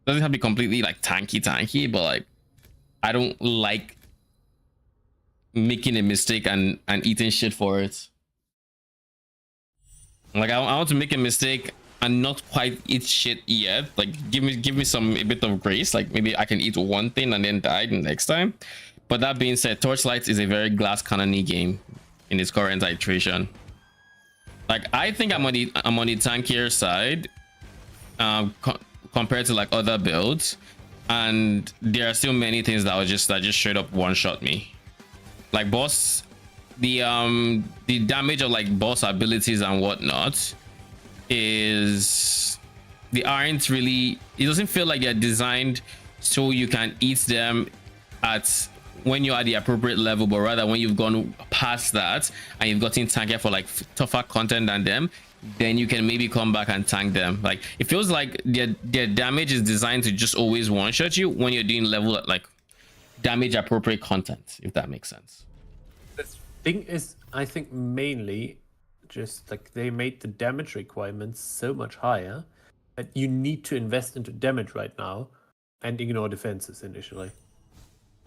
Doesn't have to be completely like tanky, but like I don't like making a mistake and eating shit for it. Like I want to make a mistake and not quite eat shit yet. Like give me a bit of grace. Like maybe I can eat one thing and then die the next time. But that being said, Torchlight is a very glass cannon-y game in its current iteration. Like I think I'm on the tankier side compared to like other builds, and there are still many things that just straight up one shot me. Like boss, the damage of like boss abilities and whatnot is they aren't really, it doesn't feel like they're designed so you can eat them at when you're at the appropriate level, but rather when you've gone past that and you've gotten tankier for like tougher content than them, then you can maybe come back and tank them. Like it feels like their damage is designed to just always one shot you when you're doing level like damage appropriate content, if that makes sense. The thing is, I think mainly just like they made the damage requirements so much higher that you need to invest into damage right now and ignore defenses initially.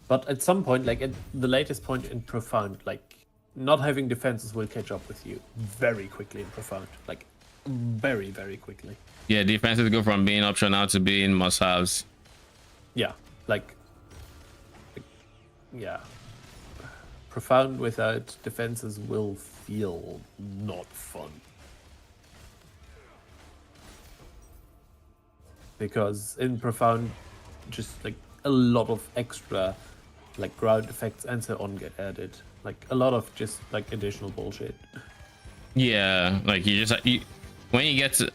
But at some point, like at the latest point in Profound, like not having defenses will catch up with you very quickly in Profound, like very, very quickly. Yeah, defenses go from being optional to being must-haves. Yeah, like yeah. Profound without defenses will feel not fun. Because in Profound, just like a lot of extra like ground effects and so on get added. Like a lot of just like additional bullshit. Yeah, like when you get to,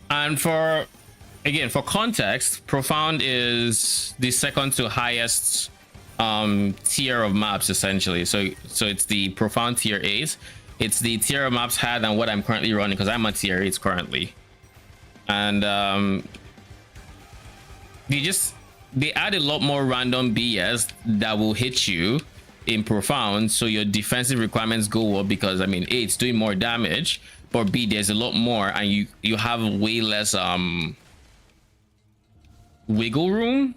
and for context, Profound is the second to highest tier of maps essentially. So it's the Profound tier 8. It's the tier of maps higher than what I'm currently running because I'm at tier 8 currently. And they add a lot more random BS that will hit you in Profound, so your defensive requirements go up because I mean A, it's doing more damage, but B, there's a lot more and you have way less wiggle room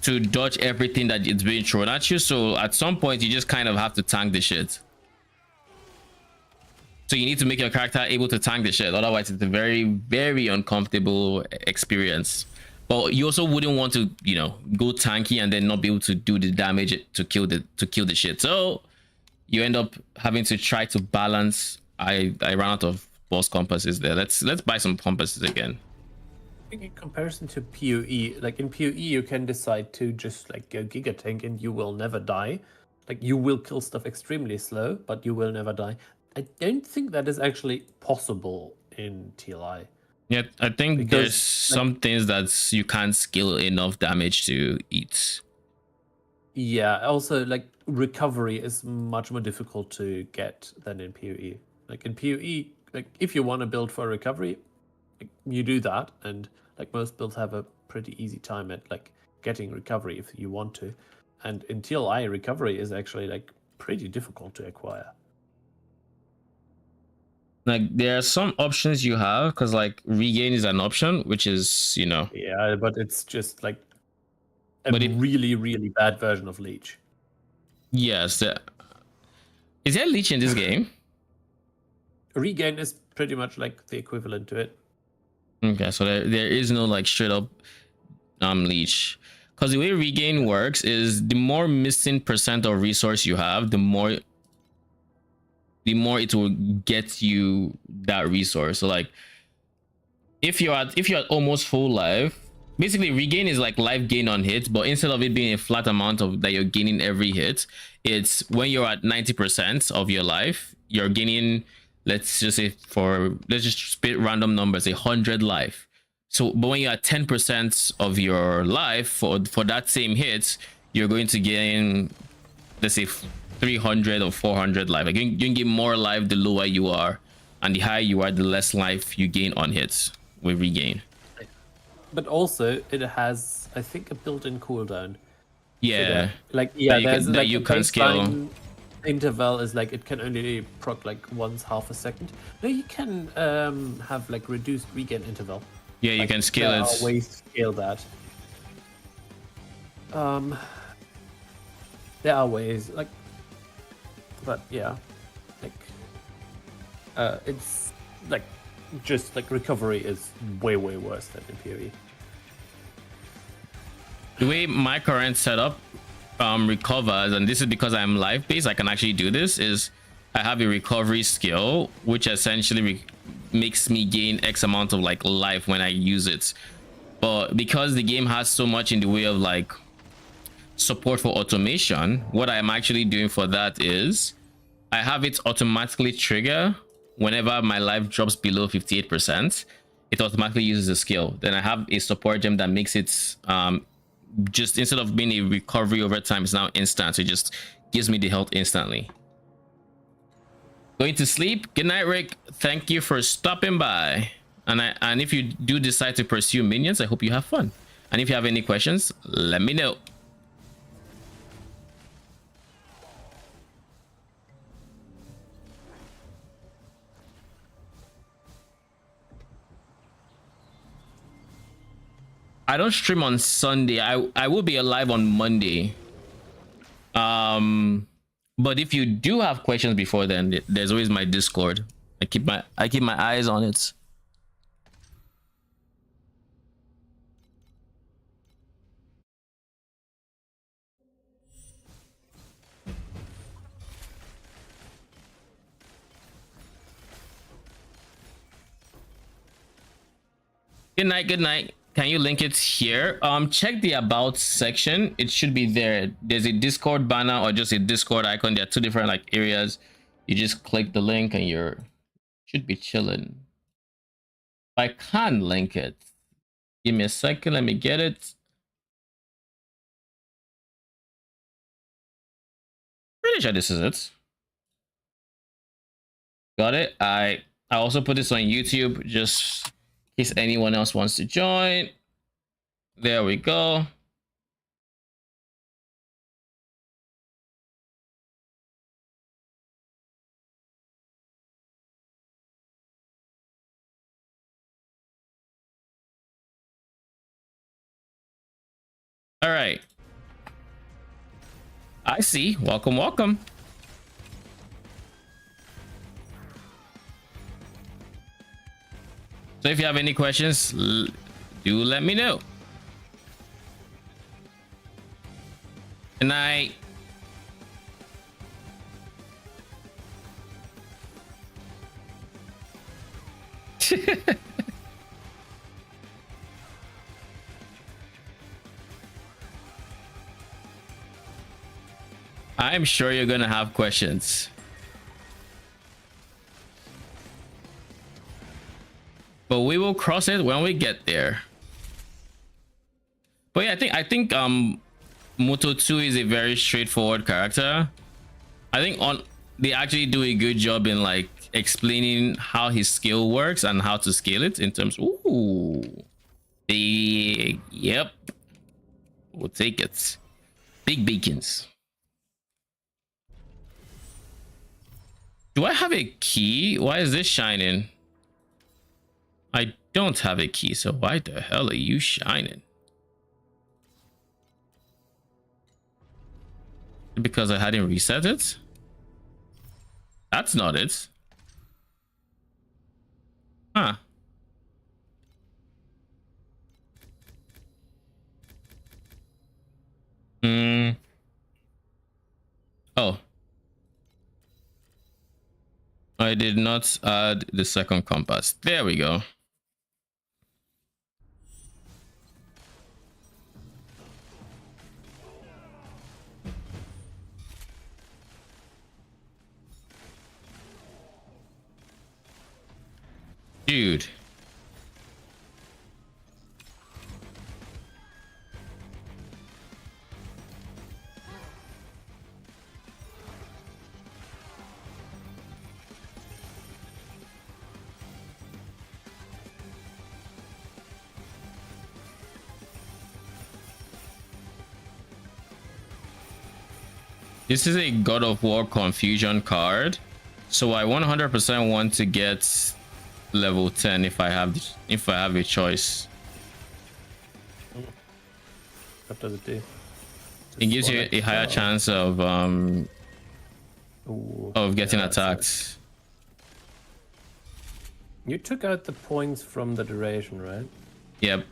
to dodge everything that it's being thrown at you. So at some point you just kind of have to tank the shit. So you need to make your character able to tank the shit, otherwise it's a very, very uncomfortable experience. But you also wouldn't want to, you know, go tanky and then not be able to do the damage to kill the shit. So you end up having to try to balance. I ran out of boss compasses there. Let's buy some compasses again. I think in comparison to PoE, like in PoE you can decide to just like go Giga Tank and you will never die. Like you will kill stuff extremely slow, but you will never die. I don't think that is actually possible in TLI. Yeah, I think there's some things that you can't skill enough damage to eat. Yeah, also like recovery is much more difficult to get than in PoE. Like in PoE, like if you want to build for recovery, like, you do that, and like most builds have a pretty easy time at like getting recovery if you want to. And in TLI, recovery is actually like pretty difficult to acquire. Like there are some options you have because like regain is an option, which is, you know, yeah, but it's just like a really, really bad version of leech. Yes. Is there leech in this game? Regain is pretty much like the equivalent to it. Okay, so there is no like straight up leech, because the way regain works is the more missing percent of resource you have, the more it will get you that resource. So like if you're at almost full life basically regain is like life gain on hit, but instead of it being a flat amount of that you're gaining every hit, it's when you're at 90% of your life, you're gaining, let's just say let's just spit random numbers, 100 life. So but when you're at 10% of your life for that same hit, you're going to gain, let's say 300 or 400 life. Like you can get more life the lower you are, and the higher you are, the less life you gain on hits with regain. But also, it has, I think, a built-in cooldown. Yeah, so like there's that like you the can scale. baseline interval is like it can only proc like once half a second. No, you can have like reduced regain interval. Yeah, you like, can scale there it. Are ways to scale that. There are ways like, but yeah, like it's like just like recovery is way worse than in PoE. The way my current setup recovers, and this is because I'm life based, I can actually do this, is I have a recovery skill which essentially makes me gain X amount of like life when I use it. But because the game has so much in the way of like support for automation, what I'm actually doing for that is I have it automatically trigger whenever my life drops below 58%. It automatically uses a skill. Then I have a support gem that makes it just, instead of being a recovery over time, it's now instant. So it just gives me the health instantly. Going to sleep. Good night, Rick. Thank you for stopping by. And if you do decide to pursue minions, I hope you have fun. And if you have any questions, let me know. I don't stream on Sunday. I will be alive on Monday. But if you do have questions before then, there's always my Discord. I keep my eyes on it. Good night, good night. Can you link it here? Check the about section. It should be there. There's a Discord banner or just a Discord icon. There are two different like areas. You just click the link and you're should be chilling. I can link it. Give me a second, let me get it. Pretty sure this is it. Got it. I also put this on YouTube just in case anyone else wants to join. There we go. All right. I see. Welcome, welcome. So if you have any questions, do let me know. Good night. I'm sure you're gonna have questions. But we will cross it when we get there. But yeah, I think Moto 2 is a very straightforward character. I think they actually do a good job in like explaining how his skill works and how to scale it in terms. Ooh, yep, we'll take it. Big beacons. Do I have a key? Why is this shining? I don't have a key, so why the hell are you shining? Because I hadn't reset it? That's not it. Huh. Oh. I did not add the second compass. There we go. Dude. This is a God of War Confusion card, so I 100% want to get level 10 if I have a choice. What does it do? It gives you a higher chance of getting attacked. You took out the points from the duration, right? Yep.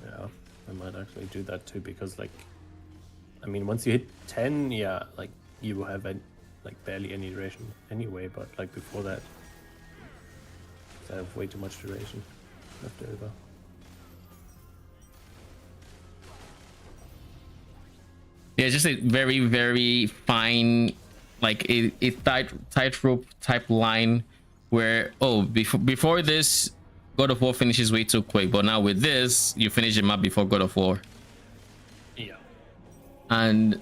Yeah, I might actually do that too, because like, I mean, once you hit 10, yeah, like you have like barely any duration anyway, but like before that, I have way too much duration left over. Yeah, just a very, very fine, like a tightrope type line where, oh, before this, God of War finishes way too quick, but now with this, you finish the map before God of War. Yeah. And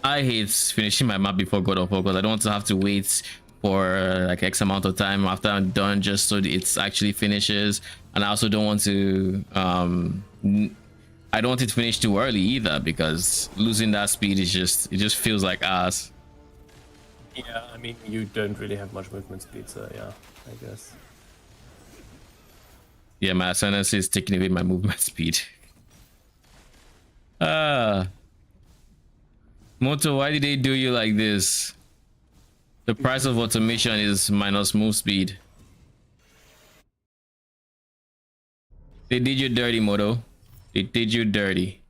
I hate finishing my map before God of War because I don't want to have to wait for like X amount of time after I'm done just so it actually finishes. And I also don't want to I don't want it to finish too early either, because losing that speed is just, it just feels like ass. Yeah, I mean, you don't really have much movement speed, so yeah, I guess. Yeah, my ascendancy is taking away my movement speed. Moto, why did they do you like this? The price of automation is minus move speed. They did you dirty, Moto. They did you dirty.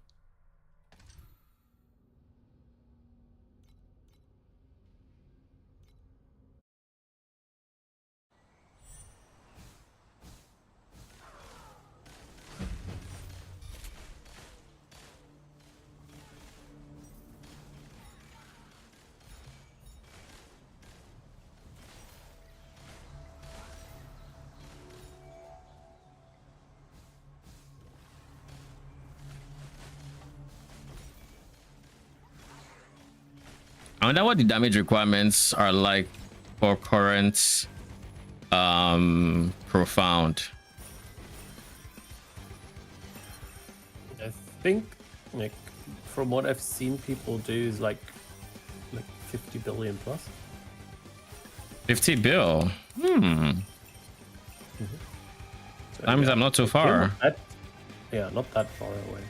I wonder what the damage requirements are like for current profound. I think, like, from what I've seen people do is like 50 billion plus. 50 bill. So, That means I'm not too far. Yeah, not that far away.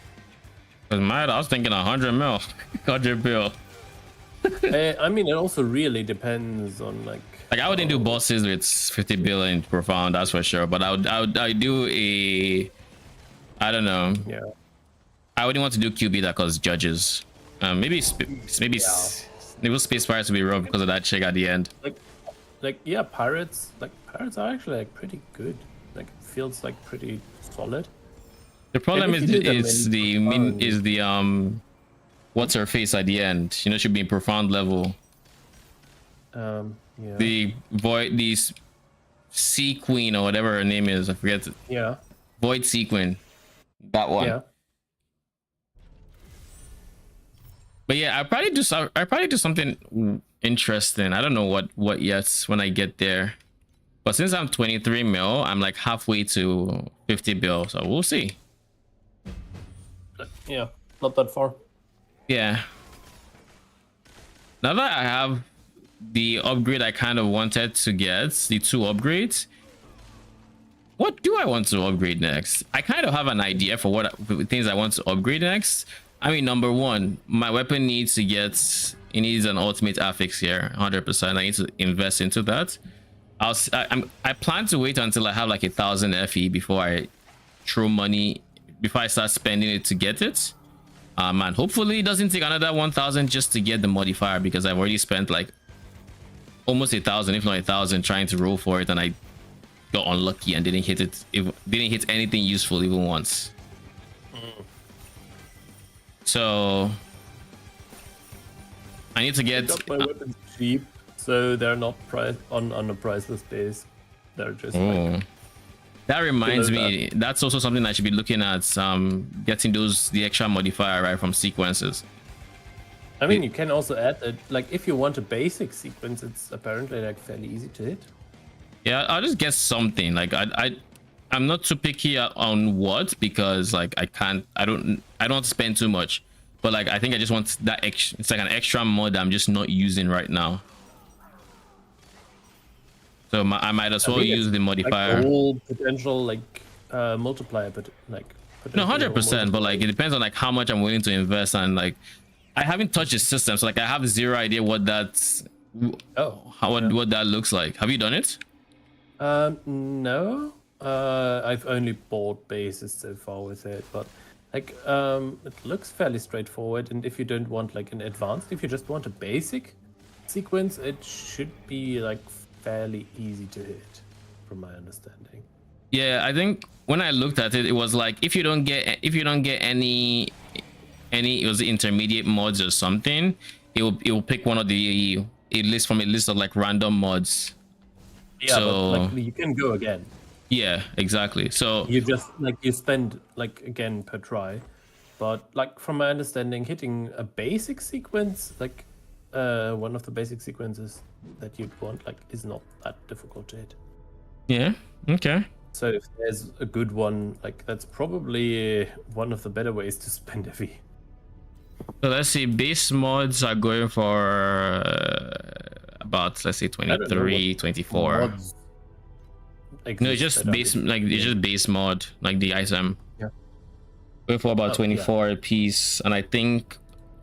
Cause I was thinking 100 mil, 100 bill. I mean, it also really depends on like I wouldn't do bosses with 50 billion profound, that's for sure. But I do a, I don't know. Yeah. I wouldn't want to do QB that cause judges. Maybe space pirates would be rough because of that chick at the end. Like yeah, pirates are actually like pretty good. Like it feels like pretty solid. The problem is the what's her face at the end? You know, should be in profound level. Yeah. The void, these Sea Queen or whatever her name is, I forget. Yeah. Void Sea Queen. That one. Yeah. But yeah, I probably do something interesting. I don't know what yet when I get there. But since I'm 23 mil, I'm like halfway to 50 bill, so we'll see. Yeah, not that far. Yeah. Now that I have the upgrade I kind of wanted to get, the 2 upgrades, what do I want to upgrade next? I kind of have an idea for what things I want to upgrade next. I mean, number 1, my weapon needs to get, it needs an ultimate affix here, 100%. I need to invest into that. I plan to wait until I have like 1,000 FE before I throw money, before I start spending it to get it. And hopefully it doesn't take another 1,000 just to get the modifier, because I've already spent like almost 1,000, if not 1,000, trying to roll for it, and I got unlucky and didn't hit it. Didn't hit anything useful even once. So I need to get my weapons cheap, so they're not priced on a priceless base. They're just Oh. That reminds me, that's also something I should be looking at. Getting the extra modifier right from sequences. I mean, you can also add it, like if you want a basic sequence, it's apparently like fairly easy to hit. Yeah, I'll just get something. Like I'm not too picky on what, because like I don't spend too much. But like I think I just want that extra. It's like an extra mod I'm just not using right now. So I might as well use the modifier. Like the whole potential like multiplier, but like no, 100%. But like it depends on like how much I'm willing to invest, and like I haven't touched the system, so like I have zero idea what that's. What that looks like. Have you done it? No. I've only bought bases so far with it, but like it looks fairly straightforward. And if you don't want like an advanced, if you just want a basic sequence, it should be like fairly easy to hit, from my understanding. Yeah, I think when I looked at it, it was like if you don't get any it was intermediate mods or something, it will pick one of a list from a list of like random mods. Yeah, so, but like you can go again. Yeah, exactly. So you just like you spend like again per try, but like from my understanding, hitting a basic sequence, like one of the basic sequences that you'd want, like is not that difficult to hit. Yeah. Okay. So if there's a good one, like that's probably one of the better ways to spend FE. So let's see, base mods are going for about, let's say 23, 24. No, it's just base, like it's just base mod, like the item. Yeah. Going for about 24 a piece, and I think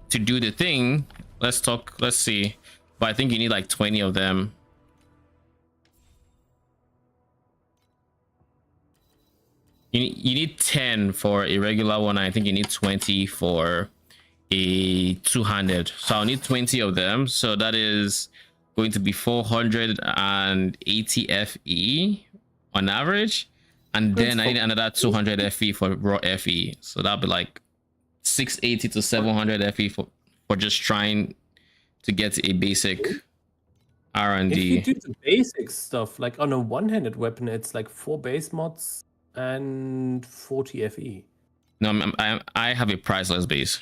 to do the thing, let's see. But I think you need like 20 of them. You need 10 for a regular one. I think you need 20 for a two-handed. So I'll need 20 of them. So that is going to be 480 FE on average. And then I need another 200 FE for raw FE. So that'll be like 680 to 700 FE for just trying to get a basic R&D. If you do the basic stuff, like on a one-handed weapon, it's like 4 base mods and 40 FE. No, I have a priceless base.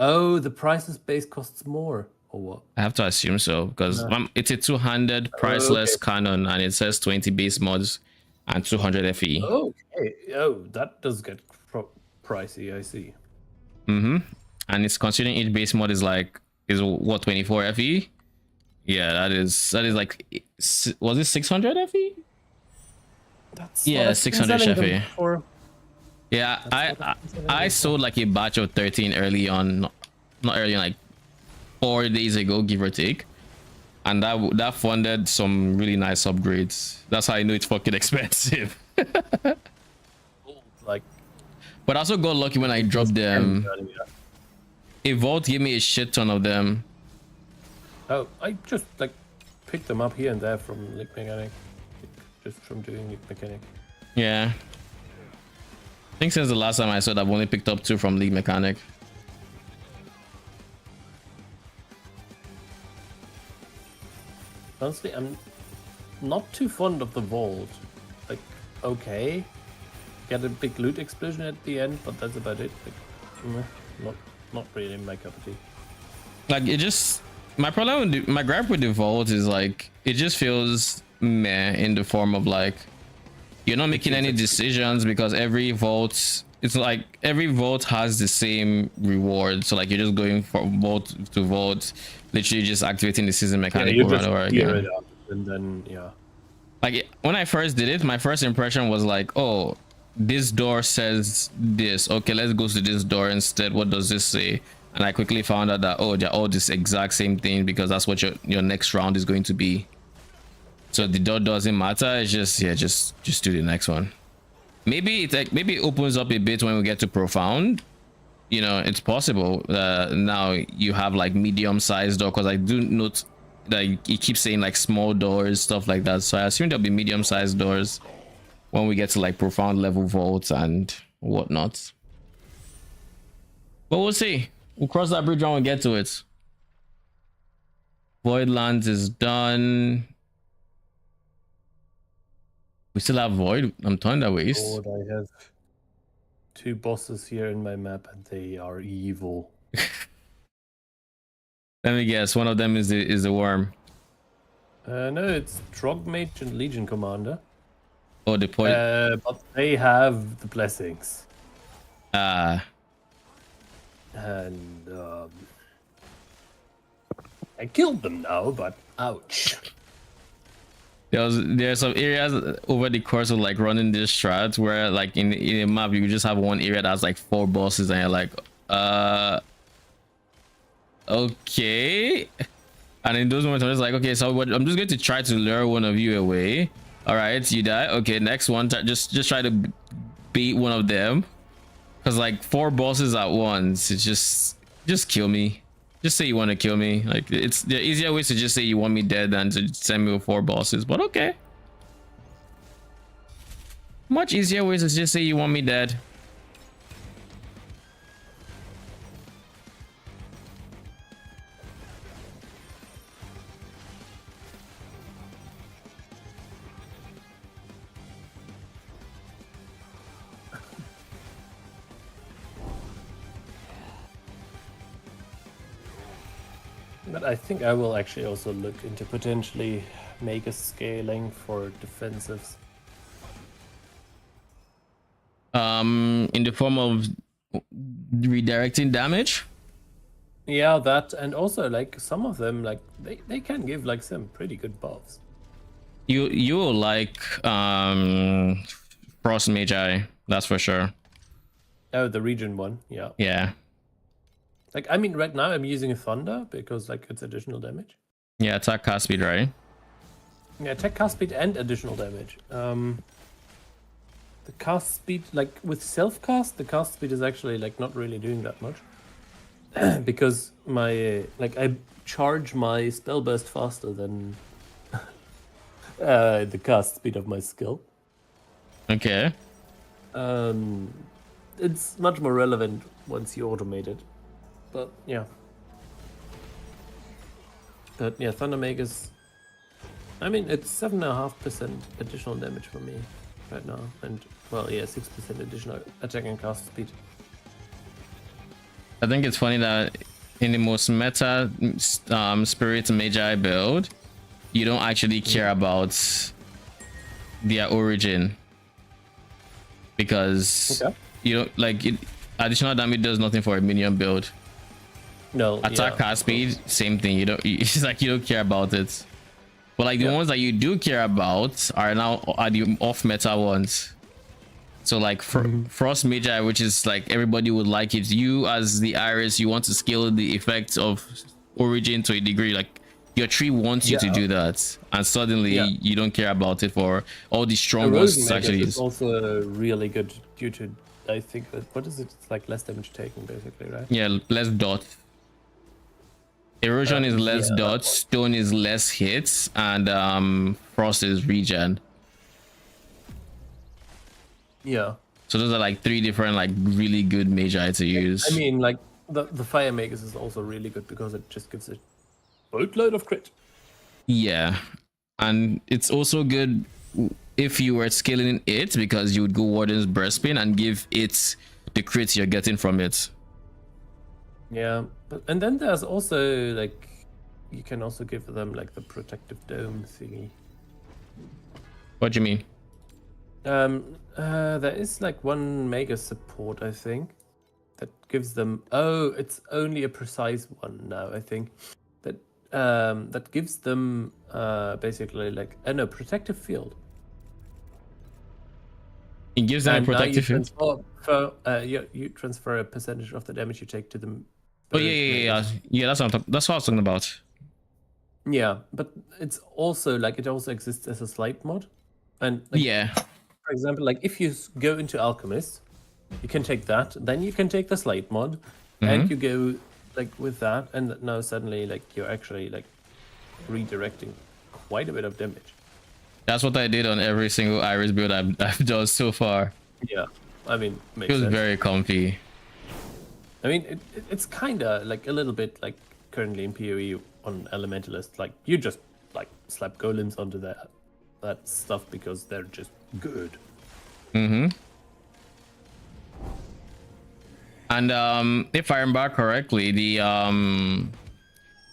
Oh, the priceless base costs more, or what? I have to assume so, because it's a two-handed priceless cannon, and it says 20 base mods and 200 FE. Okay. Oh, that does get pricey, I see. And it's considering each base mod is what, 24 FE? Yeah, that is like, was it 600 FE? That's 600 FE. Yeah, I sold like a batch of 13 early on, not early on, like 4 days ago, give or take, and that funded some really nice upgrades. That's how I know it's fucking expensive. Like, but I also got lucky when I dropped them. A vault gave me a shit ton of them. Oh, I just like picked them up here and there from League Mechanic, just from doing League Mechanic. Yeah. I think since the last time I saw it, I've only picked up 2 from League Mechanic. Honestly, I'm not too fond of the vault. Like, okay, get a big loot explosion at the end, but that's about it. Like, not really my cup of tea. Like, it just, my problem with my gripe with the vault is like it just feels meh, in the form of like you're not making any decisions, because every vault, it's like every vault has the same reward. So like you're just going from vault to vault, literally just activating the season mechanic over and over again. And then like when I first did it, my first impression was like, oh, this door says this, okay, let's go to this door instead. What does this say? And I quickly found out that, oh, they're all this exact same thing, because that's what your next round is going to be. So the door doesn't matter. It's just, yeah, just do the next one. Maybe it opens up a bit when we get to profound. You know, it's possible. Now you have like medium-sized door, because I do note that you keep saying like small doors, stuff like that. So I assume there'll be medium-sized doors when we get to like profound level vaults and whatnot. But we'll see. We'll cross that bridge when we get to it. Voidlands is done. We still have Void. I'm Thunder Waste. Lord, I have 2 bosses here in my map, and they are evil. Let me guess. One of them is the worm. No, it's Trog Mage and Legion Commander. Oh, the point. But they have the blessings. Ah. And I killed them now, but ouch. There's some areas over the course of like running this strat where like in a map you just have one area that's like 4 bosses and you're like okay. And in those moments I'm just like, okay, so I'm just going to try to lure one of you away. All right, you die. Okay, next one, just try to beat one of them, because like 4 bosses at once, it's just kill me. Just say you want to kill me. Like, it's the easier ways to just say you want me dead than to send me with 4 bosses, but okay. Much easier ways to just say you want me dead. But I think I will actually also look into potentially mega scaling for defensives. In the form of redirecting damage. Yeah, that, and also like some of them, like they can give like some pretty good buffs. You will like Frost Magi, that's for sure. Oh, the region one, yeah. Yeah. Like, I mean, right now I'm using a Thunder because like it's additional damage. Yeah, attack cast speed, right? Yeah, attack cast speed and additional damage. The cast speed, like with self cast, the cast speed is actually like not really doing that much. Because my like I charge my spell burst faster than the cast speed of my skill. Okay. It's much more relevant once you automate it. But yeah. But yeah, Thunder Magus, I mean, it's 7.5% additional damage for me right now. And, well, yeah, 6% additional attack and cast speed. I think it's funny that in the most meta Spirit Magi build, you don't actually care about their origin. Because you don't, like, additional damage does nothing for a minion build. No, attack cast speed, same thing. You don't, it's like you don't care about it. But like the ones that you do care about are the off meta ones. So like Frost Magi, which is like everybody would like it. You as the Iris, you want to scale the effects of origin to a degree. Like your tree wants you to do that, and suddenly you don't care about it for all the strong ones. Actually, it's also really good due to, I think, what is it? It's like less damage taken, basically, right? Yeah, less dot. Erosion is less dots, stone is less hits, and frost is regen. Yeah. So those are like 3 different like really good magi to use. I mean, like the Fire Magus is also really good because it just gives a boatload of crit. Yeah, and it's also good if you were scaling it, because you would go Warden's Breastplate and give it the crits you're getting from it. Yeah, and then there's also like, you can also give them like the protective dome thingy. What do you mean? There is like one mega support, I think, that gives them. Oh, it's only a precise one now, I think. That gives them basically like no protective field. It gives them a protective field. You transfer a percentage of the damage you take to them. Oh yeah. That's what I was talking about. Yeah, but it's also like it also exists as a slight mod, and like, for example, like if you go into Alchemist, you can take that, then you can take the slight mod, and you go like with that, and now suddenly like you're actually like redirecting quite a bit of damage. That's what I did on every single Iris build I've done so far. Yeah, I mean, it was very comfy. I mean, it's kind of like a little bit like currently in PoE on Elementalist, like you just like slap golems onto that that stuff because they're just good. Mm-hmm. And if I remember correctly,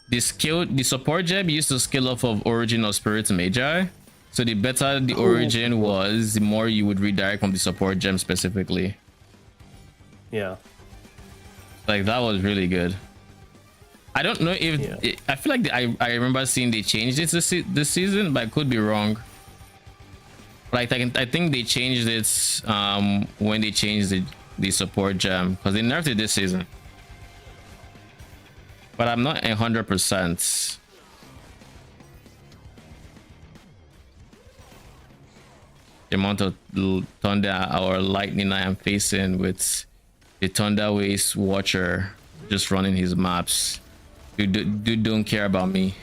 the support gem used to scale off of origin or spirit magi. So the better the origin was, the more you would redirect from the support gem specifically. Yeah. Like that was really good. I don't know if I feel like I remember seeing they changed it this season, but I could be wrong. Like I think they changed it when they changed the support gem, because they nerfed it this season. But I'm not 100%. The amount of thunder or lightning I am facing with the Thunder Waste Watcher just running his maps. Dude don't care about me.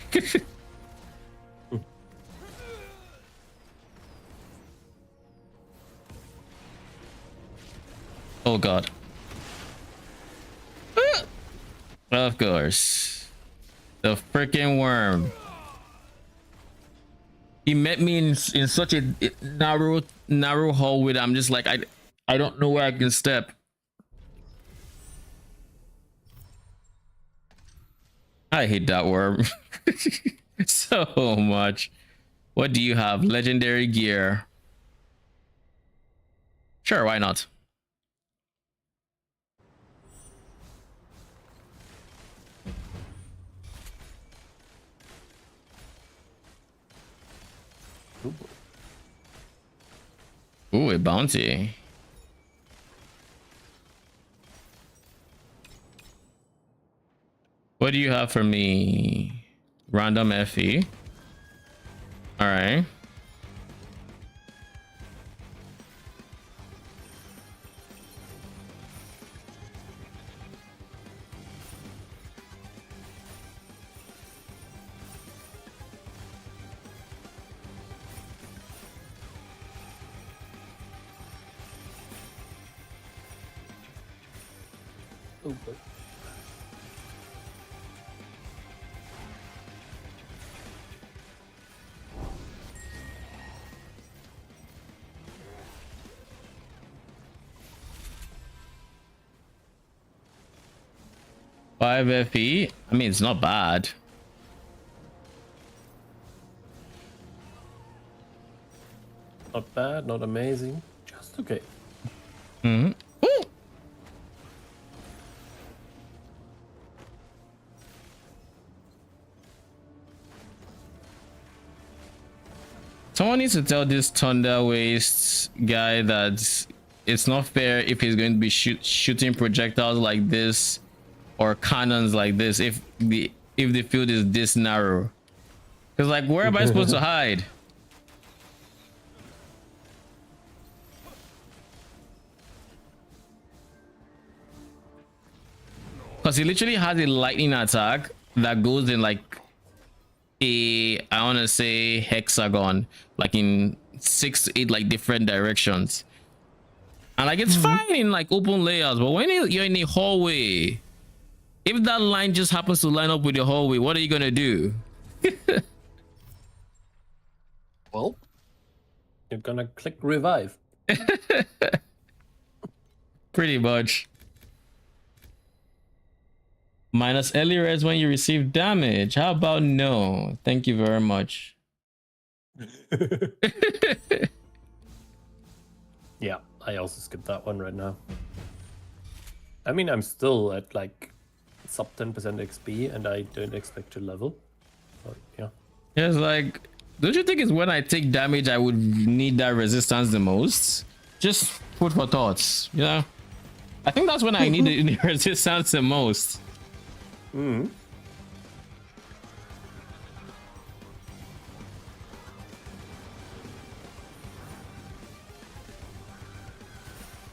Oh god. Of course. The freaking worm. He met me in such a narrow hallway that I'm just like, I don't know where I can step. I hate that worm so much. What do you have? Legendary gear. Sure, why not? Ooh, a bounty. What do you have for me? Random FE. All right. Oh, boy. Five FE. I mean, it's not bad. Not bad, not amazing, just okay. Mm-hmm. Ooh. Someone needs to tell this Thunder Waste guy that it's not fair if he's going to be shooting projectiles like this or cannons like this if the field is this narrow. Because like, where am I supposed to hide? Because he literally has a lightning attack that goes in like I want to say hexagon, like in 6 to 8 like different directions, and like it's fine in like open layouts, but when you're in a hallway, if that line just happens to line up with the hallway, what are you gonna do? Well, you're gonna click revive. Pretty much. Minus early res when you receive damage. How about no? Thank you very much. Yeah, I also skipped that one right now. I mean, I'm still at like sub 10% XP and I don't expect to level. But yeah. It's like, don't you think it's when I take damage I would need that resistance the most? Just food for thoughts, you know? I think that's when I need the resistance the most. Mm.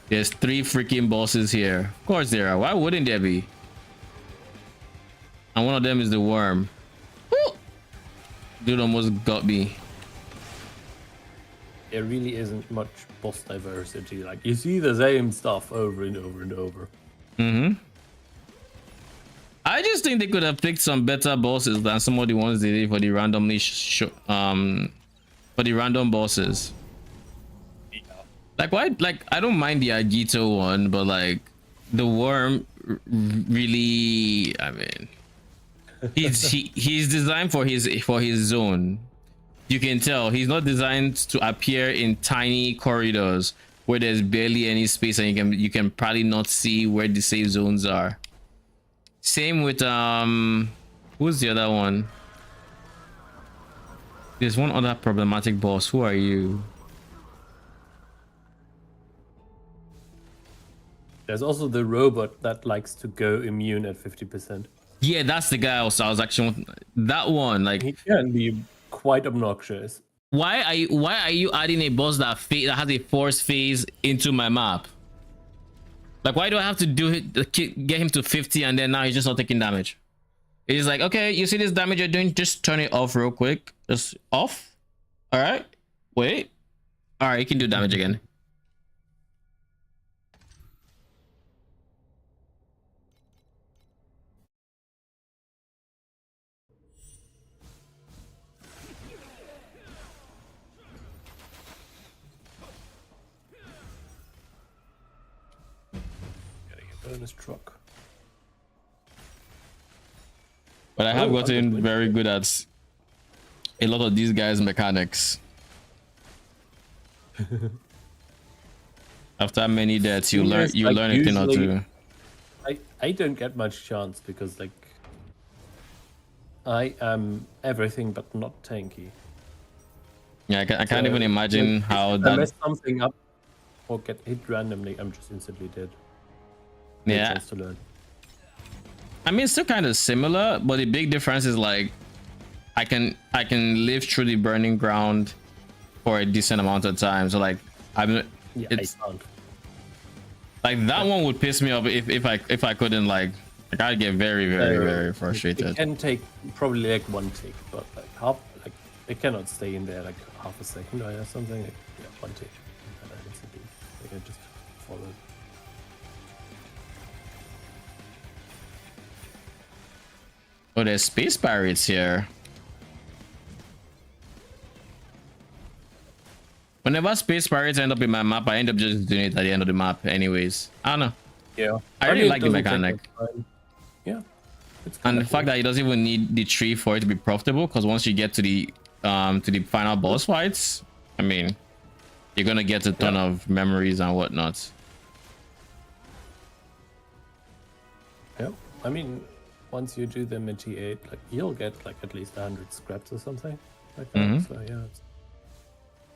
There's 3 freaking bosses here. Of course there are. Why wouldn't there be? And one of them is the worm. Woo! Dude almost got me. There really isn't much boss diversity. Like, you see the same stuff over and over and over. Mm-hmm. I just think they could have picked some better bosses than some of the ones they did for the randomly for for the random bosses. Yeah. Like why? Like I don't mind the Agito one, but like the worm really. I mean, he's designed for his zone. You can tell he's not designed to appear in tiny corridors where there's barely any space and you can probably not see where the safe zones are. Same with who's the other one? There's one other problematic boss. Who are you? There's also the robot that likes to go immune at 50%. Yeah, that's the guy. Also, I was actually that one. Like He can be quite obnoxious. why are you adding a boss that has a force phase into my map? Like why do I have to do it, get him to 50 and then now he's just not taking damage? It's like, okay, you see this damage you're doing, just turn it off real quick. Just off. All right, wait. All right, you can do damage again. Getting a bonus truck. But I have gotten very good at a lot of these guys' mechanics. After many deaths, you learn a thing or two. I don't get much chance because like I am everything but not tanky. Yeah, I can't even imagine how I that. mess something up or get hit randomly, I'm just instantly dead. No Yeah, chance to learn. I mean, it's still kind of similar, but the big difference is like I can live through the burning ground for a decent amount of time. So like it's I can't. like that one would piss me off if I couldn't like I'd get very frustrated. It can take probably like one tick, but like it cannot stay in there like half a second or something. Like, yeah, one tick. And then instantly they can just follow. Oh, there's space pirates here. Whenever space pirates end up in my map, I end up just doing it at the end of the map anyways. I don't know. Yeah. I really like the mechanic. Yeah. And the fact that it doesn't even need the tree for it to be profitable, because once you get to the final boss fights, I mean, you're gonna get a ton of memories and whatnot. Yeah. I mean, once you do them in T8, like you'll get like at least 100 scraps or something like that. So yeah.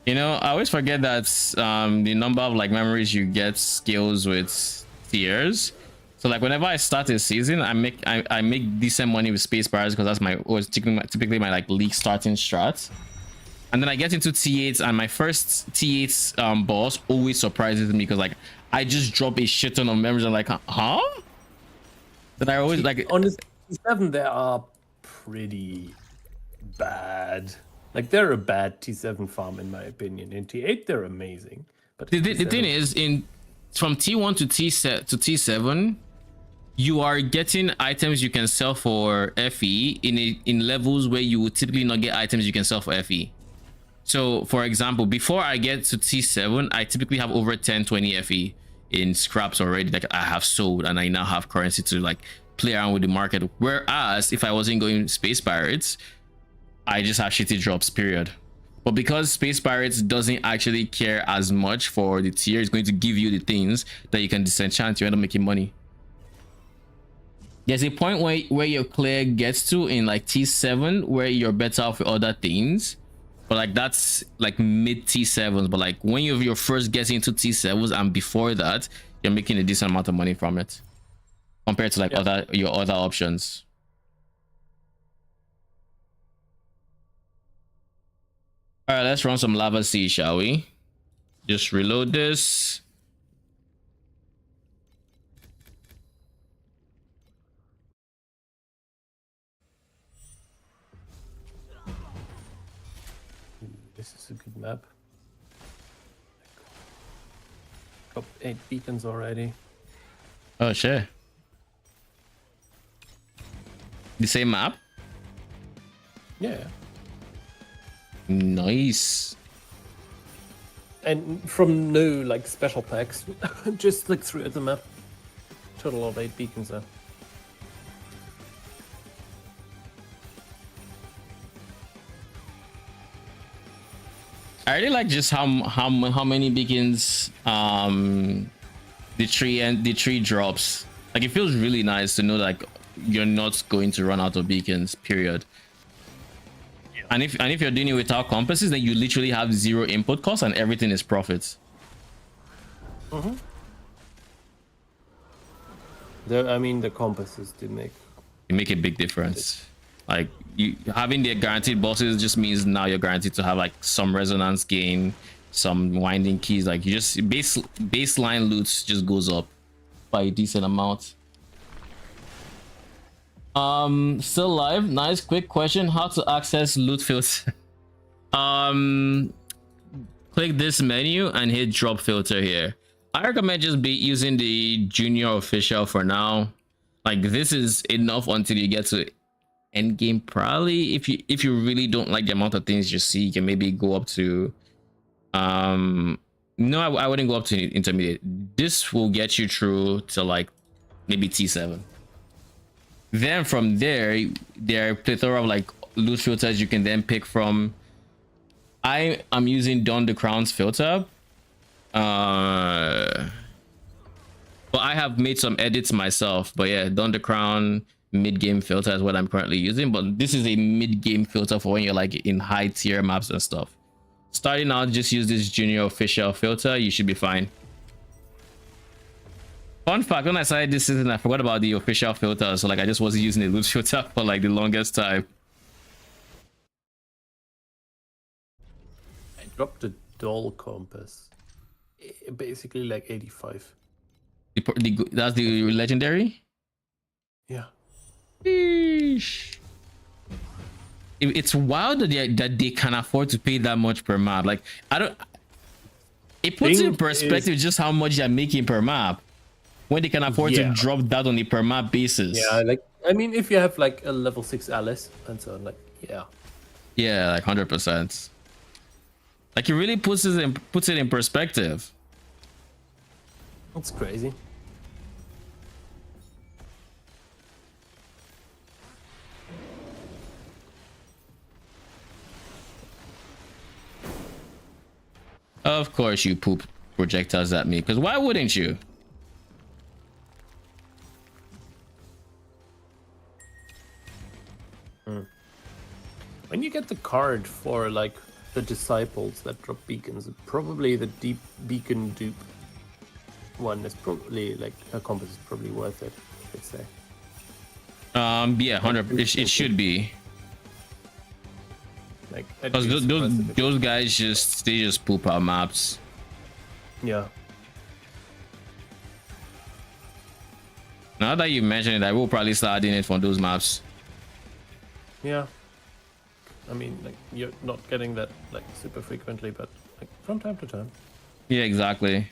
You know, I always forget that the number of like memories you get scales with tiers. So like whenever I start a season, I make decent money with space bars because that's typically my like league starting strat. And then I get into T8 and my first T8 boss always surprises me because like I just drop a shit ton of memories. I'm like, huh? That I always like on the T7 they are pretty bad. Like they're a bad T7 farm in my opinion. In T8 they're amazing. But the thing is from T1 to T7, you are getting items you can sell for FE in levels where you would typically not get items you can sell for FE. So for example, before I get to T7, I typically have over 10-20 FE in scraps already that I have sold, and I now have currency to like play around with the market. Whereas if I wasn't going space pirates, I just have shitty drops, period. But because space pirates doesn't actually care as much for the tier, it's going to give you the things that you can disenchant, you end up making money. There's a point where your clear gets to in like T7 where you're better off with other things, but like that's like mid T7s. But like when you're first getting into T7s and before that, you're making a decent amount of money from it compared to like your other options. All right, let's run some lava sea, shall we? Just reload this. This is a good map. Got 8 beacons already. Oh shit. The same map? Yeah. Nice. And from no like special packs, just look through at the map. Total of 8 beacons there. I really like just how many beacons the tree drops. Like it feels really nice to know like you're not going to run out of beacons, period. Yeah. And if you're doing it without compasses, then you literally have 0 input costs and everything is profits. I mean the compasses do make a big difference. Like you having the guaranteed bosses just means now you're guaranteed to have like some resonance gain, some winding keys. Like you just baseline loots just goes up by a decent amount. Still live. Nice quick question. How to access loot filter? Click this menu and hit drop filter here. I recommend just using the junior official for now. Like this is enough until you get to end game. Probably if you really don't like the amount of things you see, you can maybe go up to no, I wouldn't go up to intermediate. This will get you through to like maybe T7. Then from there are a plethora of like loot filters you can then pick from. I am using Don the Crown's filter. But I have made some edits myself. But yeah, Don the Crown mid-game filter is what I'm currently using. But this is a mid-game filter for when you're like in high tier maps and stuff. Starting out, just use this junior official filter. You should be fine. Fun fact, when I started this season, I forgot about the official filter. So like I just wasn't using the loot filter for like the longest time. I dropped a dull compass. Basically like 85. That's the legendary? Yeah. Sheesh. It's wild that they can afford to pay that much per map. Like it puts in perspective just how much they're making per map when they can afford to drop that on a per map basis. Yeah, like I mean if you have like a level 6 Alice and so on, like yeah, like 100%. Like it really puts it in perspective. That's crazy. Of course you poop projectiles at me, because why wouldn't you? When you get the card for like the disciples that drop beacons, probably the deep beacon dupe one is probably like a compass is probably worth it, I'd say. Yeah, 100. It should be. Like because those guys just poop our maps. Yeah. Now that you mentioned it, I will probably start doing it for those maps. Yeah. I mean, like you're not getting that like super frequently, but like from time to time. Yeah, exactly.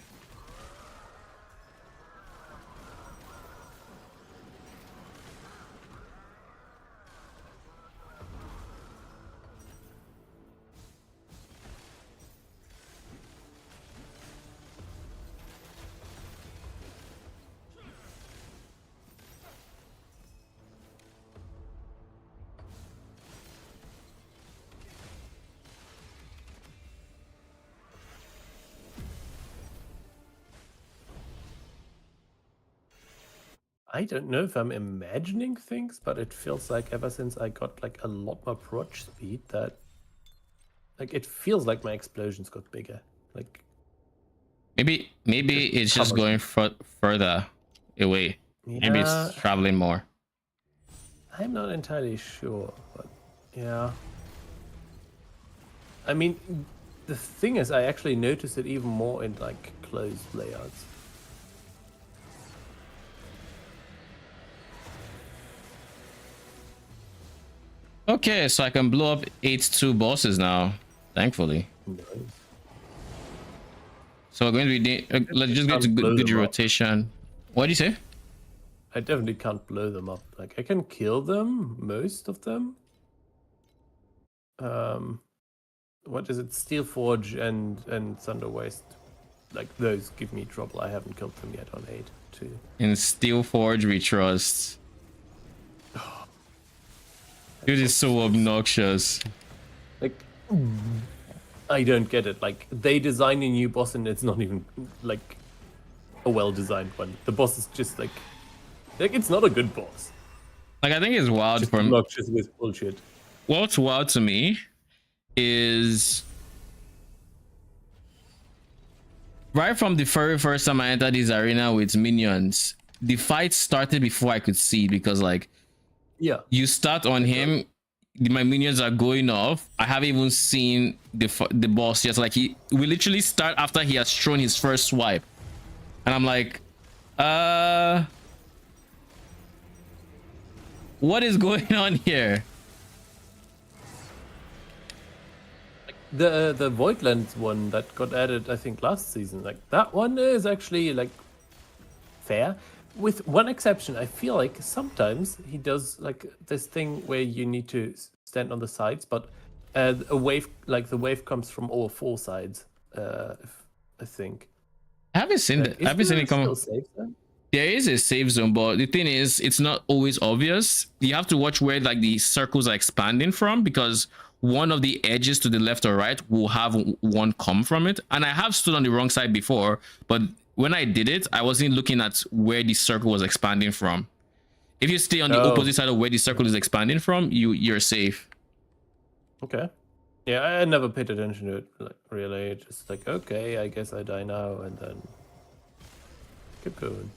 I don't know if I'm imagining things, but it feels like ever since I got like a lot more proj speed that like it feels like my explosions got bigger. Like maybe it's just going further away. Yeah, maybe it's traveling more. I'm not entirely sure, but yeah. I mean, the thing is, I actually noticed it even more in like closed layouts. Okay, so I can blow up 8-2 bosses now, thankfully. Nice. So we're going to be let's just get to good rotation. What do you say? I definitely can't blow them up. Like I can kill them, most of them. what is it? Steelforge and Thunder Waste. Like those give me trouble. I haven't killed them yet on 8 too. In Steelforge we trust. Dude is so obnoxious. Like, I don't get it. Like, they design a new boss and it's not even like a well-designed one. The boss is just like it's not a good boss. Like, I think it's wild Just for me. obnoxious with bullshit. What's wild to me is right from the very first time I entered this arena with minions, the fight started before I could see, because like, Yeah. you start on him, my minions are going off. I haven't even seen the boss yet. Like, we literally start after he has thrown his first swipe, and I'm like, what is going on here? The Voidlands one that got added, I think, last season, like that one is actually like fair, with one exception. I feel like sometimes he does like this thing where you need to stand on the sides, but a wave, like the wave comes from all 4 sides. I think. I haven't seen it. I haven't seen it come. There is a save zone, but the thing is, it's not always obvious. You have to watch where like the circles are expanding from, because one of the edges to the left or right will have one come from it. And I have stood on the wrong side before, but when I did it, I wasn't looking at where the circle was expanding from. If you stay on the opposite side of where the circle is expanding from, you're safe. Okay. Yeah, I never paid attention to it, like, really. Just like, okay, I guess I die now, and then keep going.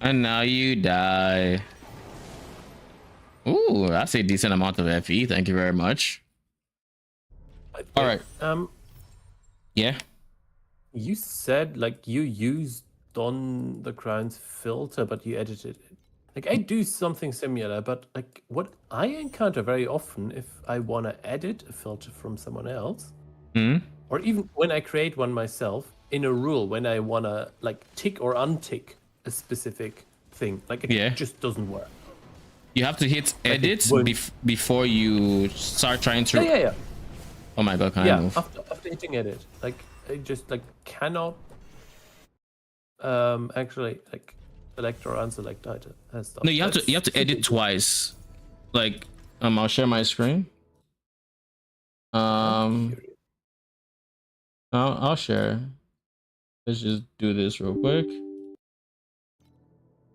And now you die. Ooh, that's a decent amount of FE. Thank you very much. All right. Yeah. You said like you used Don the Crown's filter, but you edited it. Like, I do something similar, but like what I encounter very often, if I want to edit a filter from someone else, or even when I create one myself, in a rule, when I want to like tick or untick a specific thing, like it just doesn't work. You have to hit edit before you start trying to. Yeah. Oh my god! Can I move? After hitting edit, like I just like cannot actually like select or unselect item stuff. No, you have to edit twice. Like I'll share my screen. I'll share. Let's just do this real quick.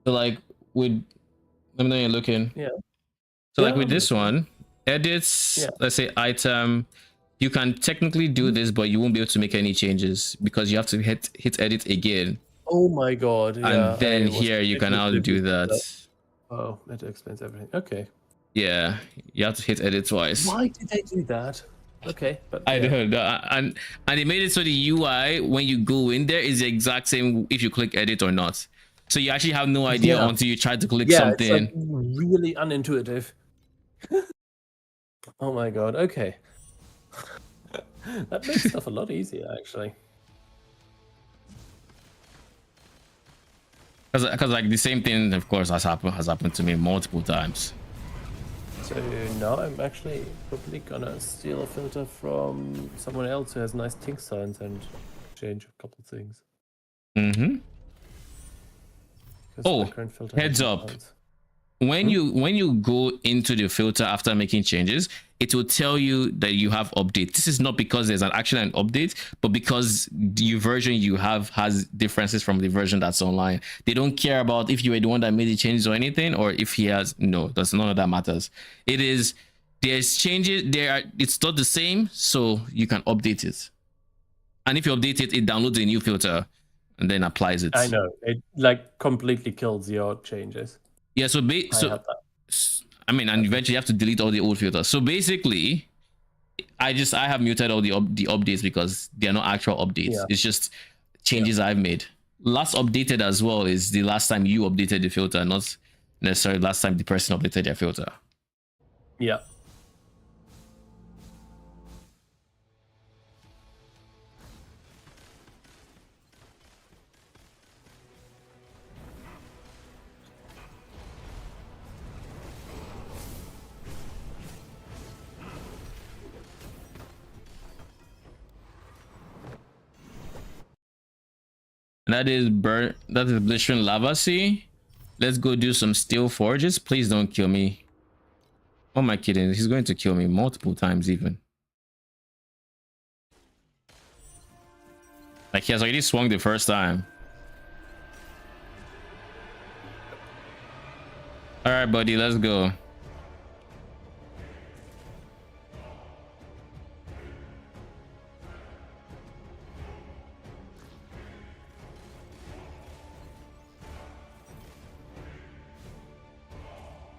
So like with, let me know you're looking. Yeah. So like with this one, edits, let's say item, you can technically do this, but you won't be able to make any changes because you have to hit edit again. Oh my god. Yeah, and then here you can now do that. Oh, that explains everything. Okay. Yeah, you have to hit edit twice. Why did they do that? Okay, but I don't know. And they made it so the UI when you go in there is the exact same if you click edit or not. So you actually have no idea until you try to click something. It's like really unintuitive. Oh my god. Okay. That makes stuff a lot easier, actually. Because like the same thing, of course, has happened to me multiple times. So now I'm actually probably gonna steal a filter from someone else who has nice tink signs and change a couple things. Oh, heads up. When you go into the filter after making changes, it will tell you that you have update. This is not because there's actually an update, but because the version you have has differences from the version that's online. They don't care about if you were the one that made the changes or anything, or if he has. No, that's none of that matters. It is, there's changes there. It's not the same, so you can update it. And if you update it, it downloads a new filter and then applies it. I know, it like completely kills your changes. Yeah, so I mean, and eventually you have to delete all the old filters. So basically, I have muted all the updates because they are not actual updates. Yeah. It's just changes I've made. Last updated as well is the last time you updated the filter, not necessarily last time the person updated their filter. Yeah. And that is Blistering Lava Sea. Let's go do some steel forges. Please don't kill me. Oh my kidding, he's going to kill me multiple times even. Like he has already swung the first time. All right, buddy, let's go.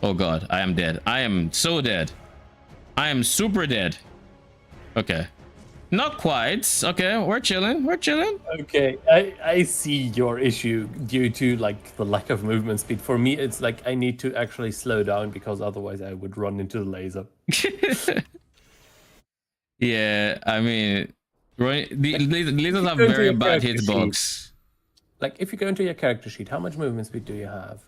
Oh god, I am dead. I am so dead. I am super dead. Okay. Not quite. Okay, we're chilling. We're chilling. Okay, I see your issue due to like the lack of movement speed. For me, it's like I need to actually slow down because otherwise I would run into the laser. Yeah, I mean, the lasers have very bad hitbox. Like if you go into your character sheet, how much movement speed do you have?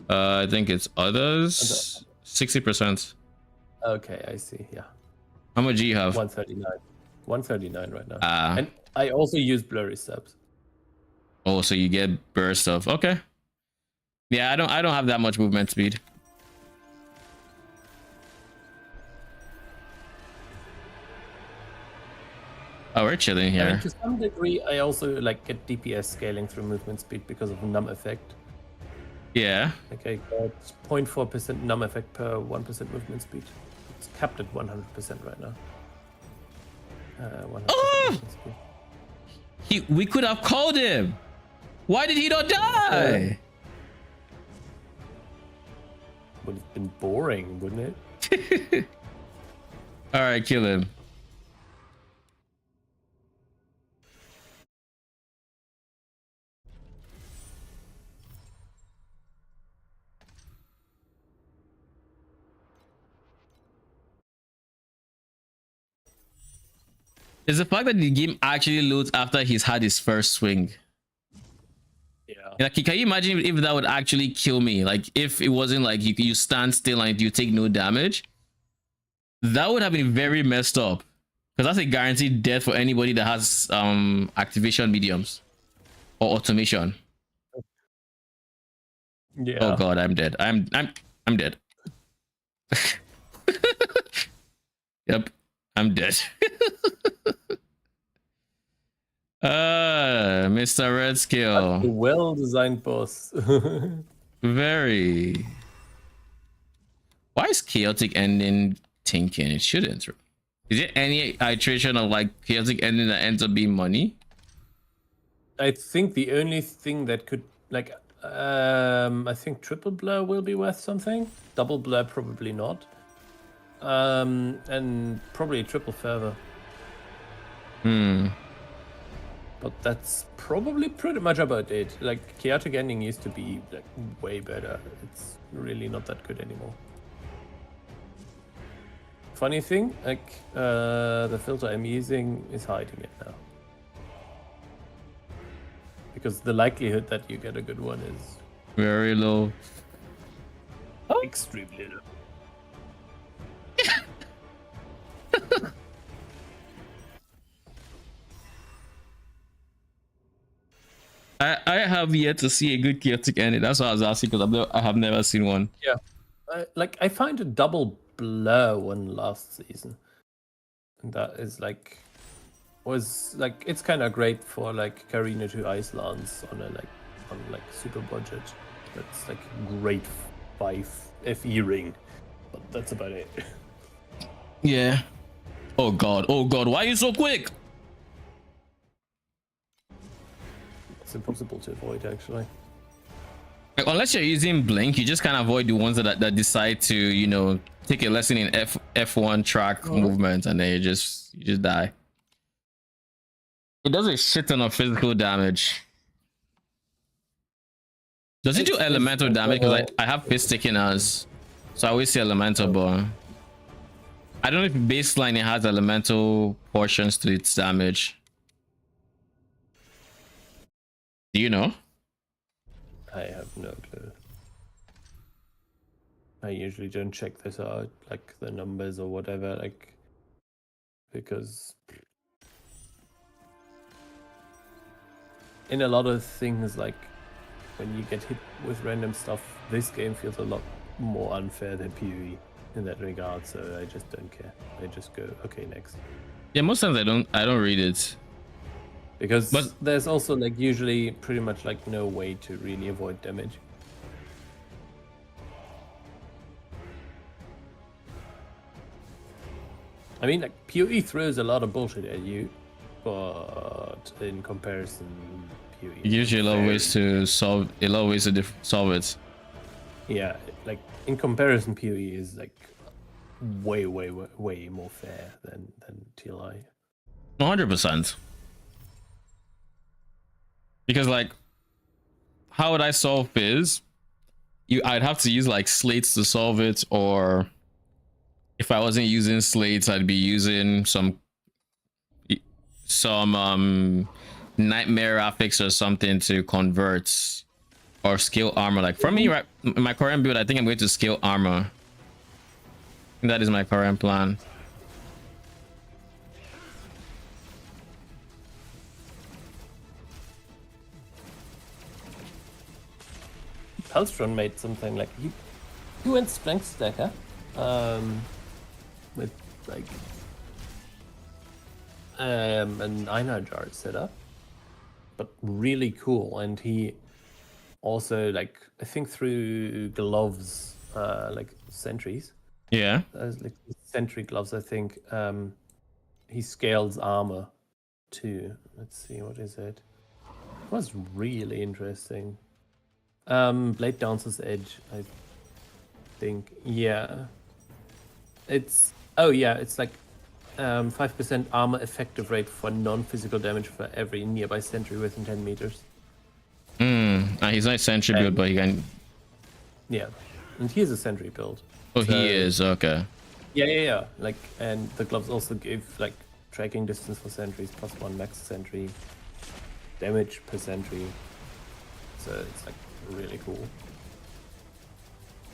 I think it's others 60%. Okay, I see. Yeah. How much do you have? 139. 139 right now. Ah. And I also use blurry steps. Oh, so you get burst of. Okay. Yeah, I don't have that much movement speed. Oh, we're chilling here. I mean, to some degree, I also like get DPS scaling through movement speed because of num effect. Yeah. Like I got 0.4% num effect per 1% movement speed. It's capped at 100% right now. 100% movement speed. We could have called him. Why did he not die? Would have been boring, wouldn't it? All right, kill him. It's the fact that the game actually loads after he's had his first swing. Yeah. Like, can you imagine if that would actually kill me? Like, if it wasn't like you stand still and you take no damage, that would have been very messed up. Because that's a guaranteed death for anybody that has activation mediums or automation. Yeah. Oh god, I'm dead. I'm dead. Yep, I'm dead. Mr. Red Skill. Well-designed boss. Very. Why is chaotic ending thinking? It shouldn't. Is there any iteration of like chaotic ending that ends up being money? I think the only thing that could like I think triple blur will be worth something. Double blur probably not. And probably triple fervor. But that's probably pretty much about it. Like chaotic ending used to be like way better. It's really not that good anymore. Funny thing, like the filter I'm using is hiding it now. Because the likelihood that you get a good one is very low. Extremely low. I have yet to see a good chaotic ending. That's why I was asking, because I have never seen one. Yeah, like I found a double blur one last season, and that is like was like it's kind of great for like Carina to Icelands on a super budget. That's like great 5 FE ring, but that's about it. Yeah. Oh god, why are you so quick? It's impossible to avoid actually. Like, unless you're using blink, you just can't avoid the ones that decide to, you know, take a lesson in F1 track movement, and then you just die. It does a shit ton of physical damage. Does it do elemental damage? Because I have fist taking us, so I always see elemental, but I don't know if baseline it has elemental portions to its damage. Do you know? I have no clue. I usually don't check this out, like the numbers or whatever, like because in a lot of things, like when you get hit with random stuff, this game feels a lot more unfair than PoE in that regard. So I just don't care. I just go, okay, next. Yeah, most times I don't read it. Because But there's also like usually pretty much like no way to really avoid damage. I mean, like PoE throws a lot of bullshit at you, but in comparison, PoE it gives you a lot of ways to solve solve it. Yeah, like in comparison, PoE is like way more fair than TLI. 100%. Because like, how would I solve Fizz? I'd have to use like slates to solve it, or if I wasn't using slates, I'd be using some nightmare affix or something to convert, or scale armor. Like for me, right, my current build, I think I'm going to scale armor. That is my current plan. Halstron made something like he went strength stacker, with like an Einar jar setup, but really cool. And he also, like, I think through gloves, like sentries. Yeah. Like sentry gloves, I think. He scales armor too. Let's see, what is it? It was really interesting. Blade Dancer's Edge, I think. Yeah. It's it's like 5% armor effective rate for non-physical damage for every nearby sentry within 10 meters. He's not sentry build, but he can. Yeah, and he is a sentry build. Oh, so, he is, okay. Yeah. Like, and the gloves also give like tracking distance for sentries, +1 max sentry, damage per sentry. So it's like really cool.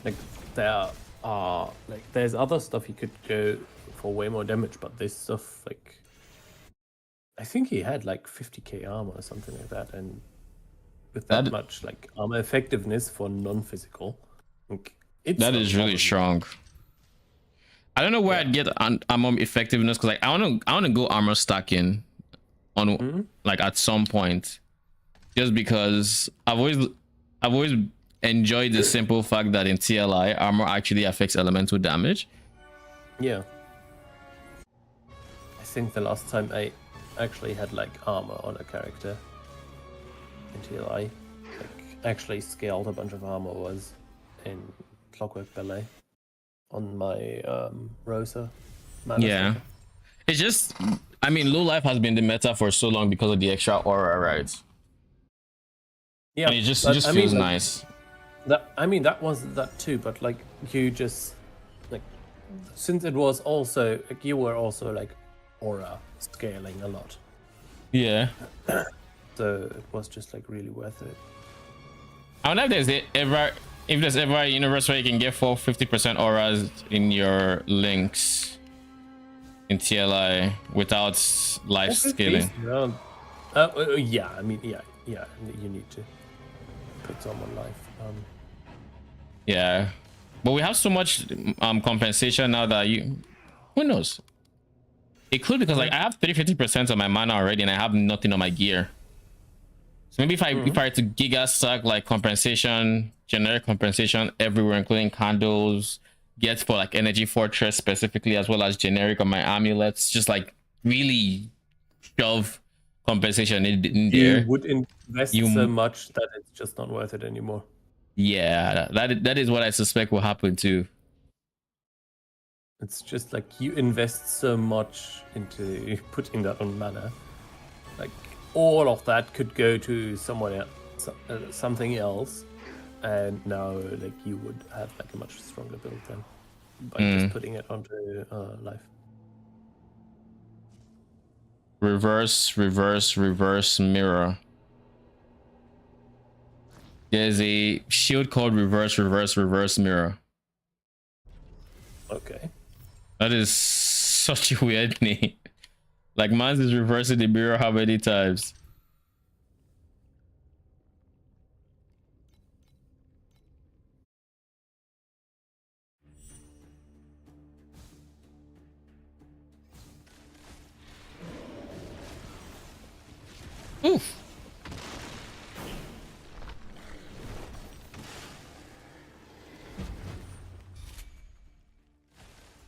Like there are like there's other stuff you could go for way more damage, but this stuff, like, I think he had like 50k armor or something like that, and with that much like armor effectiveness for non-physical, like, that is really strong. I don't know where I'd get armor effectiveness, because like I want to go armor stacking on like at some point, just because I've always enjoyed the simple fact that in TLI armor actually affects elemental damage. Yeah, I think the last time I actually had like armor on a character in TLI, like actually scaled a bunch of armor, was in Clockwork Ballet on my Rosa. Yeah, it's just, I mean, low life has been the meta for so long because of the extra aura, right? Yeah, and it just feels nice. That was that too, but like you just like, since it was also like you were also like aura scaling a lot. Yeah. So it was just like really worth it. I wonder if there's ever a universe where you can get 50% auras in your links in TLI without life scaling. Yeah, I mean, yeah, you need to put someone life. Yeah, but we have so much compensation now that who knows? It could, because like I have 50% of my mana already and I have nothing on my gear. So maybe if I were to giga stack like compensation, generic compensation everywhere, including candles, get for like energy fortress specifically, as well as generic on my amulets, just like really shove compensation in there. You would invest so much that it's just not worth it anymore. Yeah, that is what I suspect will happen too. It's just like you invest so much into putting that on mana, like all of that could go to someone else, something else, and now like you would have like a much stronger build then by just putting it onto life. Reverse mirror. There's a shield called reverse mirror. Okay. That is such a weird name. Like, mine is reversing the mirror how many times? Oof.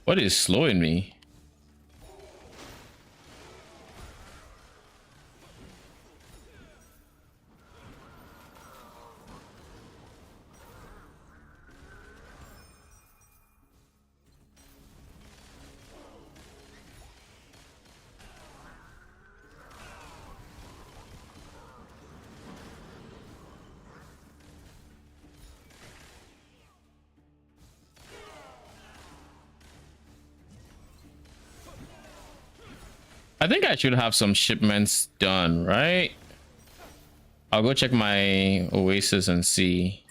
What is slowing me? I think I should have some shipments done, right? I'll go check my Oasis and see.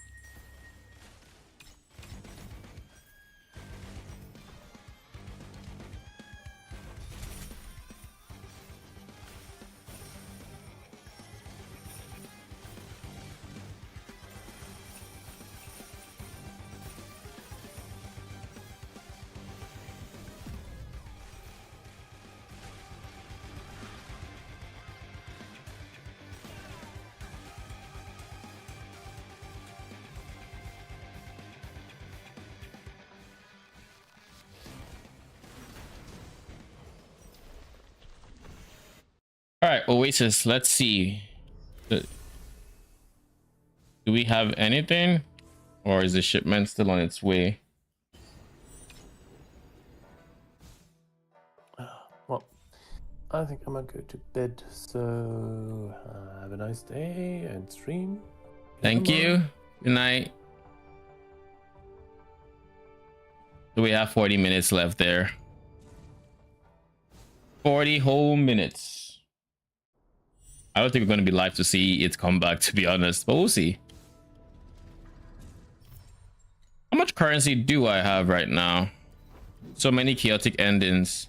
All right, Oasis, let's see. Do we have anything? Or is the shipment still on its way? Well, I think I'm gonna go to bed. So have a nice day and stream. Thank you. Good night. So we have 40 minutes left there. 40 whole minutes. I don't think we're going to be live to see it come back, to be honest, but we'll see. How much currency do I have right now? So many chaotic endings.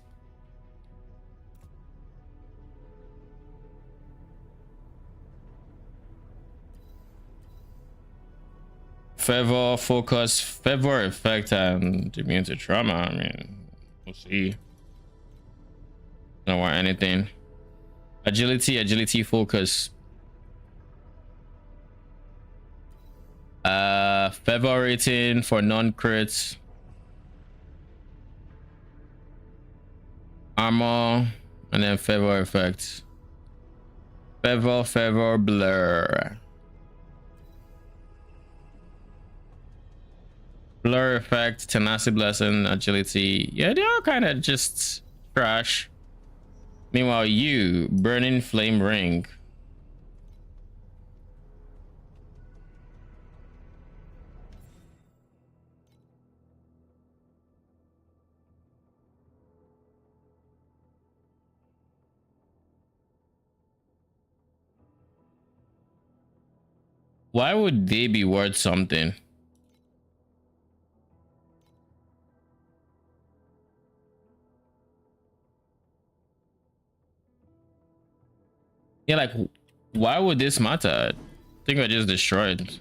Favor, focus, favor, effect, and immune to trauma. I mean, we'll see. Don't want anything. Agility, focus. Favor rating for non-crits. Armor, and then favor effect. Favor, blur. Blur effect, tenacity blessing, agility. Yeah, they're all kind of just trash. Meanwhile, you, burning flame ring. Why would they be worth something? Yeah, like, why would this matter? I think I just destroyed.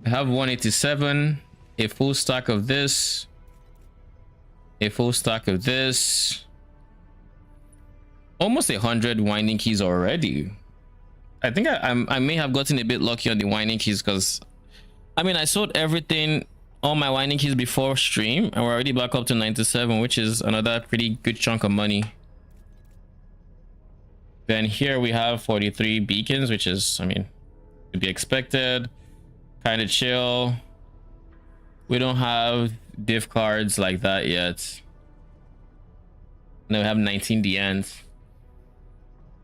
I have 187, a full stack of this, a full stack of this, almost 100 winding keys already. I think I may have gotten a bit lucky on the winding keys because, I mean, I sold everything, all my winding keys before stream, and we're already back up to 97, which is another pretty good chunk of money. Then here we have 43 beacons, which is, I mean, to be expected. Kind of chill. We don't have div cards like that yet. No, we have 19 DNs.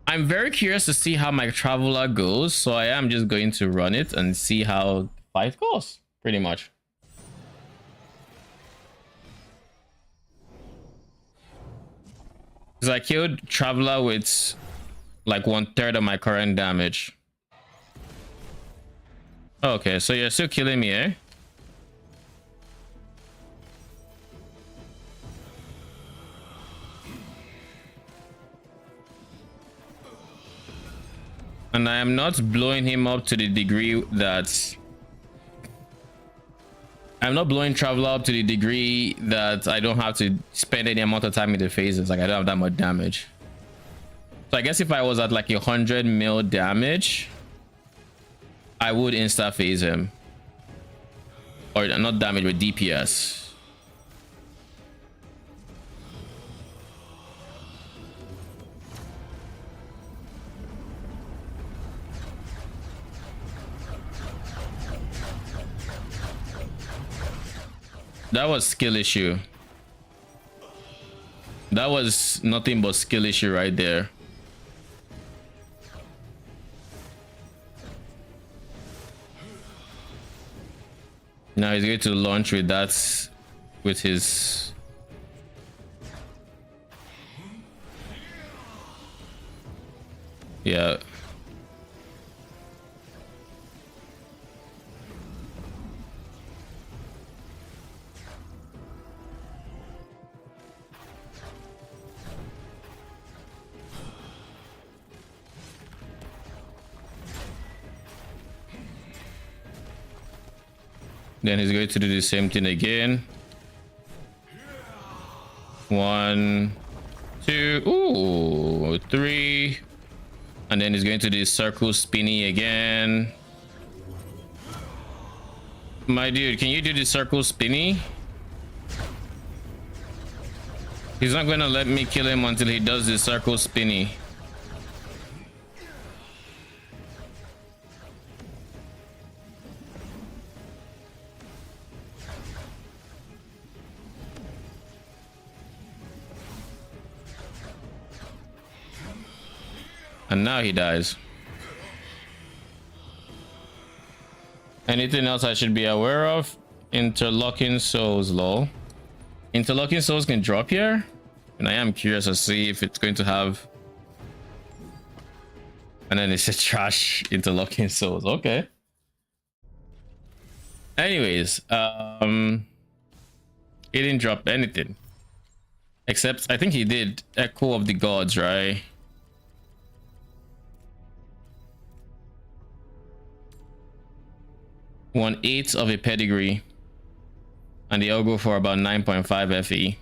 I'm very curious to see how my traveler goes, so I am just going to run it and see how fight goes, pretty much. Because I killed traveler with like 1/3 of my current damage. Okay, so you're still killing me, eh? And I am not blowing him up to the degree that I'm not blowing Traveler up to the degree that I don't have to spend any amount of time in the phases. Like I don't have that much damage. So I guess if I was at like 100 mil damage, I would insta phase him. Or not damage, but DPS. That was skill issue. That was nothing but skill issue right there. Now he's going to launch with that, with his... Yeah. Then he's going to do the same thing again. 1, 2, ooh, 3. And then he's going to do circle spinny again. My dude, can you do the circle spinny? He's not gonna let me kill him until he does the circle spinny. And now he dies. Anything else I should be aware of? Interlocking souls, lol. Interlocking souls can drop here, and I am curious to see if it's going to have. And then it's a trash interlocking souls. Okay. Anyways, he didn't drop anything, except I think he did Echo of the Gods, right? One-eighth of a pedigree, and they all go for about 9.5 FE.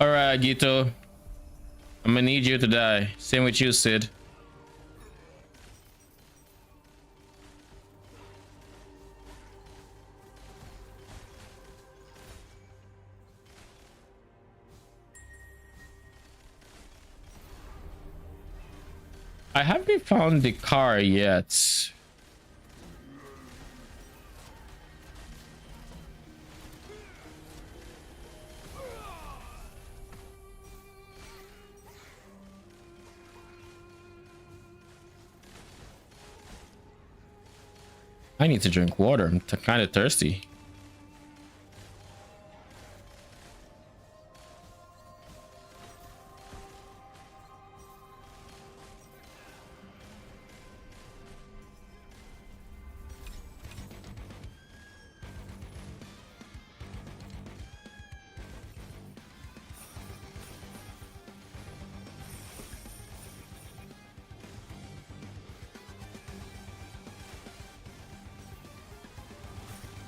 All right, Gito. I'm gonna need you to die. Same with you, Sid. I haven't found the car yet. I need to drink water. I'm kind of thirsty.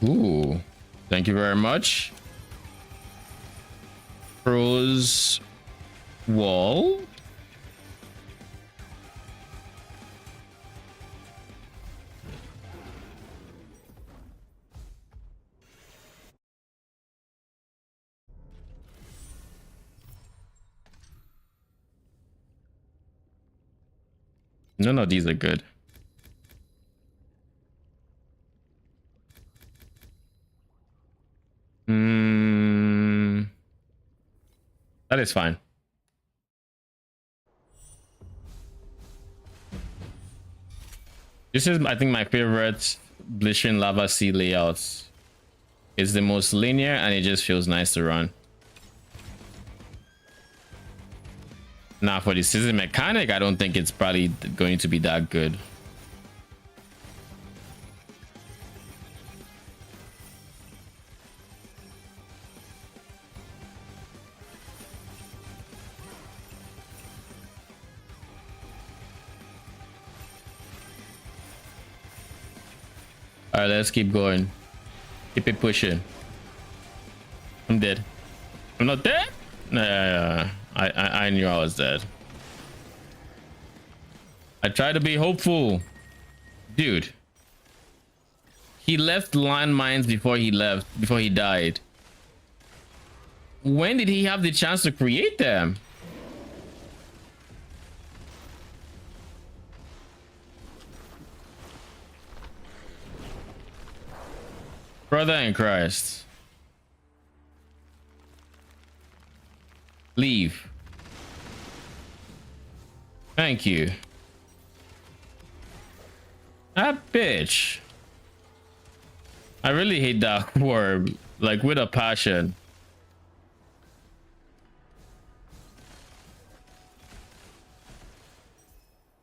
Ooh, thank you very much. Pros wall. None of these are good. Hmm. That is fine. This is, I think, my favorite Blistering Lava Sea layouts. It's the most linear and it just feels nice to run. Now for the season mechanic, I don't think it's probably going to be that good. All right, let's keep going. Keep it pushing. I'm dead. I'm not dead. Nah, I knew I was dead. I tried to be hopeful, dude. He left landmines before he died. When did he have the chance to create them? Brother in Christ. Leave. Thank you. Ah, bitch. I really hate that word, like with a passion.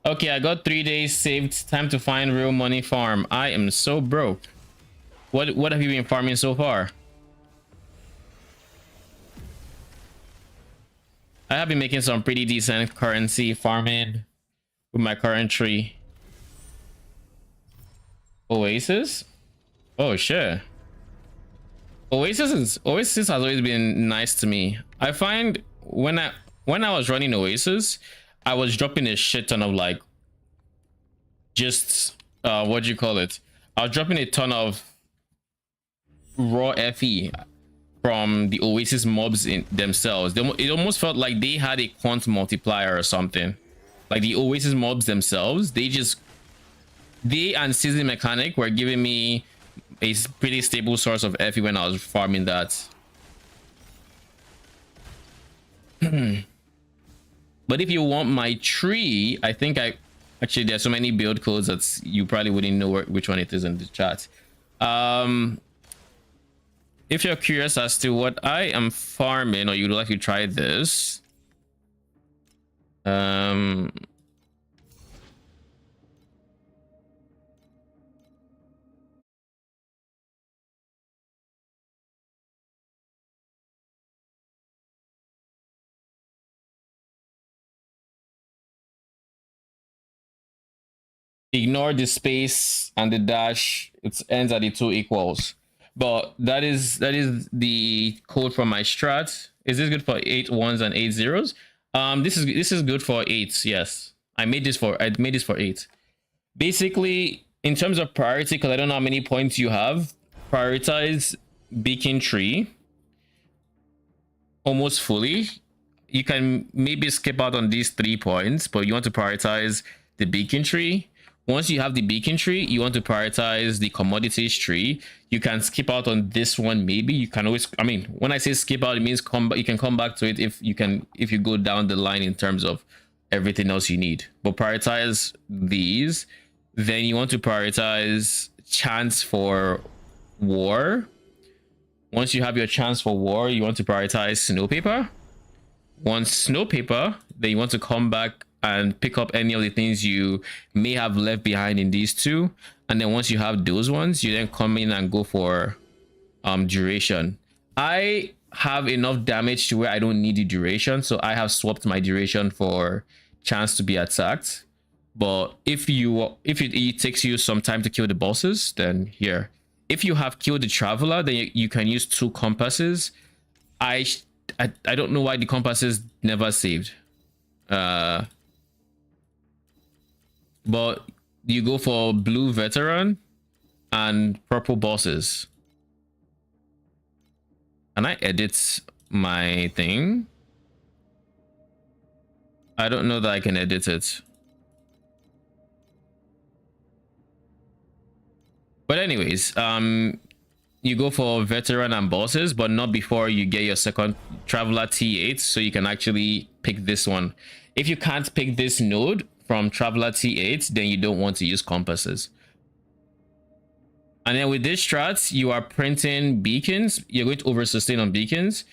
Okay, I got 3 days saved. Time to find real money farm. I am so broke. What have you been farming so far? I have been making some pretty decent currency farming with my current tree. Oasis? Oh shit. Oasis has always been nice to me. I find when I was running Oasis, I was dropping a shit ton of like just what do you call it? I was dropping a ton of raw FE from the Oasis mobs in themselves. It almost felt like they had a quant multiplier or something. Like the Oasis mobs themselves, they and season mechanic were giving me a pretty stable source of FE when I was farming that. But if you want my tree, I think actually there's so many build codes that you probably wouldn't know which one it is in the chat. If you're curious as to what I am farming, or you'd like to try this, ignore the space and the dash. It ends at the 2 equals. But that is the code for my strat. Is this good for 8 ones and 8 zeros? This is good for 8s. Yes, I made this for 8. Basically, in terms of priority, because I don't know how many points you have, prioritize beacon tree almost fully. You can maybe skip out on these 3 points, but you want to prioritize the beacon tree. Once you have the beacon tree, you want to prioritize the commodities tree. You can skip out on this one. Maybe you can always, I mean, when I say skip out, it means you can come back to it if you go down the line in terms of everything else you need. But prioritize these. Then you want to prioritize chance for war. Once you have your chance for war, you want to prioritize snow paper. Once snow paper, then you want to come back and pick up any of the things you may have left behind in these 2. And then once you have those ones, you then come in and go for duration. I have enough damage to where I don't need the duration, so I have swapped my duration for chance to be attacked. But if it takes you some time to kill the bosses, then here. If you have killed the traveler, then you can use 2 compasses. I don't know why the compasses never saved. But you go for blue veteran and purple bosses. Can I edit my thing? I don't know that I can edit it. But anyways, you go for veteran and bosses, but not before you get your second traveler T8, so you can actually pick this one. If you can't pick this node from traveler T8, then you don't want to use compasses. And then with this strat, you are printing beacons. You're going to over sustain on beacons.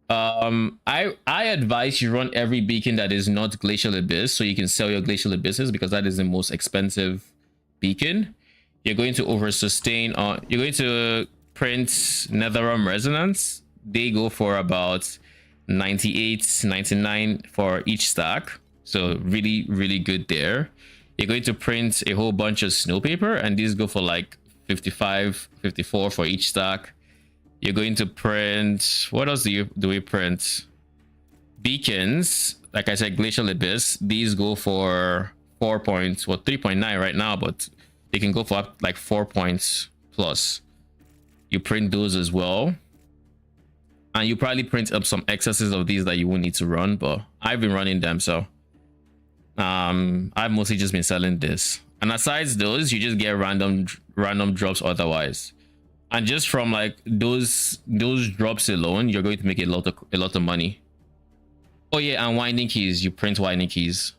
I advise you run every beacon that is not Glacial Abyss, so you can sell your Glacial Abysses, because that is the most expensive beacon. You're going to over sustain on, you're going to print Netherrealm Resonance. They go for about 98, 99 for each stack, so really, really good there. You're going to print a whole bunch of snow paper, and these go for like 55, 54 for each stack. You're going to print, what else do we print? Beacons, like I said, Glacial Abyss. These go for 4 points, well, 3.9 right now, but they can go for up like 4 points plus. You print those as well, and you probably print up some excesses of these that you won't need to run, but I've been running them, so I've mostly just been selling this. And asides those, you just get random drops otherwise. And just from like those drops alone, you're going to make a lot of money. Oh yeah, and winding keys. You print winding keys.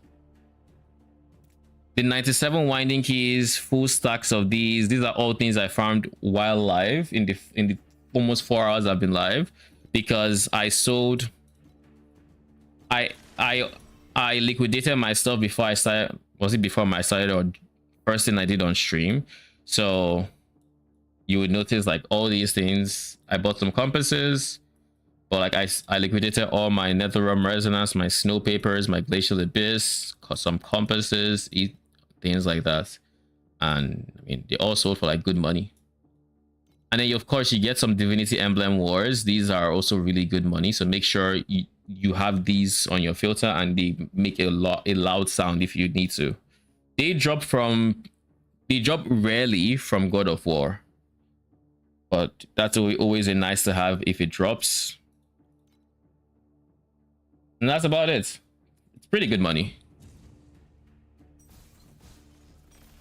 The 97 winding keys, full stacks of these. These are all things I farmed while live in the almost 4 hours I've been live, because I sold. I liquidated my stuff before I started. Was it before I started, or first thing I did on stream? So you would notice like all these things. I bought some compasses, but like I liquidated all my Netherrealm Resonance, my snow papers, my Glacial Abyss, some compasses, things like that. And I mean, they all sold for like good money. And then of course you get some Divinity Emblem Wars. These are also really good money, so make sure you have these on your filter, and they make a loud sound if you need to. They drop rarely from God of War, but that's always a nice to have if it drops. And that's about it. It's pretty good money.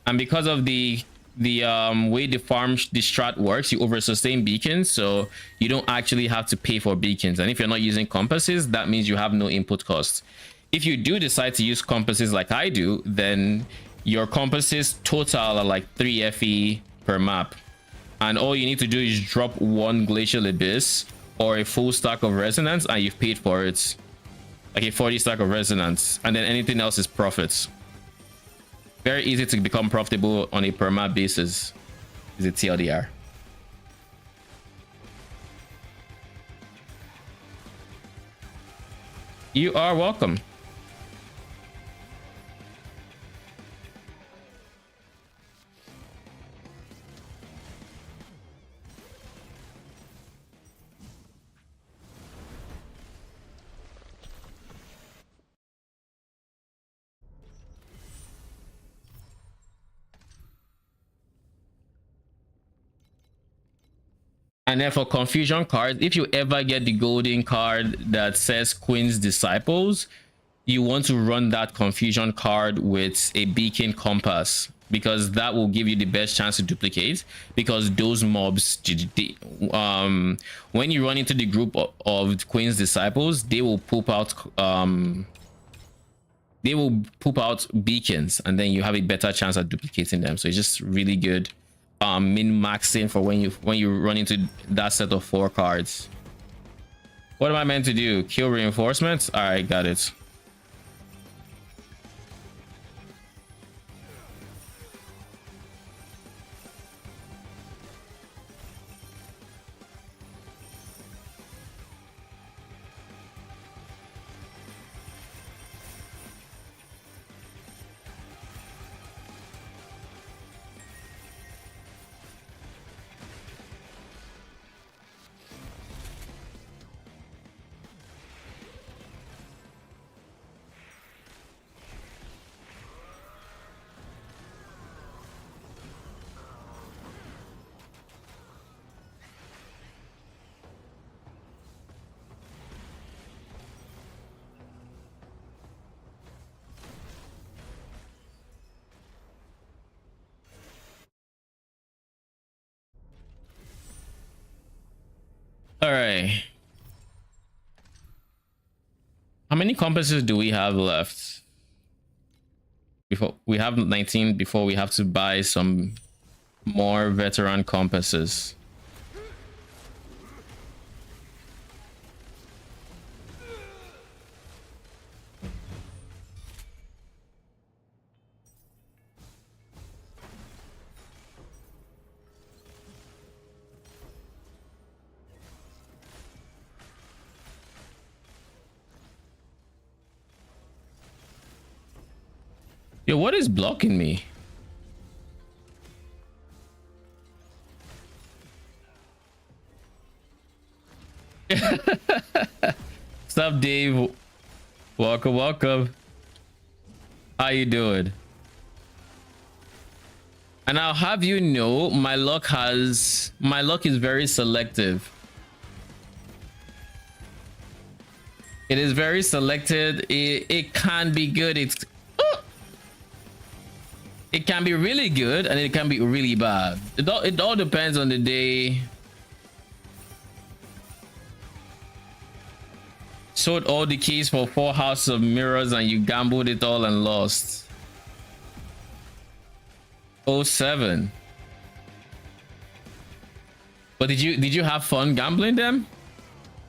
And because of the way the strat works, you over sustain beacons, so you don't actually have to pay for beacons. And if you're not using compasses, that means you have no input costs. If you do decide to use compasses like I do, then your compasses total are like 3 FE per map, and all you need to do is drop 1 Glacial Abyss or a full stack of Resonance, and you've paid for it, like a 40 stack of Resonance, and then anything else is profits. Very easy to become profitable on a per map basis, is a TLDR. You are welcome. And then for confusion cards, if you ever get the golden card that says Queen's Disciples, you want to run that confusion card with a beacon compass, because that will give you the best chance to duplicate. Because those mobs, when you run into the group of Queen's Disciples, they will poop out beacons, and then you have a better chance at duplicating them. So it's just really good min-maxing for when you run into that set of 4 cards. What am I meant to do? Kill reinforcements? All right, got it. All right. How many compasses do we have left? Before we have 19 before we have to buy some more veteran compasses. Yo, what is blocking me? What's up, Dave? Welcome, welcome. How you doing? And I'll have you know, my luck is very selective. It is very selected. It can be good. It can be really good and it can be really bad. It all depends on the day. Sold all the keys for 4 houses of mirrors and you gambled it all and lost. 07. But did you have fun gambling them?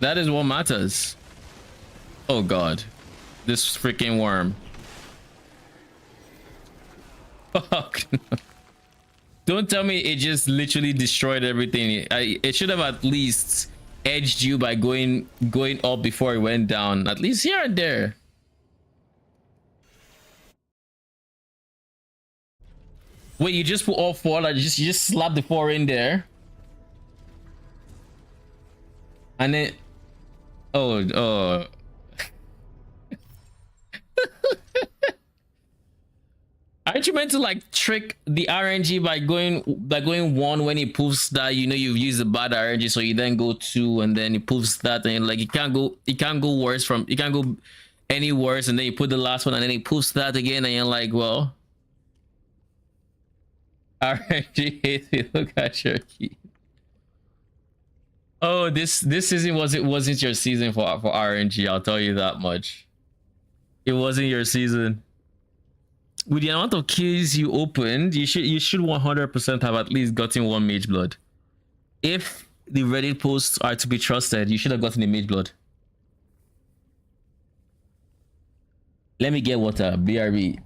That is what matters. Oh god, this freaking worm. Fuck. Don't tell me it just literally destroyed everything. It should have at least edged you by going up before it went down, at least here and there. Wait, you just put all 4, like you just slap the 4 in there and then oh aren't you meant to like trick the RNG by going 1 when it proves that you know you've used the bad RNG, so you then go 2 and then it proves that, and like it can't go worse from, it can't go any worse, and then you put the last one and then it proves that again, and you're like, well, RNG hates me. Look at your key. Oh, this season wasn't your season for RNG. I'll tell you that much. It wasn't your season. With the amount of keys you opened, you should 100% have at least gotten 1 mage blood. If the Reddit posts are to be trusted, you should have gotten a mage blood. Let me get water. BRB.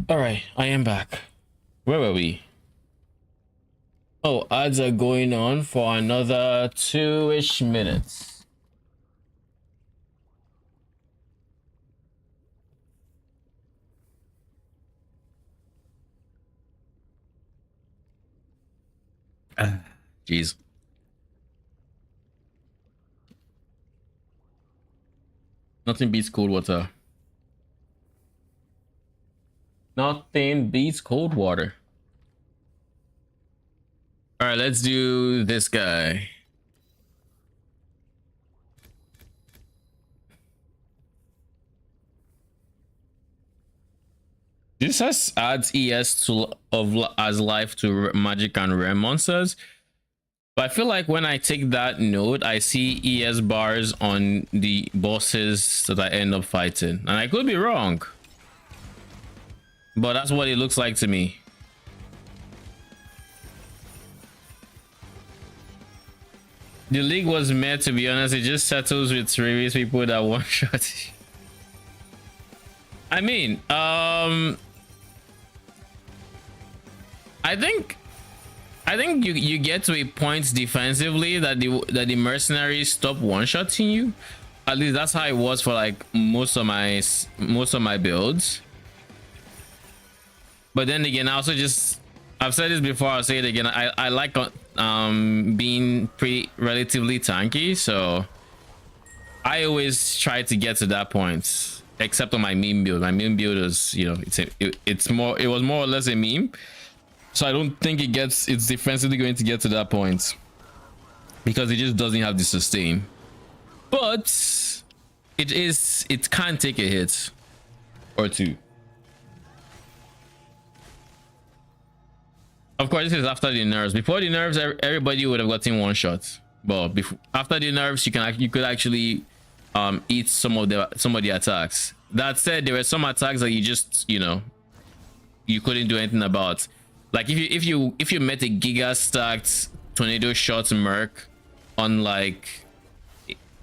All right, I am back. Where were we? Oh, ads are going on for another 2-ish minutes. Jeez. Nothing beats cold water. Nothing beats cold water. All right, let's do this guy. This has adds ES to as life to magic and rare monsters. But I feel like when I take that note, I see ES bars on the bosses that I end up fighting. And I could be wrong. But that's what it looks like to me. The league was meant, to be honest, it just settles with previous people that one shot. I mean, I think you get to a point defensively that the mercenaries stop one-shotting you. At least that's how it was for like most of my builds. But then again, I also just, I've said this before, I'll say it again, I like being relatively tanky, so I always try to get to that point, except on my meme build. My meme build is, you know, it was more or less a meme, so I don't think it's defensively going to get to that point because it just doesn't have the sustain. But it can take a hit or two. Of course, this is after the nerfs. Before the nerfs, everybody would have gotten one shot. But after the nerfs, you could actually eat some of the attacks. That said, there were some attacks that you just, you know, you couldn't do anything about. Like if you met a giga stacked tornado shot merc on like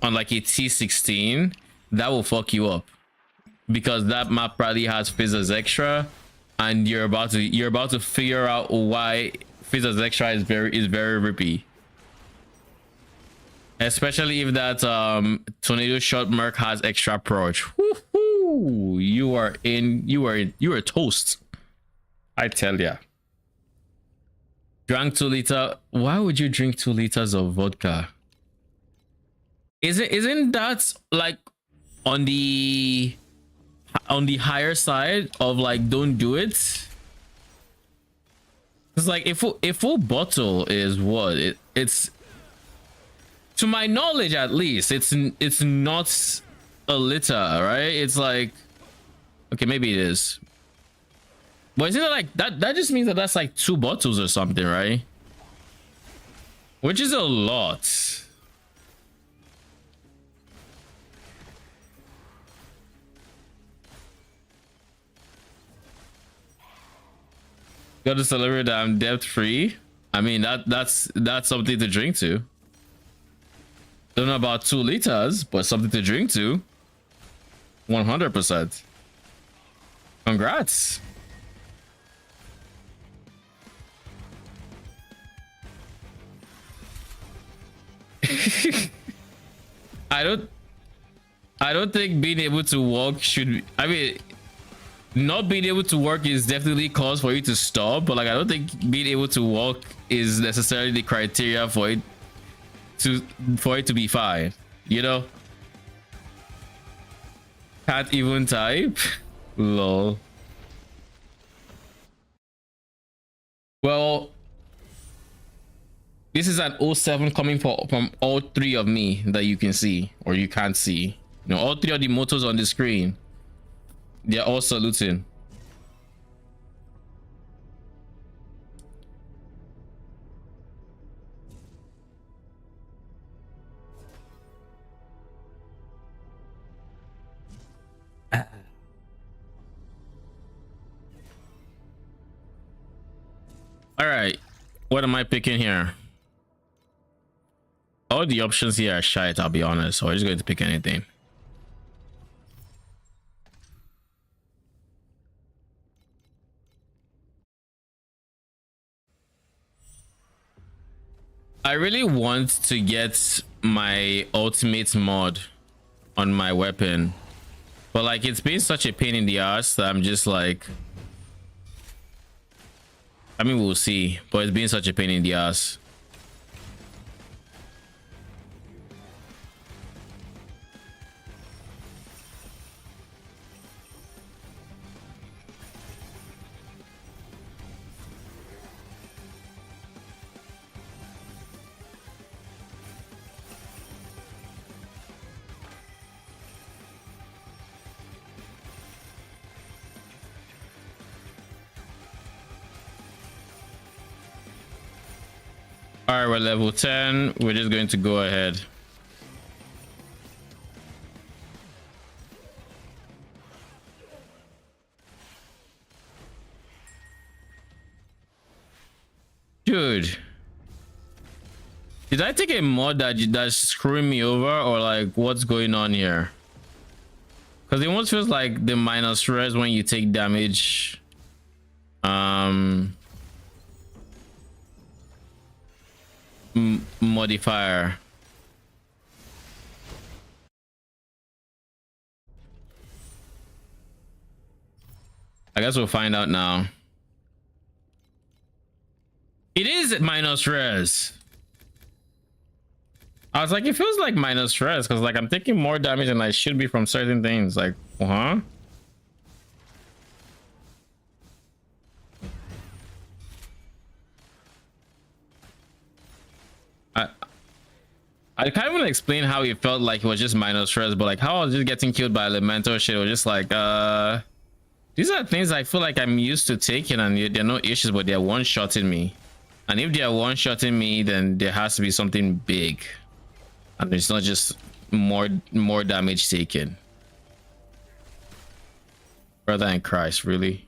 a T16, that will fuck you up because that map probably has Fizzers Extra. And you're about to figure out why Fizzers Extra is very rippy. Especially if that tornado shot merc has extra approach. You are toast. I tell ya. Drank 2 liters. Why would you drink 2 liters of vodka? Isn't that like on the higher side of like don't do it? It's like if full bottle is what it's, to my knowledge at least, it's not a liter, right? It's like, okay, maybe it is, but isn't it like that just means that that's like 2 bottles or something, right? Which is a lot. Got to celebrate that I'm debt free. I mean, that's something to drink to. Don't know about 2 liters, but something to drink to. 100%. Congrats. I don't think being able to walk should be, I mean, not being able to work is definitely cause for you to stop, but like I don't think being able to walk is necessarily the criteria for it to be fine, you know? Can't even type. Lol. Well, this is an 07 coming from all 3 of me that you can see, or you can't see. You know, all 3 of the motos on the screen, they're all saluting. All right, what am I picking here? All the options here are shite, I'll be honest, so I'm just going to pick anything. I really want to get my ultimate mod on my weapon, but like it's been such a pain in the ass that I'm just like, I mean, we'll see, but it's been such a pain in the ass. All right, we're level 10. We're just going to go ahead. Dude, did I take a mod that's screwing me over, or like what's going on here? Because it almost feels like the minus res when you take damage. Modifier. I guess we'll find out now. It is minus res. I was like, it feels like minus res because like I'm taking more damage than I should be from certain things. Like, huh? I can't even explain how it felt like it was just minus stress, but like how I was just getting killed by elemental shit was just like, these are things I feel like I'm used to taking, and they're no issues, but they're one-shotting me. And if they're one-shotting me, then there has to be something big, and it's not just more damage taken. Brother in Christ, really?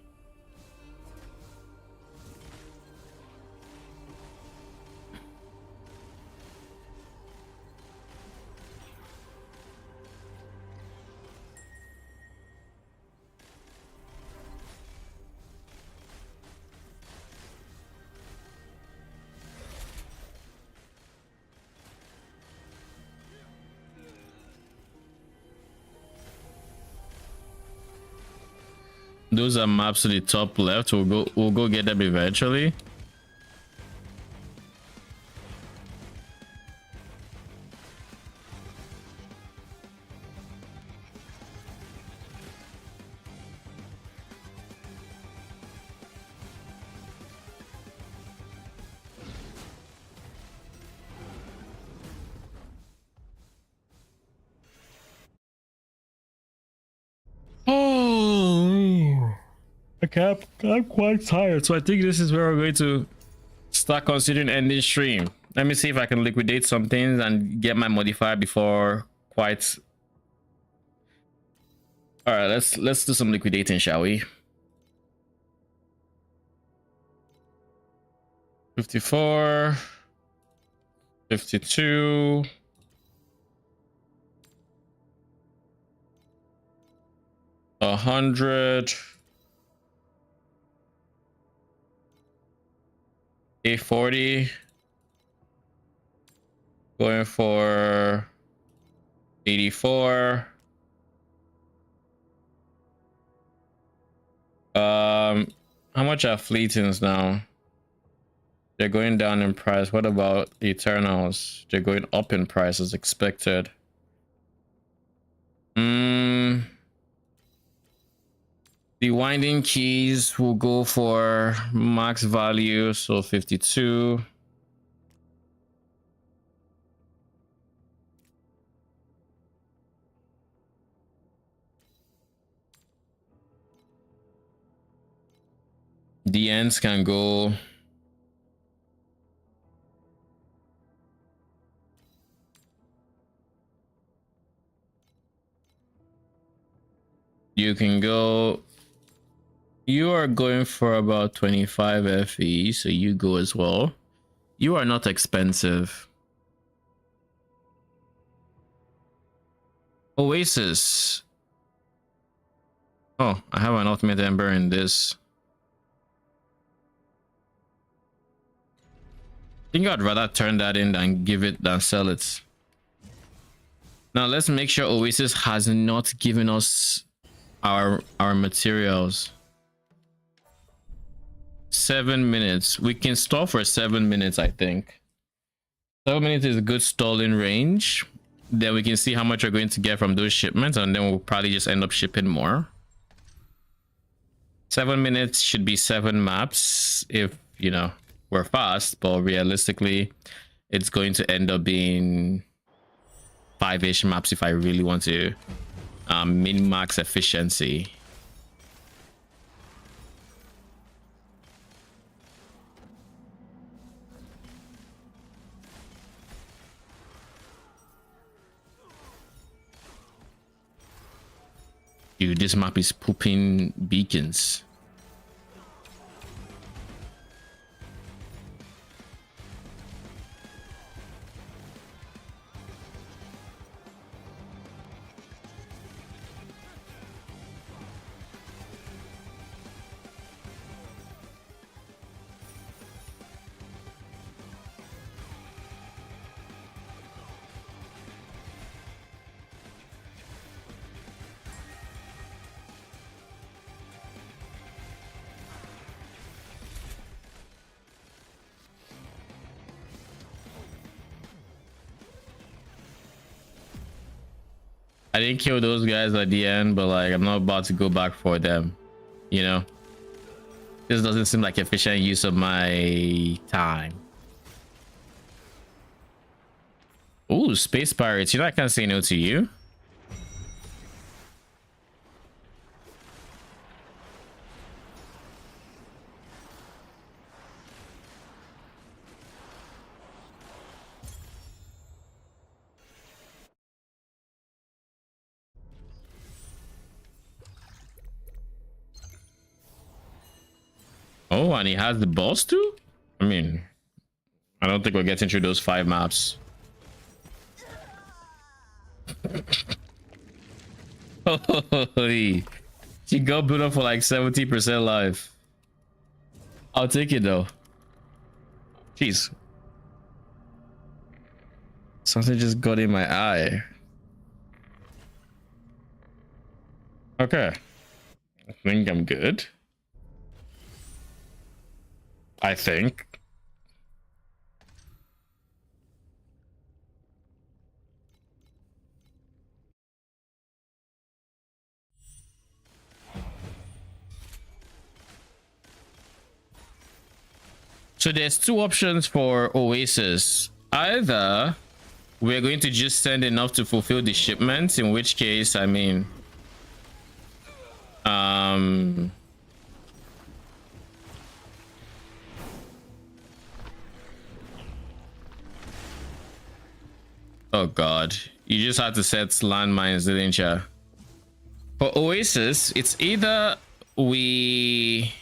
Those are maps to the top left. We'll go get them eventually. Oh, I'm quite tired, so I think this is where we're going to start considering ending stream. Let me see if I can liquidate some things and get my modifier before quite. All right, let's do some liquidating, shall we? 54, 52. 100, 840, going for 84. How much are fleetings now? They're going down in price. What about Eternals? They're going up in price as expected. The winding keys will go for max value, so 52. The ends can go. You can go. You are going for about 25 FE, so you go as well. You are not expensive. Oasis. Oh, I have an ultimate ember in this. think I'd rather turn that in than sell it. Now let's make sure Oasis has not given us our materials. 7 minutes. We can stall for 7 minutes, I think. 7 minutes is a good stalling range. Then we can see how much we're going to get from those shipments, and then we'll probably just end up shipping more. 7 minutes should be 7 maps if, you know, we're fast, but realistically, it's going to end up being 5-ish maps if I really want to min-max efficiency. Dude, this map is pooping beacons. I didn't kill those guys at the end, but like I'm not about to go back for them, you know. This doesn't seem like efficient use of my time. Ooh, space pirates, you know I can't say no to you. Oh, and he has the balls too? I mean, I don't think we're getting through those 5 maps. Holy. She got built up for like 70% life. I'll take it though. Jeez. Something just got in my eye. Okay. I think I'm good. I think. So there's 2 options for Oasis. Either we're going to just send enough to fulfill the shipments, in which case, I mean, oh god, you just had to set landmines, didn't you? For Oasis, it's either we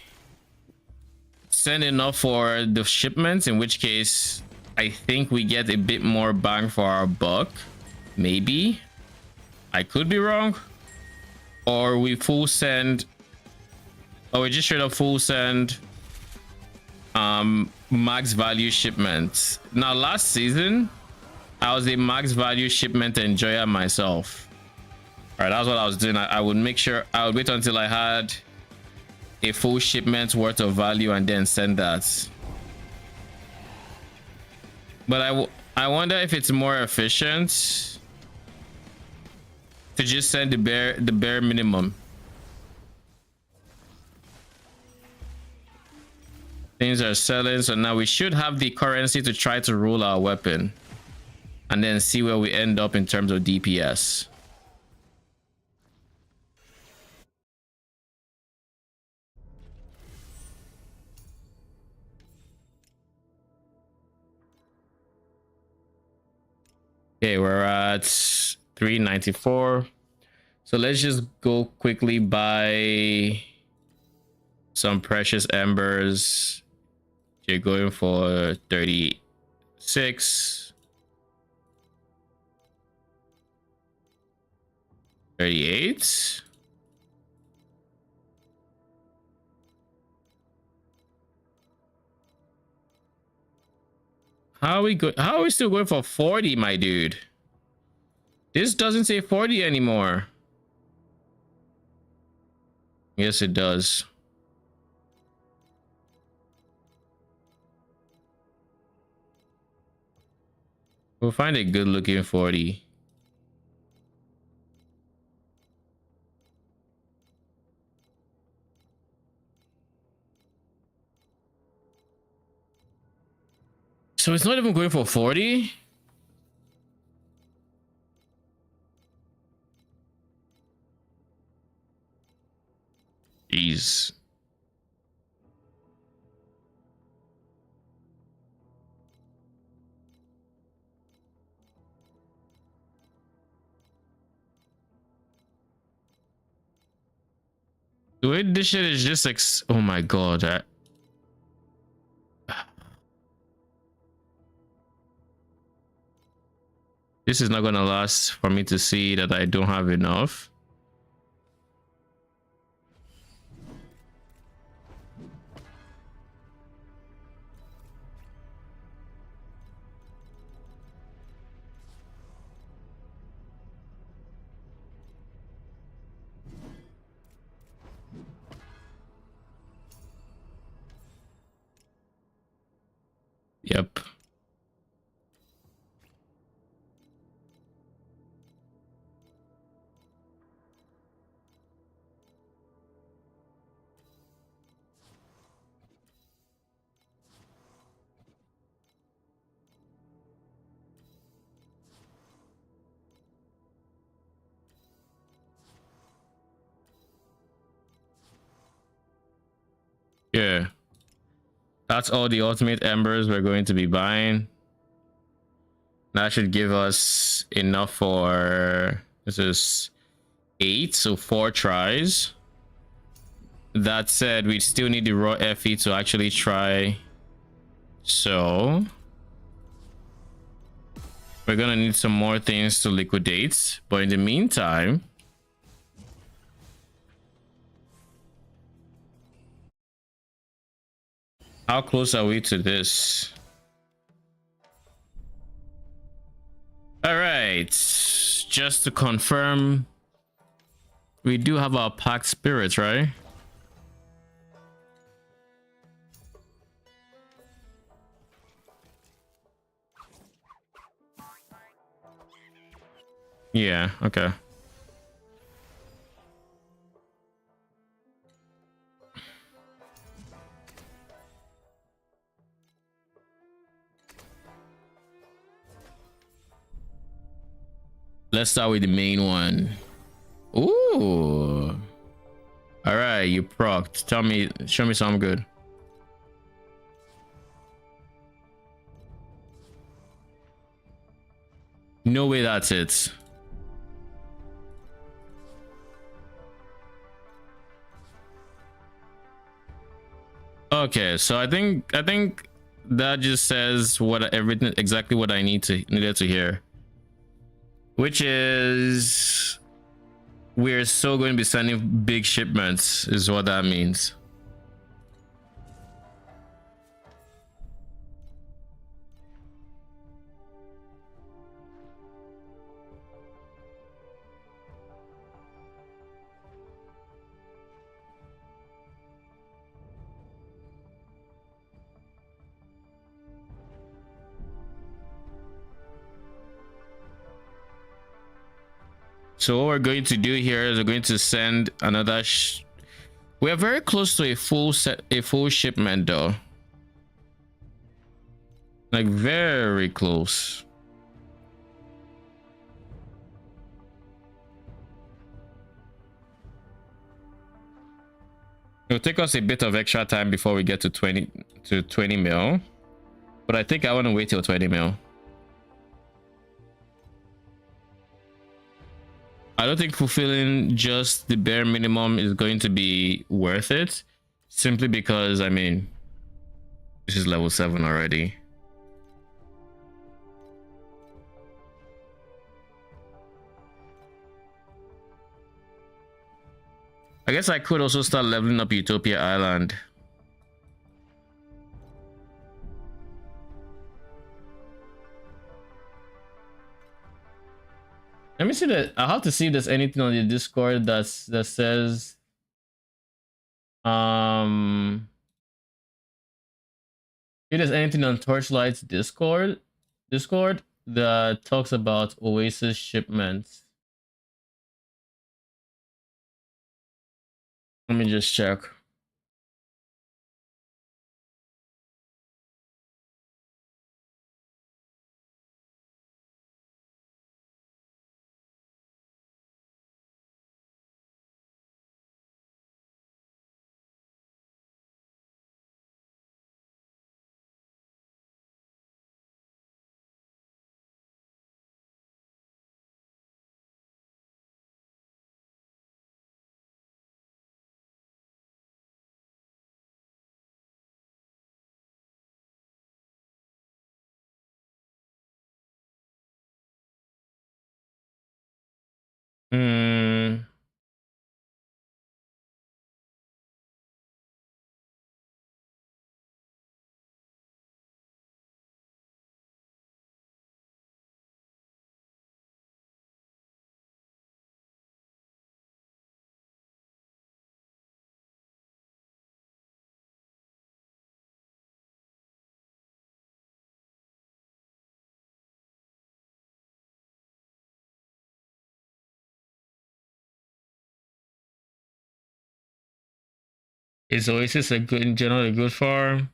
send enough for the shipments, in which case I think we get a bit more bang for our buck. Maybe. I could be wrong. Or we full send, or we just straight up full send max value shipments. Now last season I was a max value shipment enjoyer myself. All right, that's what I was doing. I would make sure I would wait until I had a full shipment worth of value and then send that. But I wonder if it's more efficient to just send the bare minimum. Things are selling, so now we should have the currency to try to roll our weapon and then see where we end up in terms of DPS. Okay, we're at 394. So let's just go quickly buy some precious embers. You're going for 36. 38. How are we still going for 40, my dude? This doesn't say 40 anymore. Yes, it does. We'll find a good looking 40. So it's not even going for 40? Jeez. The way this shit is just like, oh my god. This is not gonna last for me to see that I don't have enough. Yep. Yeah. That's all the ultimate embers we're going to be buying. That should give us enough for, this is 8, so 4 tries. That said, we still need the raw FE to actually try. So we're gonna need some more things to liquidate, but in the meantime, how close are we to this? All right, just to confirm, we do have our packed spirits, right? Yeah, okay. Let's start with the main one. Ooh. All right, you procced. Tell me, show me something good. No way that's it. Okay, so I think that just says what everything exactly what I needed to hear. Which is we're still going to be sending big shipments is what that means. So what we're going to do here is we're going to send another we are very close to a full shipment though. Like very close. It'll take us a bit of extra time before we get to 20 mil. But I think I want to wait till 20 mil. I don't think fulfilling just the bare minimum is going to be worth it, simply because, I mean, this is level 7 already. I guess I could also start leveling up Utopia Island. Let me see that. I'll have to see if there's anything on the Discord that says if there's anything on Torchlight's Discord that talks about Oasis shipments. Let me just check. Hmm. Is Oasis a good, in general, a good farm?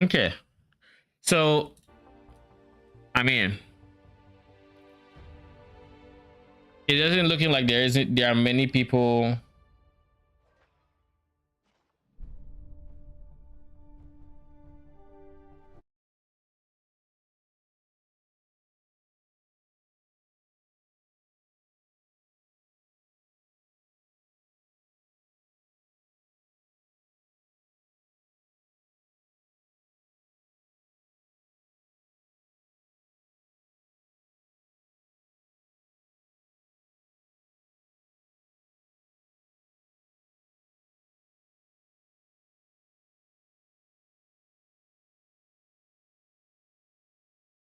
Okay, so I mean, it doesn't looking like there are many people.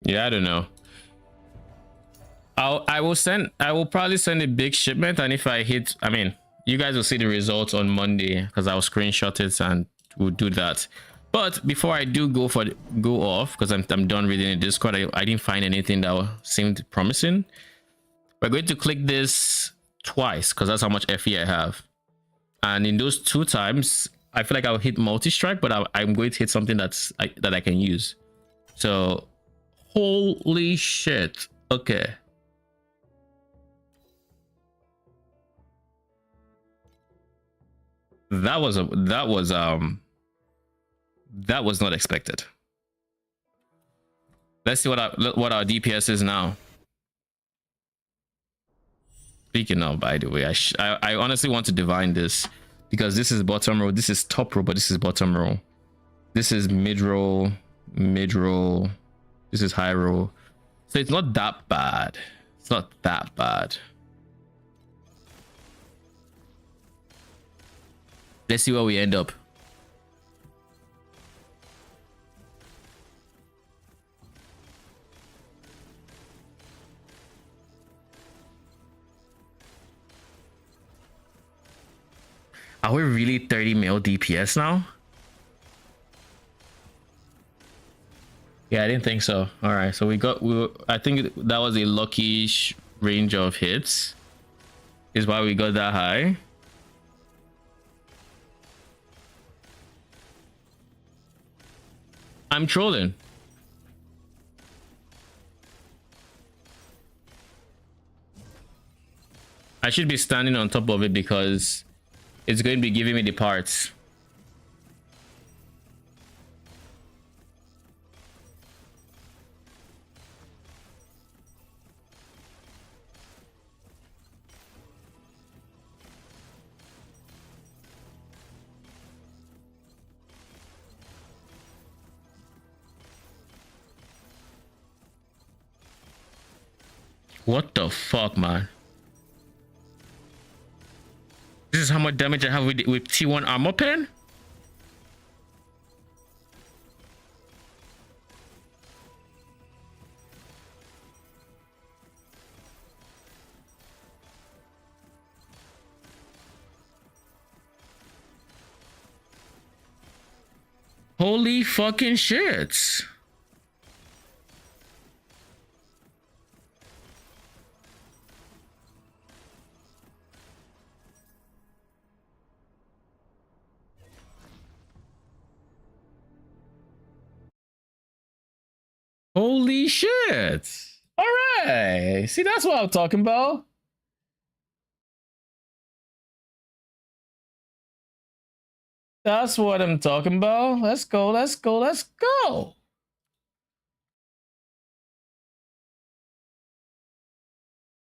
Yeah, I don't know. I will probably send a big shipment, and if I hit, I mean, you guys will see the results on Monday because I'll screenshot it and we'll do that. But before I do go off, because I'm done reading the Discord, I didn't find anything that seemed promising. We're going to click this twice because that's how much FE I have, and in those 2 times I feel like I'll hit multi-strike, but I'm going to hit something that I can use. So holy shit. Okay, that was not expected. Let's see what our DPS is now. Speaking of, by the way, I honestly want to divine this because this is bottom row, this is top row, but this is bottom row. This is mid row, this is high row. So it's not that bad. It's not that bad. Let's see where we end up. Are we really 30 mil DPS now? Yeah, I didn't think so. All right, so I think that was a lucky range of hits is why we got that high. I'm trolling. I should be standing on top of it because it's going to be giving me the parts. What the fuck, man? This is how much damage I have with T1 armor pen? Holy fucking shit. Holy shit. All right. See, that's what I'm talking about. That's what I'm talking about. Let's go, let's go, let's go.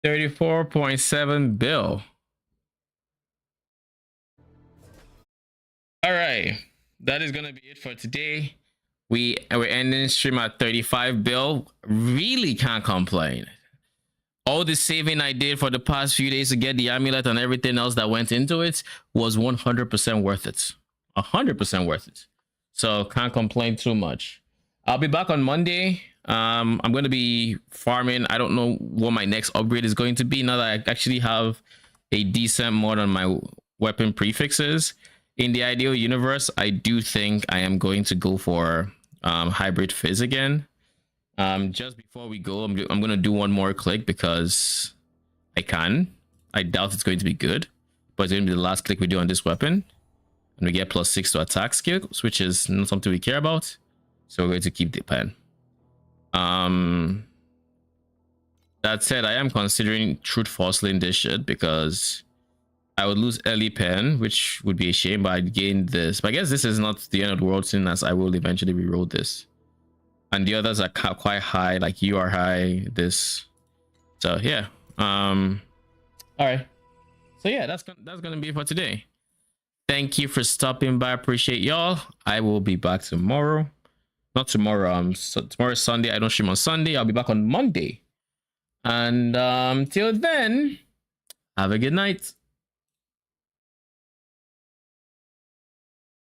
$34.7 bill. All right. That is gonna be it for today. We're ending stream at 35 bill. Really can't complain. All the saving I did for the past few days to get the amulet and everything else that went into it was 100% worth it. 100% worth it. So can't complain too much. I'll be back on Monday. I'm going to be farming. I don't know what my next upgrade is going to be now that I actually have a decent mod on my weapon prefixes. In the ideal universe, I do think I am going to go for hybrid fizz again. Just before we go, I'm going to do one more click because I can. I doubt it's going to be good, but it's going to be the last click we do on this weapon. And we get +6 to attack skills, which is not something we care about. So we're going to keep the pen. That said, I am considering truth falsely this shit because I would lose early pen, which would be a shame, but I'd gain this. But I guess this is not the end of the world, soon as I will eventually reroll this. And the others are quite high, like you are high, this. So yeah. All right. So yeah, that's gonna be it for today. Thank you for stopping by. I appreciate y'all. I will be back tomorrow. Not tomorrow. So tomorrow is Sunday. I don't stream on Sunday. I'll be back on Monday. And till then, have a good night.